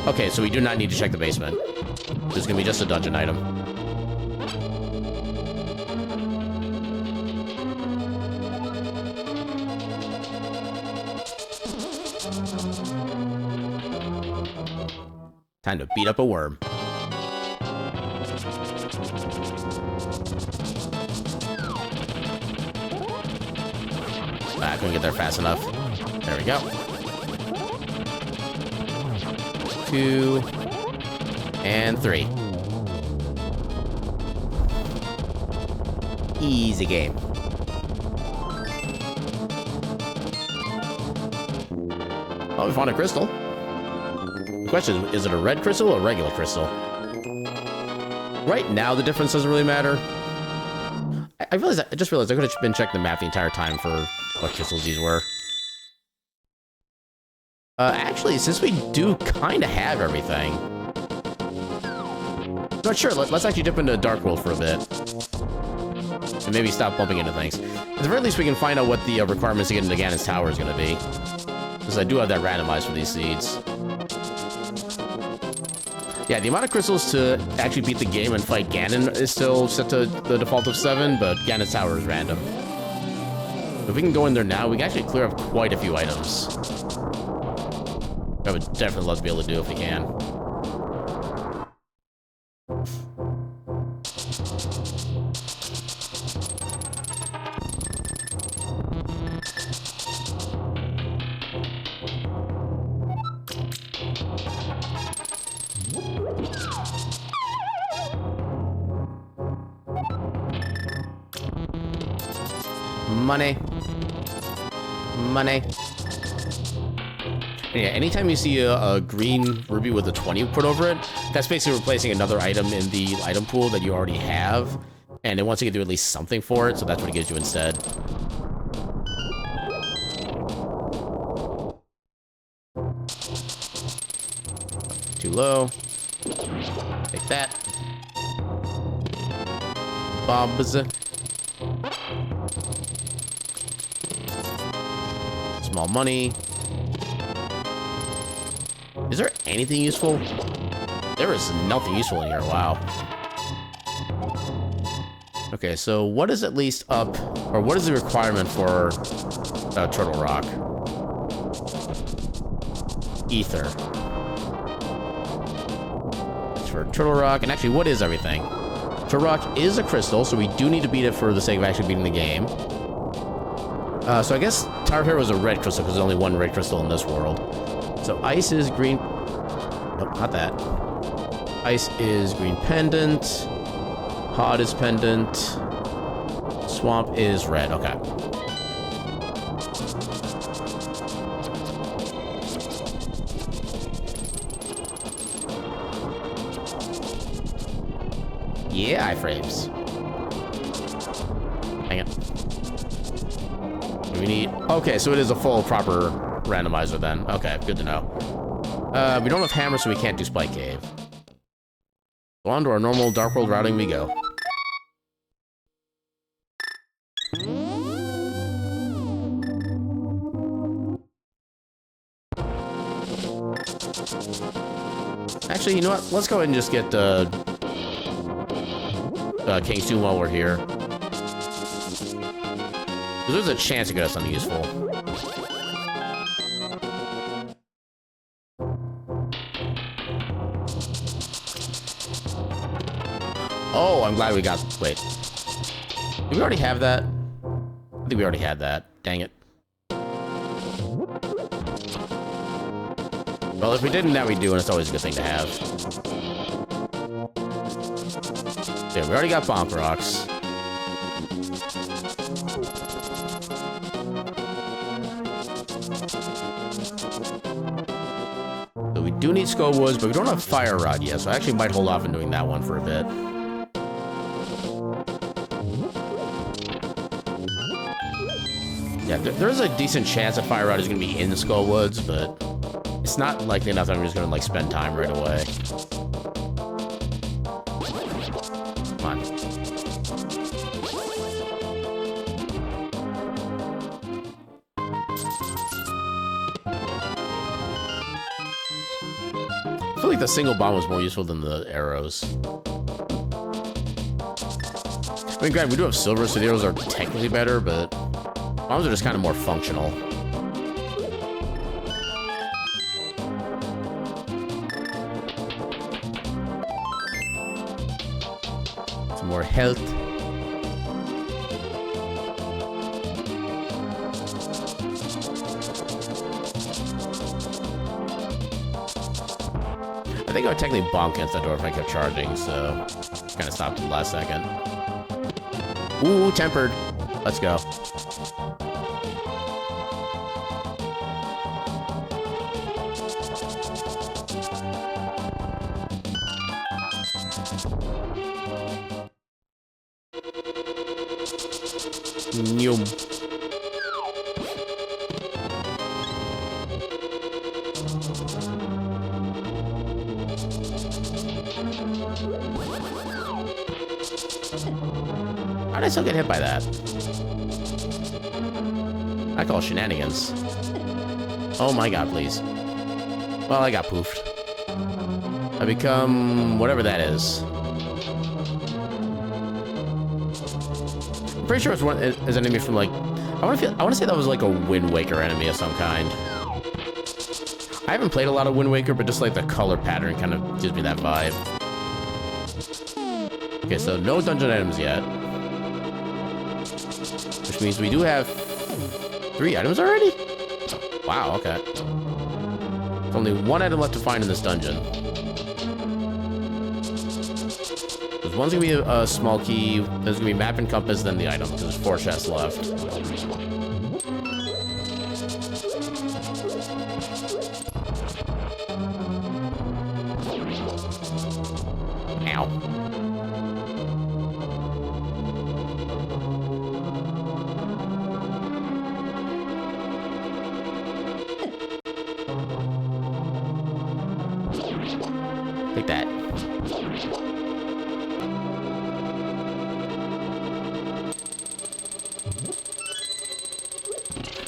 Okay, so we do not need to check the basement. This is gonna be just a dungeon item. Time to beat up a worm. I couldn't get there fast enough. There we go. 2 and 3. Easy game. Oh, we found a crystal. The question is it a red crystal or a regular crystal? Right now, the difference doesn't really matter. I just realized I could have been checking the map the entire time for what crystals these were. Actually, since we do kind of have everything... Not sure, let's actually dip into Dark World for a bit. And maybe stop bumping into things. At the very least, we can find out what the requirements to get into Ganon's Tower is going to be. Because I do have that randomized for these seeds. Yeah, the amount of crystals to actually beat the game and fight Ganon is still set to the default of 7, but Ganon's Tower is random. If we can go in there now, we can actually clear up quite a few items. I would definitely love to be able to do if we can. Money. Money. Yeah, anytime you see a green ruby with a 20 put over it, that's basically replacing another item in the item pool that you already have, and it wants you to do at least something for it, so that's what it gives you instead. Too low. Take that. Bobs. Small money. Is there anything useful? There is nothing useful in here. Wow. Okay, so what is at least up, or what is the requirement for Turtle Rock? Ether. That's for Turtle Rock, and actually, what is everything? Turtle Rock is a crystal, so we do need to beat it for the sake of actually beating the game. So I guess Tower Hero is a red crystal, because there's only one red crystal in this world. So ice is green. Nope, not that. Ice is green pendant. Hot is pendant. Swamp is red. Okay. Yeah, iframes. Hang on. Do we need... Okay, so it is a full, proper randomizer then. Okay, good to know. We don't have hammers, so we can't do Spike Cave. So on to our normal Dark World routing we go. Actually, you know what? Let's go ahead and just get King Soon while we're here. There's a chance to get us something useful. Oh, I'm glad we got... Wait. Did we already have that? I think we already had that. Dang it. Well, if we didn't, now we do, and it's always a good thing to have. Yeah, we already got Bonk Rocks. So we do need Skull Woods, but we don't have Fire Rod yet, so I actually might hold off on doing that one for a bit. Yeah, there is a decent chance that Fire Rod is going to be in the Skull Woods, but it's not likely enough that I'm just going to, like, spend time right away. Come on. I feel like the single bomb was more useful than the arrows. I mean, granted, we do have silver, so the arrows are technically better, but bombs are just kind of more functional. Some more health. I think I would technically bonk against that door if I kept charging, so kind of stopped at the last second. Ooh, tempered. Let's go. Yum. How did I still get hit by that? I call shenanigans. Oh my god, please. Well, I got poofed. I become whatever that is. I'm pretty sure it's one is an enemy from like I want to say that was like a Wind Waker enemy of some kind. I haven't played a lot of Wind Waker, but just like the color pattern kind of gives me that vibe. Okay, so no dungeon items yet. Which means we do have 3 items already? Wow, okay. There's only 1 item left to find in this dungeon. There's one's gonna be a small key, there's gonna be map and compass, then the item, because there's 4 chests left. Ow. Take that.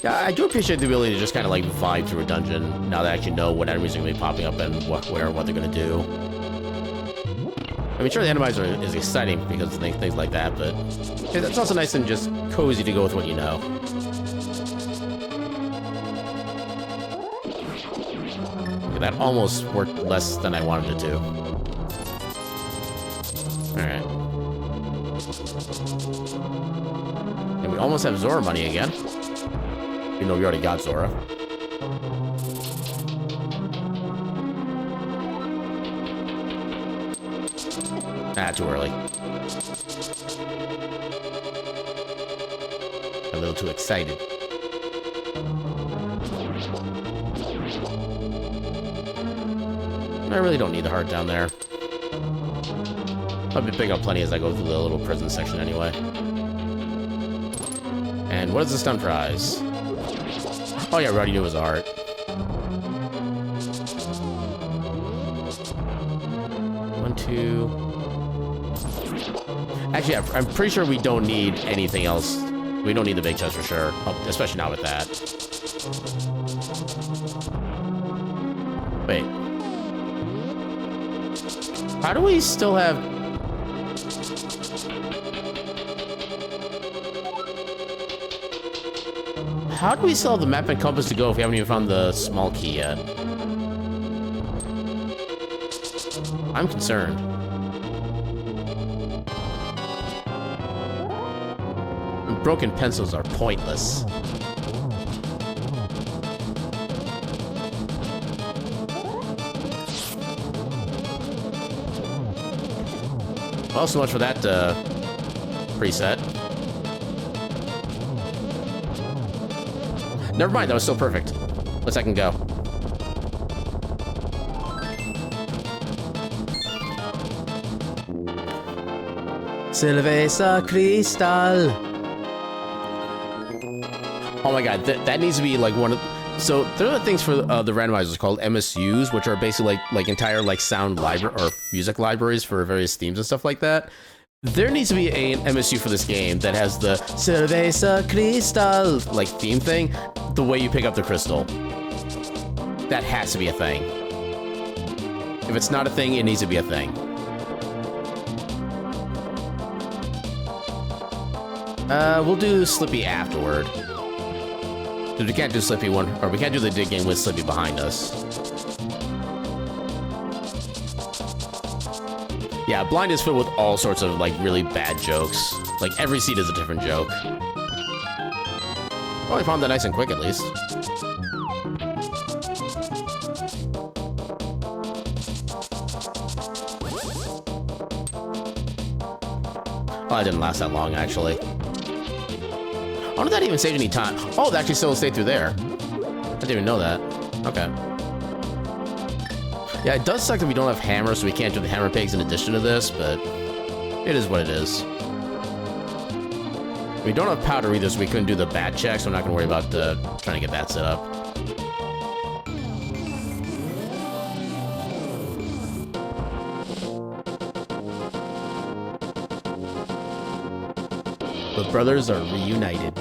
Yeah, I do appreciate the ability to just kind of like vibe through a dungeon now that I actually know what enemies are going to be popping up and what they're going to do. I mean, sure, the Randomizer is exciting because of things like that, but it's also nice and just cozy to go with what you know. Okay, that almost worked less than I wanted it to. Alright. And we almost have Zora money again. Even though we already got Zora. Ah, too early. A little too excited. I really don't need the heart down there. I'll be picking up plenty as I go through the little prison section anyway. And what is the stun prize? Oh yeah, we already knew it was art. One, two. Actually, I'm pretty sure we don't need anything else. We don't need the big chest for sure, especially not with that. Wait. How do we still have... How do we still have the map and compass to go if we haven't even found the small key yet? I'm concerned. Broken pencils are pointless. Well, so much for that preset. Never mind, that was still perfect. Let's I can go. Cerveza Cristal. Oh my god, that needs to be like one of... So there are things for the randomizers called MSUs, which are basically like entire like sound library or music libraries for various themes and stuff like that. There needs to be an MSU for this game that has the Cerveza Cristal like theme thing, the way you pick up the crystal. That has to be a thing. If it's not a thing, it needs to be a thing. We'll do Slippy afterward. Because we can't do Slippy one, or we can't do the dig game with Slippy behind us. Yeah, Blind is filled with all sorts of like really bad jokes. Like every seed is a different joke. Well, I found that nice and quick at least. Oh, that didn't last that long actually. Oh, did that even save any time? Oh, it actually still stayed through there. I didn't even know that. Okay. Yeah, it does suck that we don't have hammers, so we can't do the hammer pigs in addition to this, but it is what it is. We don't have powder either, so we couldn't do the bat check, so I'm not going to worry about trying to get that set up. The brothers are reunited.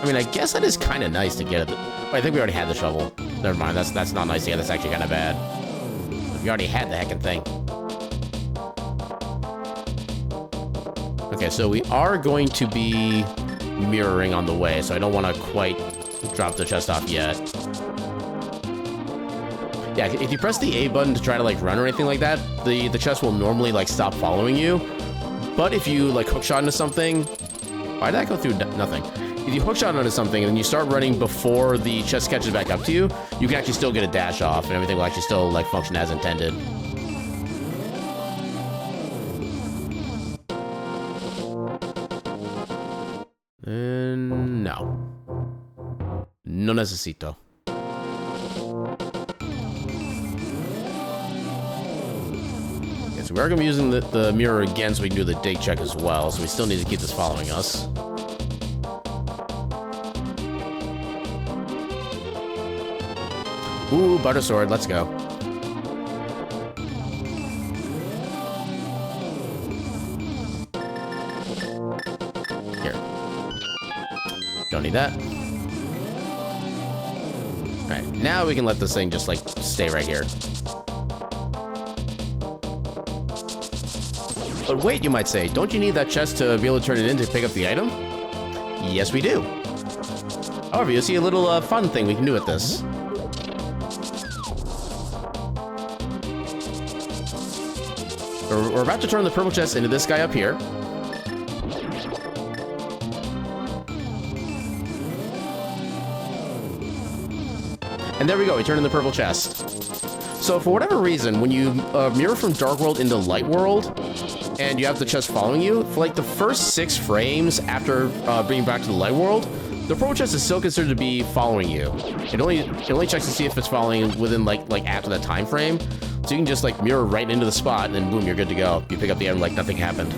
I mean, I guess that is kind of nice to get it. Oh, I think we already had the shovel. Never mind, that's not nice to get. That's actually kind of bad. We already had the heckin' thing. Okay, so we are going to be mirroring on the way, so I don't want to quite drop the chest off yet. Yeah, if you press the A button to try to like run or anything like that, the chest will normally like stop following you. But if you like hookshot into something, why did that go through nothing? If you hookshot onto something and then you start running before the chest catches back up to you, you can actually still get a dash off and everything will actually still like function as intended. No. No necesito. Okay, so we're going to be using the mirror again so we can do the dig check as well, so we still need to keep this following us. Ooh, butter sword, let's go. Here. Don't need that. Alright, now we can let this thing just, like, stay right here. But wait, you might say, don't you need that chest to be able to turn it in to pick up the item? Yes, we do. However, you'll see a little fun thing we can do with this. We're about to turn the purple chest into this guy up here. And there we go, we turn in the purple chest. So for whatever reason, when you mirror from Dark World into Light World, and you have the chest following you, for like the first 6 frames after bringing back to the Light World, the purple chest is still considered to be following you. It only checks to see if it's following within like after that time frame. So you can just like mirror right into the spot, and then boom, you're good to go. You pick up the item like nothing happened.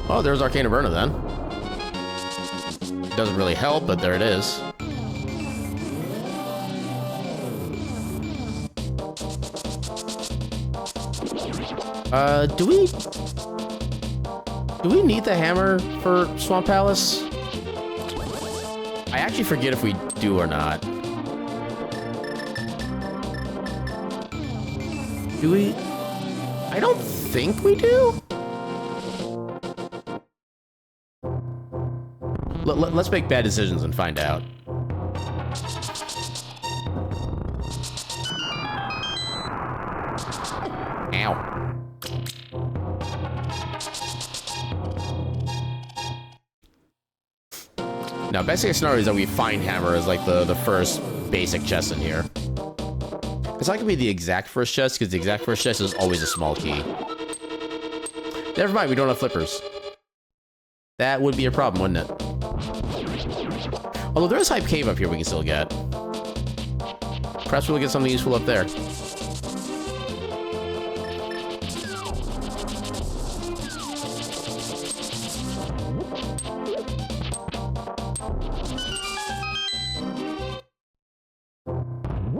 Oh, there's Arcane Inferno then. It doesn't really help, but there it is. Do we need the hammer for Swamp Palace? I actually forget if we do or not. Do we? I don't think we do. Let's make bad decisions and find out. Ow. Now, best case scenario is that we find hammer as like the first basic chest in here. It's not gonna be the exact first chest, because the exact first chest is always a small key. Never mind, we don't have flippers. That would be a problem, wouldn't it? Although there is Hype Cave up here we can still get. Perhaps we'll get something useful up there.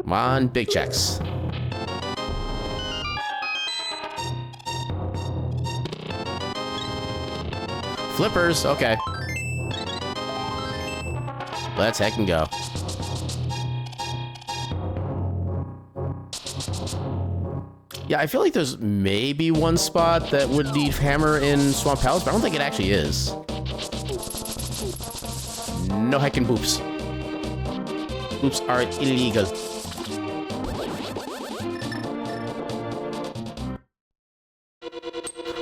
Come on, big checks. Flippers, okay. Let's heck and go. Yeah, I feel like there's maybe one spot that would need hammer in Swamp Palace, but I don't think it actually is. No heckin' boops. Boops are illegal.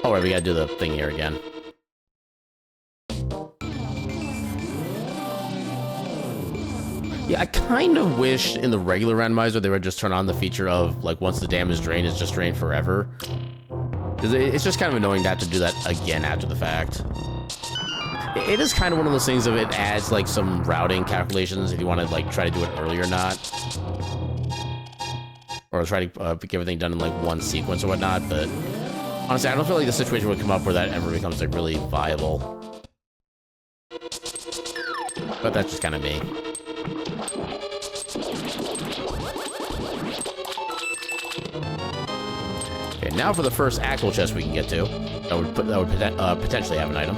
Alright, we gotta do the thing here again. Yeah, I kind of wish in the regular randomizer they would just turn on the feature of, like, once the damage drained, it's just drained forever. Because it's just kind of annoying to have to do that again after the fact. It is kind of one of those things of it adds, like, some routing calculations if you want to, like, try to do it early or not. Or try to get everything done in, like, one sequence or whatnot, but honestly, I don't feel like the situation would come up where that ever becomes, like, really viable. But that's just kind of me. Okay, now for the first actual chest we can get to. That would potentially have an item.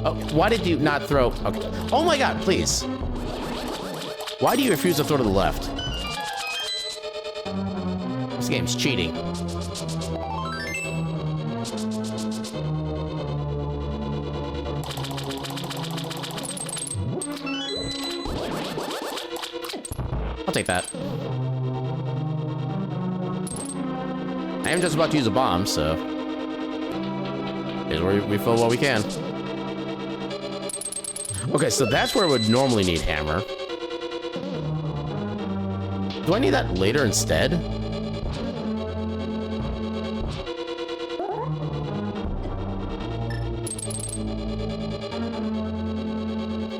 Oh, why did you not throw? Okay. Oh my god, please. Why do you refuse to throw to the left? This game's cheating. I'll take that. I am just about to use a bomb, so here's where we fill what we can. Okay, so that's where I would normally need hammer. Do I need that later instead?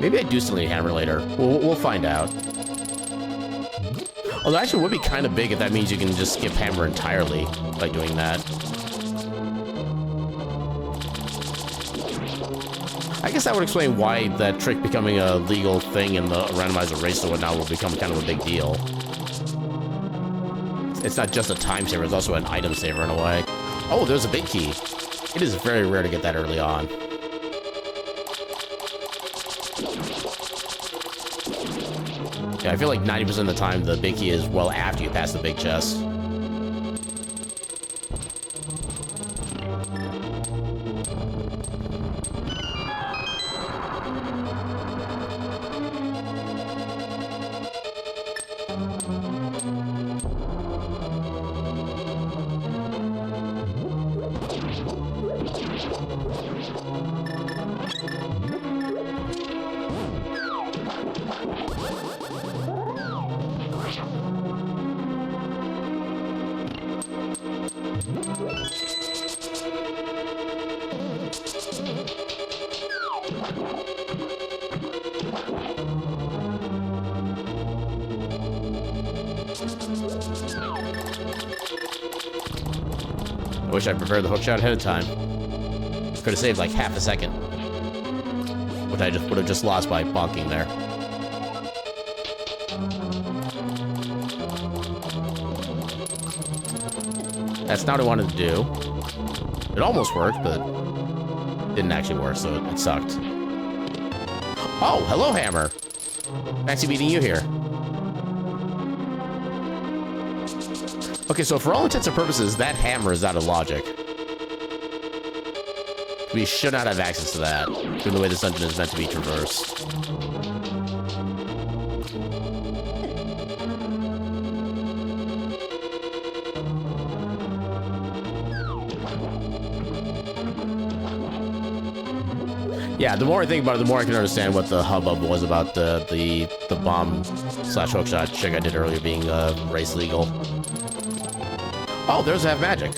Maybe I do still need hammer later. We'll find out. Although actually it would be kind of big if that means you can just skip hammer entirely by doing that. I guess that would explain why that trick becoming a legal thing in the randomizer race or whatnot will become kind of a big deal. It's not just a time saver, it's also an item saver in a way. Oh, there's a big key. It is very rare to get that early on. Yeah, I feel like 90% of the time the big key is well after you pass the big chest. wish I prepared the hookshot ahead of time. Could have saved like half a second. Which I just would have just lost by bonking there. That's not what I wanted to do. It almost worked, but didn't actually work, so it sucked. Oh, hello, Hammer. Fancy meeting you here. Okay, so for all intents and purposes, that hammer is out of logic. We should not have access to that, given the way this dungeon is meant to be traversed. Yeah, the more I think about it, the more I can understand what the hubbub was about the bomb slash hookshot trick I did earlier being race legal. Oh, there's Have Magic.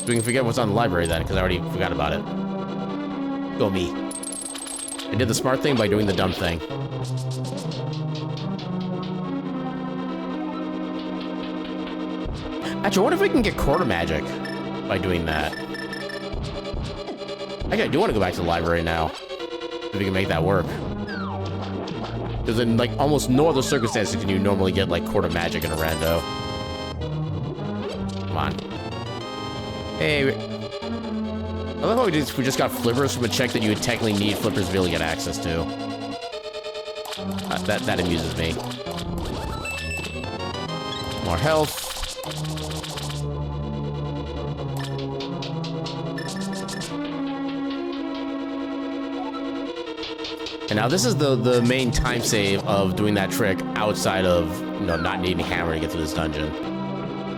We can forget what's on the library then, because I already forgot about it. Go me. I did the smart thing by doing the dumb thing. Actually, what if we can get quarter magic by doing that? Actually, I do want to go back to the library now. If we can make that work. Because in, like, almost no other circumstances can you normally get, like, quarter magic in a rando. Come on. Hey. I love how we just got flippers from a check that you would technically need flippers to be able to get access to. That amuses me. More health. And now this is the main time save of doing that trick outside of, you know, not needing hammer to get through this dungeon.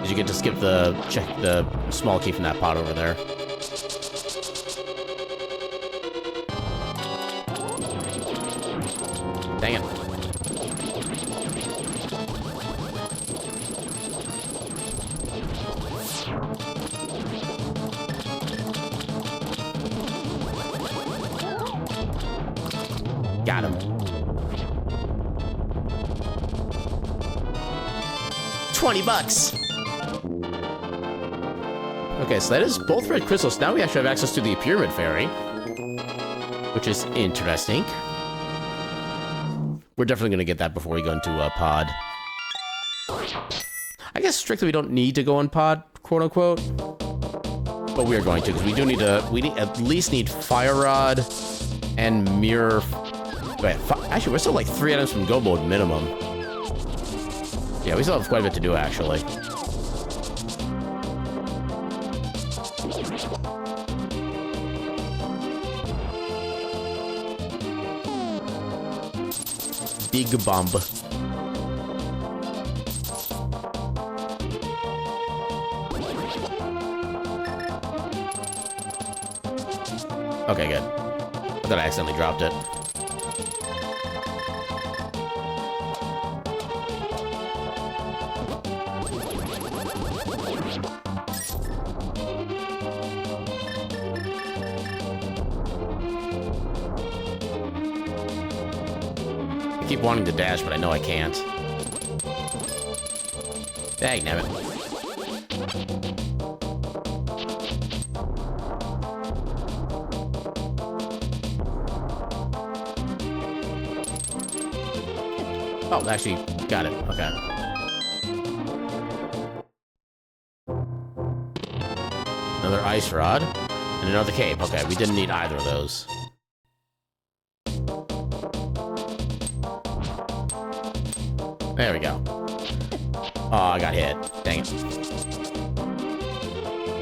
Is you get to skip the small key from that pot over there. Dang it. Got him. 20 bucks. Okay, so that is both red crystals. Now we actually have access to the Pyramid Fairy, which is interesting. We're definitely going to get that before we go into Pod. I guess strictly we don't need to go on Pod, quote unquote. But we are going to, because we do need to, at least need Fire Rod and Mirror. Wait, actually, we're still like 3 items from Go Mode minimum. Yeah, we still have quite a bit to do, actually. Big bomb. Okay, good. I thought I accidentally dropped it. I keep wanting to dash, but I know I can't. Dang, damn it. Oh, actually, got it. Okay. Another ice rod and another cape. Okay, we didn't need either of those. There we go. Oh, I got hit. Dang it.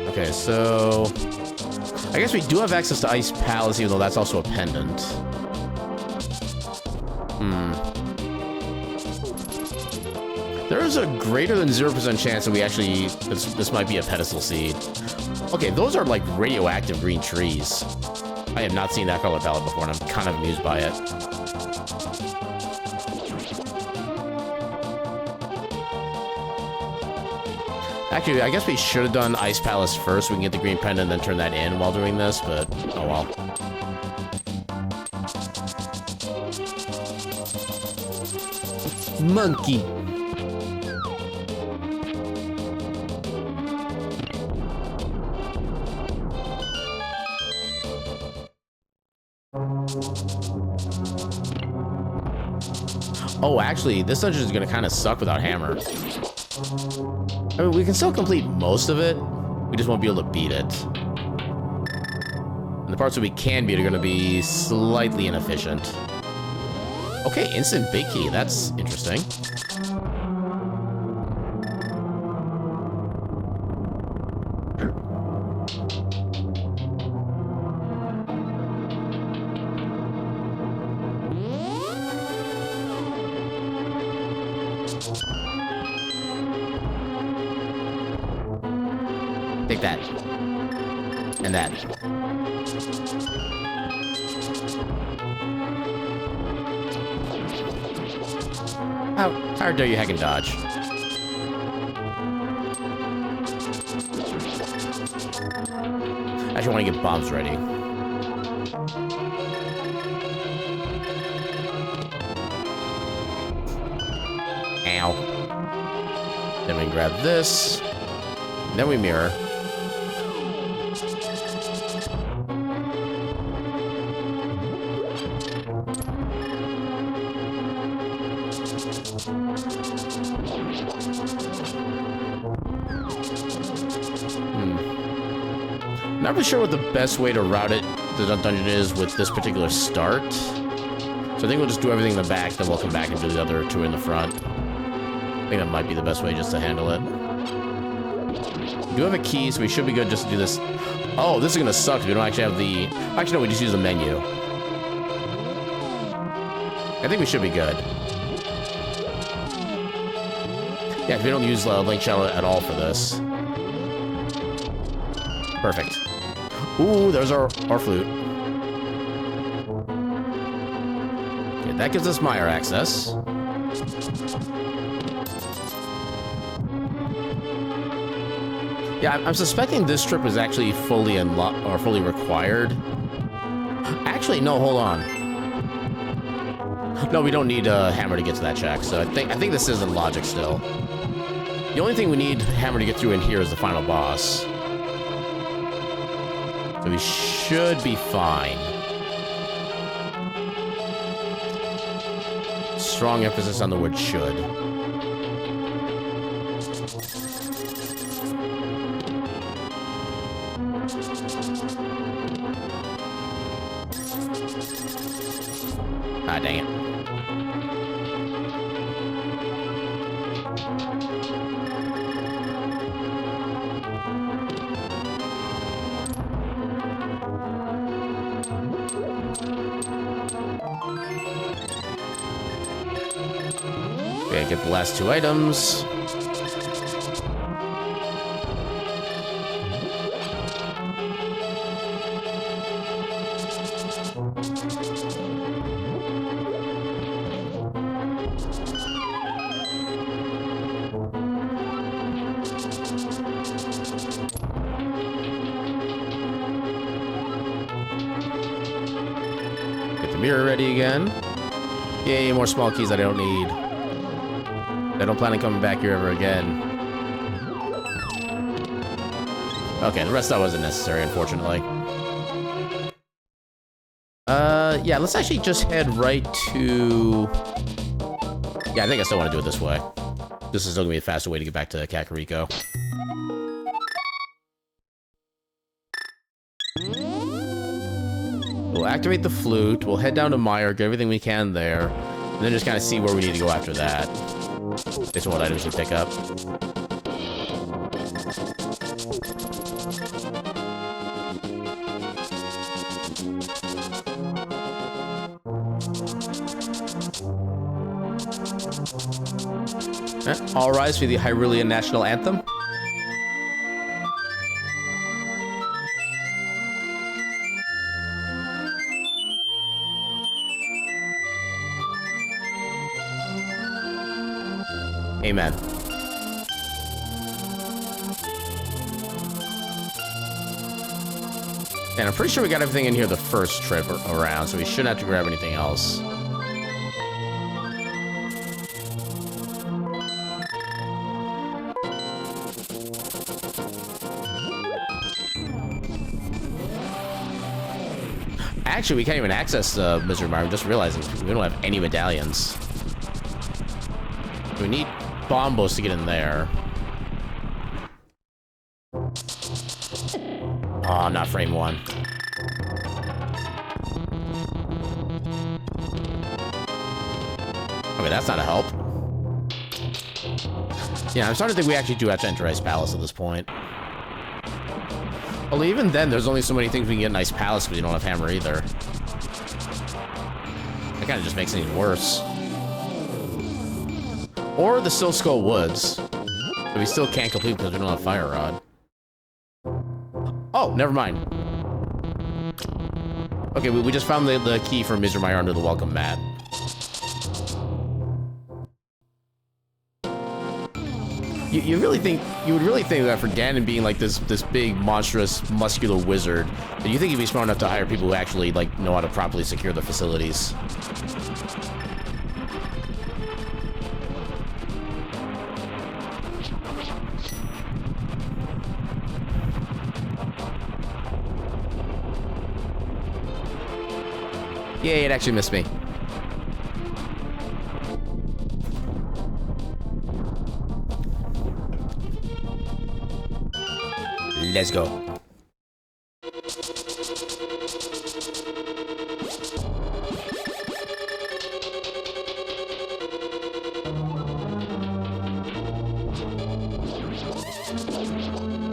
Okay, so I guess we do have access to Ice Palace, even though that's also a pendant. There is a greater than 0% chance that we actually... This might be a pedestal seed. Okay, those are like radioactive green trees. I have not seen that color palette before, and I'm kind of amused by it. Actually, I guess we should have done Ice Palace first so we can get the green pendant and then turn that in while doing this, but oh well. Monkey. Oh, actually, this dungeon is gonna kind of suck without hammer. I mean, we can still complete most of it. We just won't be able to beat it. And the parts that we can beat are gonna be slightly inefficient. Okay, instant big key. That's interesting. Take that. And that. How dare you hack and dodge? Actually, I want to get bombs ready. Ow. Then we can grab this. And then we mirror. Not really sure what the best way to route it, the dungeon is with this particular start. So I think we'll just do everything in the back, then we'll come back and do the other two in the front. I think that might be the best way just to handle it. We do have a key, so we should be good just to do this. Oh, this is gonna suck. We don't actually have the... Actually, no, we just use the menu. I think we should be good. Yeah, if we don't use Link Shell at all for this. Perfect. Ooh, there's our flute. Okay, that gives us Meyer access. Yeah, I'm suspecting this trip is actually fully unlocked or fully required. Actually, no, hold on. No, we don't need a hammer to get to that shack, so I think this is in logic still. The only thing we need hammer to get through in here is the final boss. So we should be fine. Strong emphasis on the word should. Ah, dang it. Okay, get the last two items. Get the mirror ready again. Yay, more small keys that I don't need. I don't plan on coming back here ever again. Okay, the rest of that wasn't necessary, unfortunately. Yeah, let's actually just head right to... Yeah, I think I still want to do it this way. This is still gonna be a faster way to get back to Kakariko. We'll activate the flute, we'll head down to Meyer, get everything we can there, and then just kind of see where we need to go after that. Based on what items we pick up. All rise for the Hyrulean National Anthem. Amen. And I'm pretty sure we got everything in here the first trip around, so we shouldn't have to grab anything else. Actually, we can't even access the Misery Mire. I'm just realizing we don't have any medallions. bombos to get in there. Oh, not frame 1. Okay, that's not a help. Yeah, I'm starting to think we actually do have to enter Ice Palace at this point. Well, even then, there's only so many things we can get in Ice Palace because you don't have Hammer either. That kind of just makes things worse. Or the Silk Skull Woods. But we still can't complete because we don't have Fire Rod. Oh, never mind. Okay, we just found the key for Mizrmire under the welcome mat. You would really think that for Ganon being like this big, monstrous, muscular wizard, that you think he'd be smart enough to hire people who actually like know how to properly secure the facilities. Yay, it actually missed me. Let's go.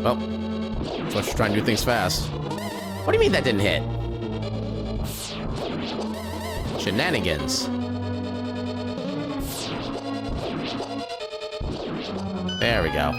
Well, let's try and do things fast. What do you mean that didn't hit? Shenanigans. There we go.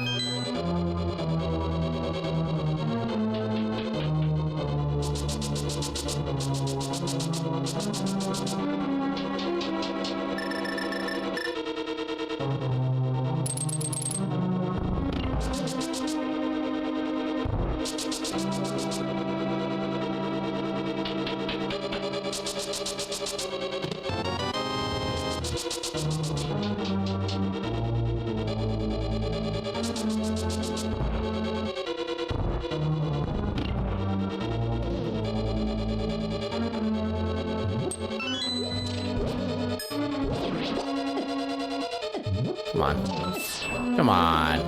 Come on. Come on.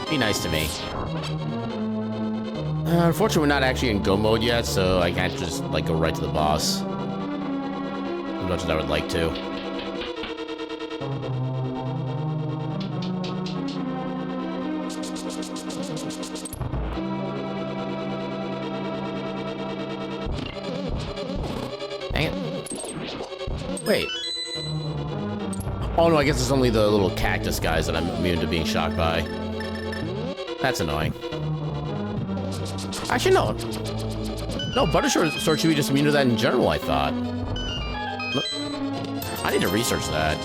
Be nice to me. Unfortunately, we're not actually in go mode yet, so I can't just, like, go right to the boss. As much as I would like to. Dang it. Wait. Oh no, I guess it's only the little cactus guys that I'm immune to being shocked by. That's annoying. Actually, no. No, Buttersword should be just immune to that in general, I thought. I need to research that.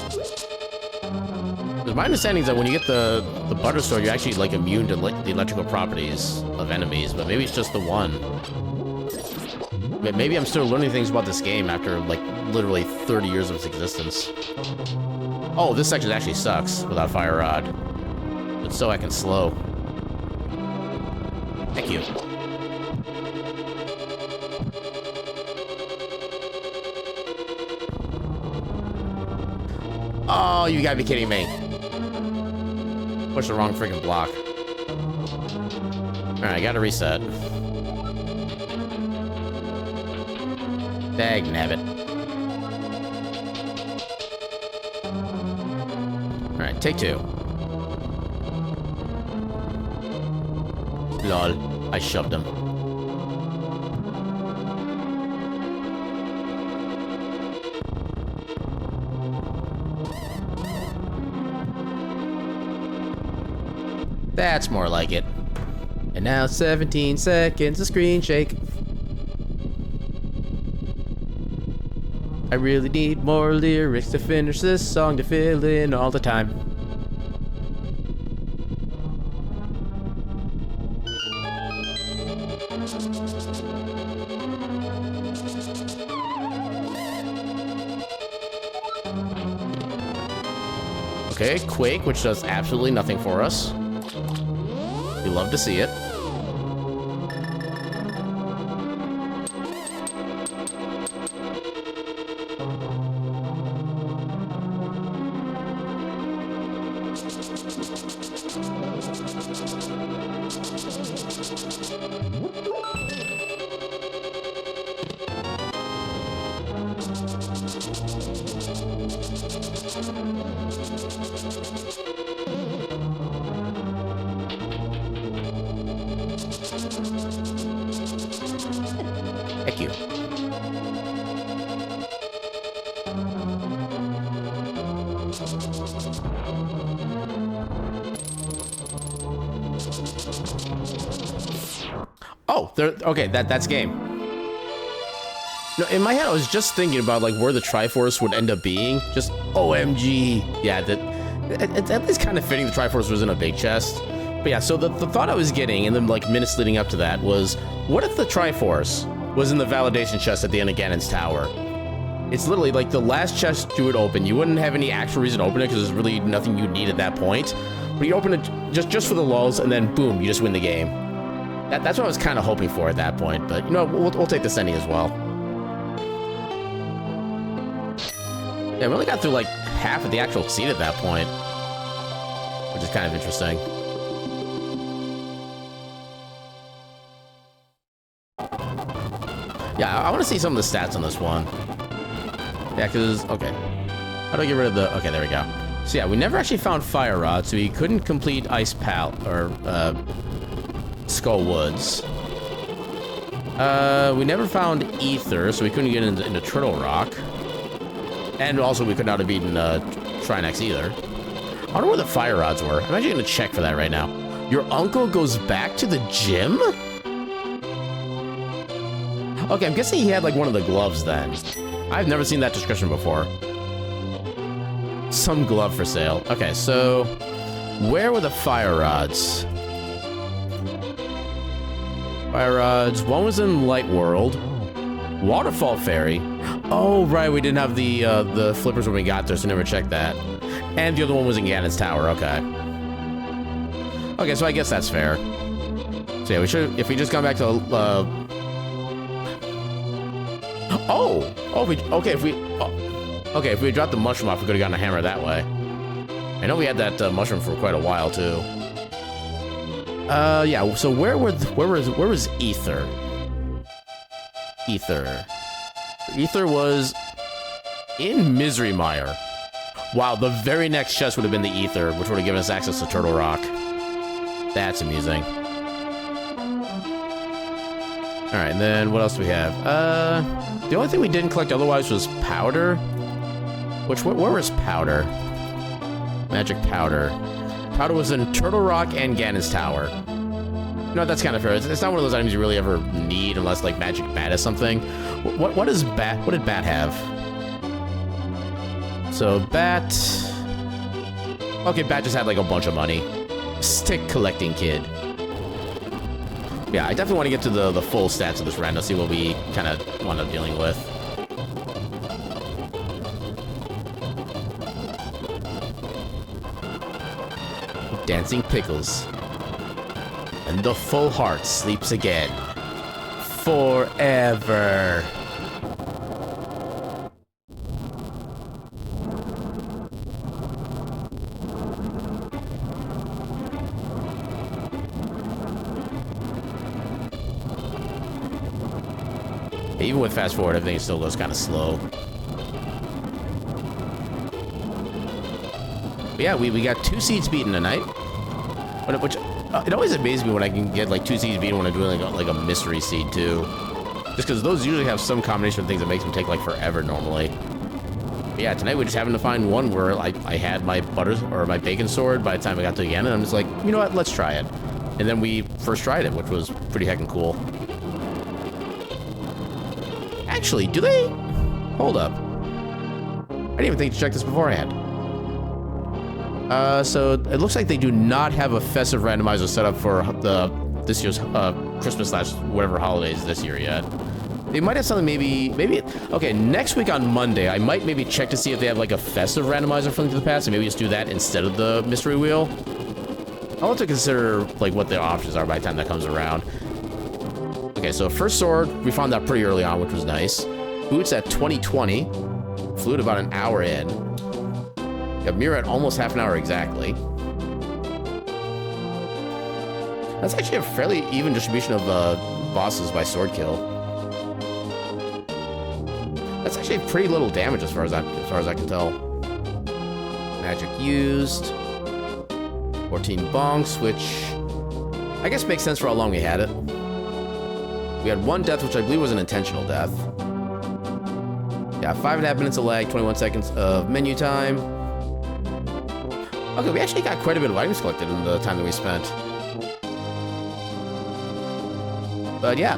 Because my understanding is that when you get the Buttersword, you're actually, like, immune to the electrical properties of enemies, but maybe it's just the one. Maybe I'm still learning things about this game after, like, literally 30 years of its existence. Oh, this section actually sucks without Fire Rod. But so I can slow. Thank you. Oh, you gotta be kidding me. Push the wrong freaking block. Alright, I gotta reset. Dagnabbit. Alright, take 2. Lol, I shoved him. That's more like it. And now 17 seconds of screen shake. I really need more lyrics to finish this song to fill in all the time. Okay, Quake, which does absolutely nothing for us. We love to see it. Thank you. Oh, okay, that's game. No, in my head, I was just thinking about like where the Triforce would end up being. Just OMG. Yeah, it's at least kind of fitting the Triforce was in a big chest. But yeah, so the thought I was getting in the like minutes leading up to that was, what if the Triforce was in the validation chest at the end of Ganon's tower? It's literally like the last chest you would open. You wouldn't have any actual reason to open it because there's really nothing you need at that point. But you open it just for the lulz, and then boom, you just win the game. That's what I was kind of hoping for at that point. But you know, we'll take this any as well. Yeah, we only got through like half of the actual seed at that point, which is kind of interesting. Yeah, I want to see some of the stats on this one. Yeah, because, okay. How do I get rid of the... Okay, there we go. So yeah, we never actually found Fire Rod, so we couldn't complete Ice Pal, or, Skull Woods. We never found Ether, so we couldn't get into Turtle Rock. And also, we could not have beaten, Trinex either. I wonder where the Fire Rods were. I'm actually gonna check for that right now. Your uncle goes back to the gym? Okay, I'm guessing he had, like, one of the gloves then. I've never seen that description before. Some glove for sale. Okay, so where were the Fire Rods? Fire Rods. One was in Light World. Waterfall Fairy. Oh, right, we didn't have the flippers when we got there, so never checked that. And the other one was in Ganon's Tower. Okay. Okay, so I guess that's fair. So yeah, we should, if we just come back to if we dropped the mushroom off, we could have gotten a hammer that way. I know we had that mushroom for quite a while too. Yeah. So where was Ether? Ether was in Misery Mire. Wow, the very next chest would have been the Ether, which would have given us access to Turtle Rock. That's amusing. All right, and then what else do we have? The only thing we didn't collect otherwise was powder. Where was powder? Magic powder. Powder was in Turtle Rock and Ganon's Tower. No, that's kind of fair. It's not one of those items you really ever need unless like Magic Bat has something. What is Bat? What did Bat have? So Bat. Okay, Bat just had like a bunch of money. Stick collecting kid. Yeah, I definitely want to get to the full stats of this rando, see what we kind of wound up dealing with. Dancing Pickles. And the full heart sleeps again. Forever. Even with fast forward, everything still goes kind of slow. But yeah, we got 2 seeds beaten tonight. Which it always amazes me when I can get like 2 seeds beaten when I'm doing like a mystery seed too. Just because those usually have some combination of things that makes them take like forever normally. But yeah, tonight we just happened to find one where I had my my bacon sword by the time I got to the end, and I'm just like, you know what, let's try it. And then we first tried it, which was pretty heckin' cool. Actually, do they? Hold up. I didn't even think to check this beforehand. So it looks like they do not have a festive randomizer set up for this year's Christmas / whatever holidays this year yet. They might have something maybe. Okay, next week on Monday, I might maybe check to see if they have like a festive randomizer for Link to the Past, and maybe just do that instead of the mystery wheel. I'll have to consider like what the options are by the time that comes around. Okay, so first sword, we found that pretty early on, which was nice. Boots at 2020. Flute about an hour in. Got mirror at almost half an hour exactly. That's actually a fairly even distribution of bosses by sword kill. That's actually pretty little damage as far as I can tell. Magic used. 14 bonks, which I guess makes sense for how long we had it. We had one death, which I believe was an intentional death. Yeah, 5.5 minutes of lag, 21 seconds of menu time. Okay, we actually got quite a bit of items collected in the time that we spent. But yeah.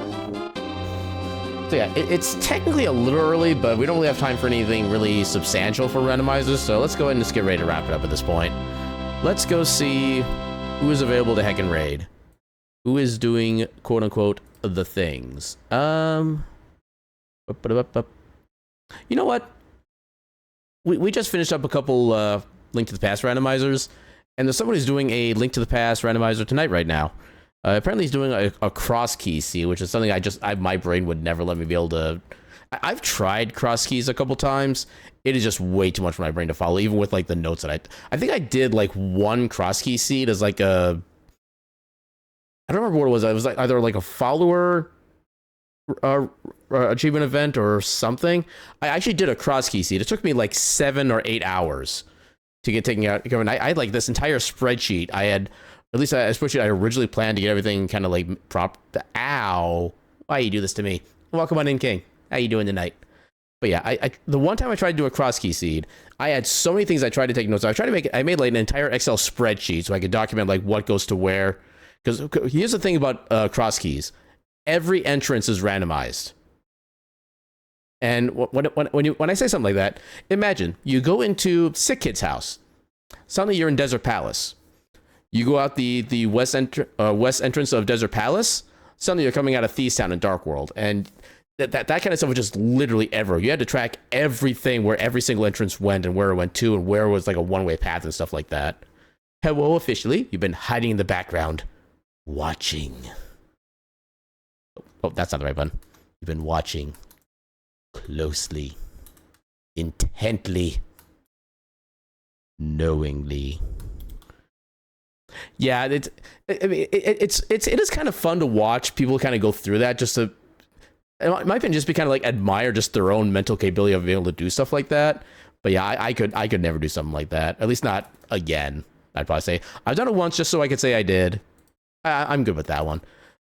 So yeah, it's technically a little early, but we don't really have time for anything really substantial for randomizers, so let's go ahead and just get ready to wrap it up at this point. Let's go see who is available to heck and raid. Who is doing, quote-unquote, the things. You know what? We just finished up a couple Link to the Past randomizers, and there's someone who's doing a Link to the Past randomizer tonight right now. Apparently he's doing a cross key seed, which is something my brain would never let me be able to. I've tried cross keys a couple times. It is just way too much for my brain to follow, even with like the notes that I think I did like one cross key seed as like a, I don't remember what it was. It was like either like a follower achievement event or something. I actually did a cross key seed. It took me like 7 or 8 hours to get taken out. I had like this entire spreadsheet. I had, at least a spreadsheet I originally planned to get everything kind of like ow. Why you do this to me? Welcome on in, King. How you doing tonight? But yeah, the one time I tried to do a cross key seed, I had so many things I tried to take notes of. I made like an entire Excel spreadsheet so I could document like what goes to where. Because here's the thing about cross keys. Every entrance is randomized. And when I say something like that, imagine you go into Sick Kid's house. Suddenly you're in Desert Palace. You go out the west entrance of Desert Palace. Suddenly you're coming out of Thieves Town in Dark World. And that kind of stuff was just literally everywhere. You had to track everything, where every single entrance went and where it went to and where was like a one-way path and stuff like that. Hello, officially. You've been hiding in the background. Watching. Oh, that's not the right button. You've been watching closely, intently, knowingly. Yeah, it is kind of fun to watch people kind of go through that, just to, in my opinion, just be kind of like admire just their own mental capability of being able to do stuff like that. But yeah, I could never do something like that. At least not again. I'd probably say I've done it once just so I could say I did. I'm good with that one.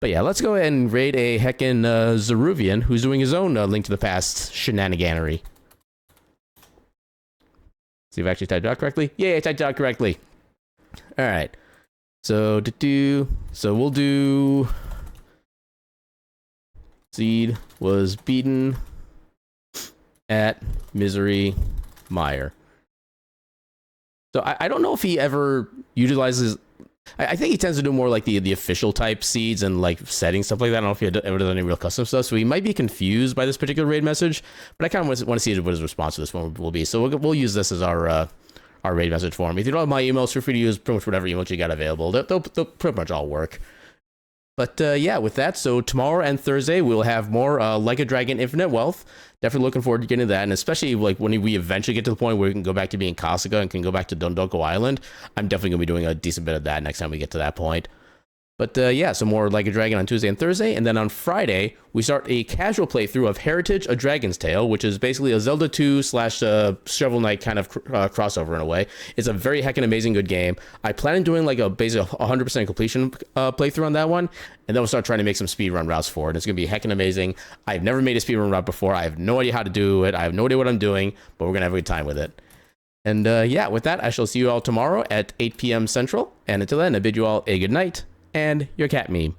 But yeah, let's go ahead and raid a heckin' Zeruvian who's doing his own Link to the Past shenaniganery. See if I actually typed it out correctly. Yeah, I typed it out correctly. All right. So we'll do. Seed was beaten at Misery Mire. So I don't know if he ever utilizes. I think he tends to do more like the official type seeds and like setting stuff like that. I don't know if he ever does any real custom stuff, so he might be confused by this particular raid message. But I kind of want to see what his response to this one will be. So we'll use this as our raid message for him. If you don't have my emails, feel free to use pretty much whatever email you got available. They'll pretty much all work. But yeah, with that, so tomorrow and Thursday we'll have more Like a Dragon Infinite Wealth. Definitely looking forward to getting that, and especially like when we eventually get to the point where we can go back to being Kasuga and can go back to Dondoko Island. I'm definitely gonna be doing a decent bit of that next time we get to that point. But yeah, some more Like a Dragon on Tuesday and Thursday, and then on Friday we start a casual playthrough of Heritage: A Dragon's Tale, which is basically a Zelda 2 / Shovel Knight kind of crossover in a way. It's a very heckin' amazing good game. I plan on doing like a basic 100% completion playthrough on that one, and then we'll start trying to make some speedrun routes for it. It's gonna be heckin' amazing. I've never made a speedrun route before. I have no idea how to do it. I have no idea what I'm doing, but we're gonna have a good time with it. And yeah, with that, I shall see you all tomorrow at 8 p.m. Central. And until then, I bid you all a good night and your cat meme.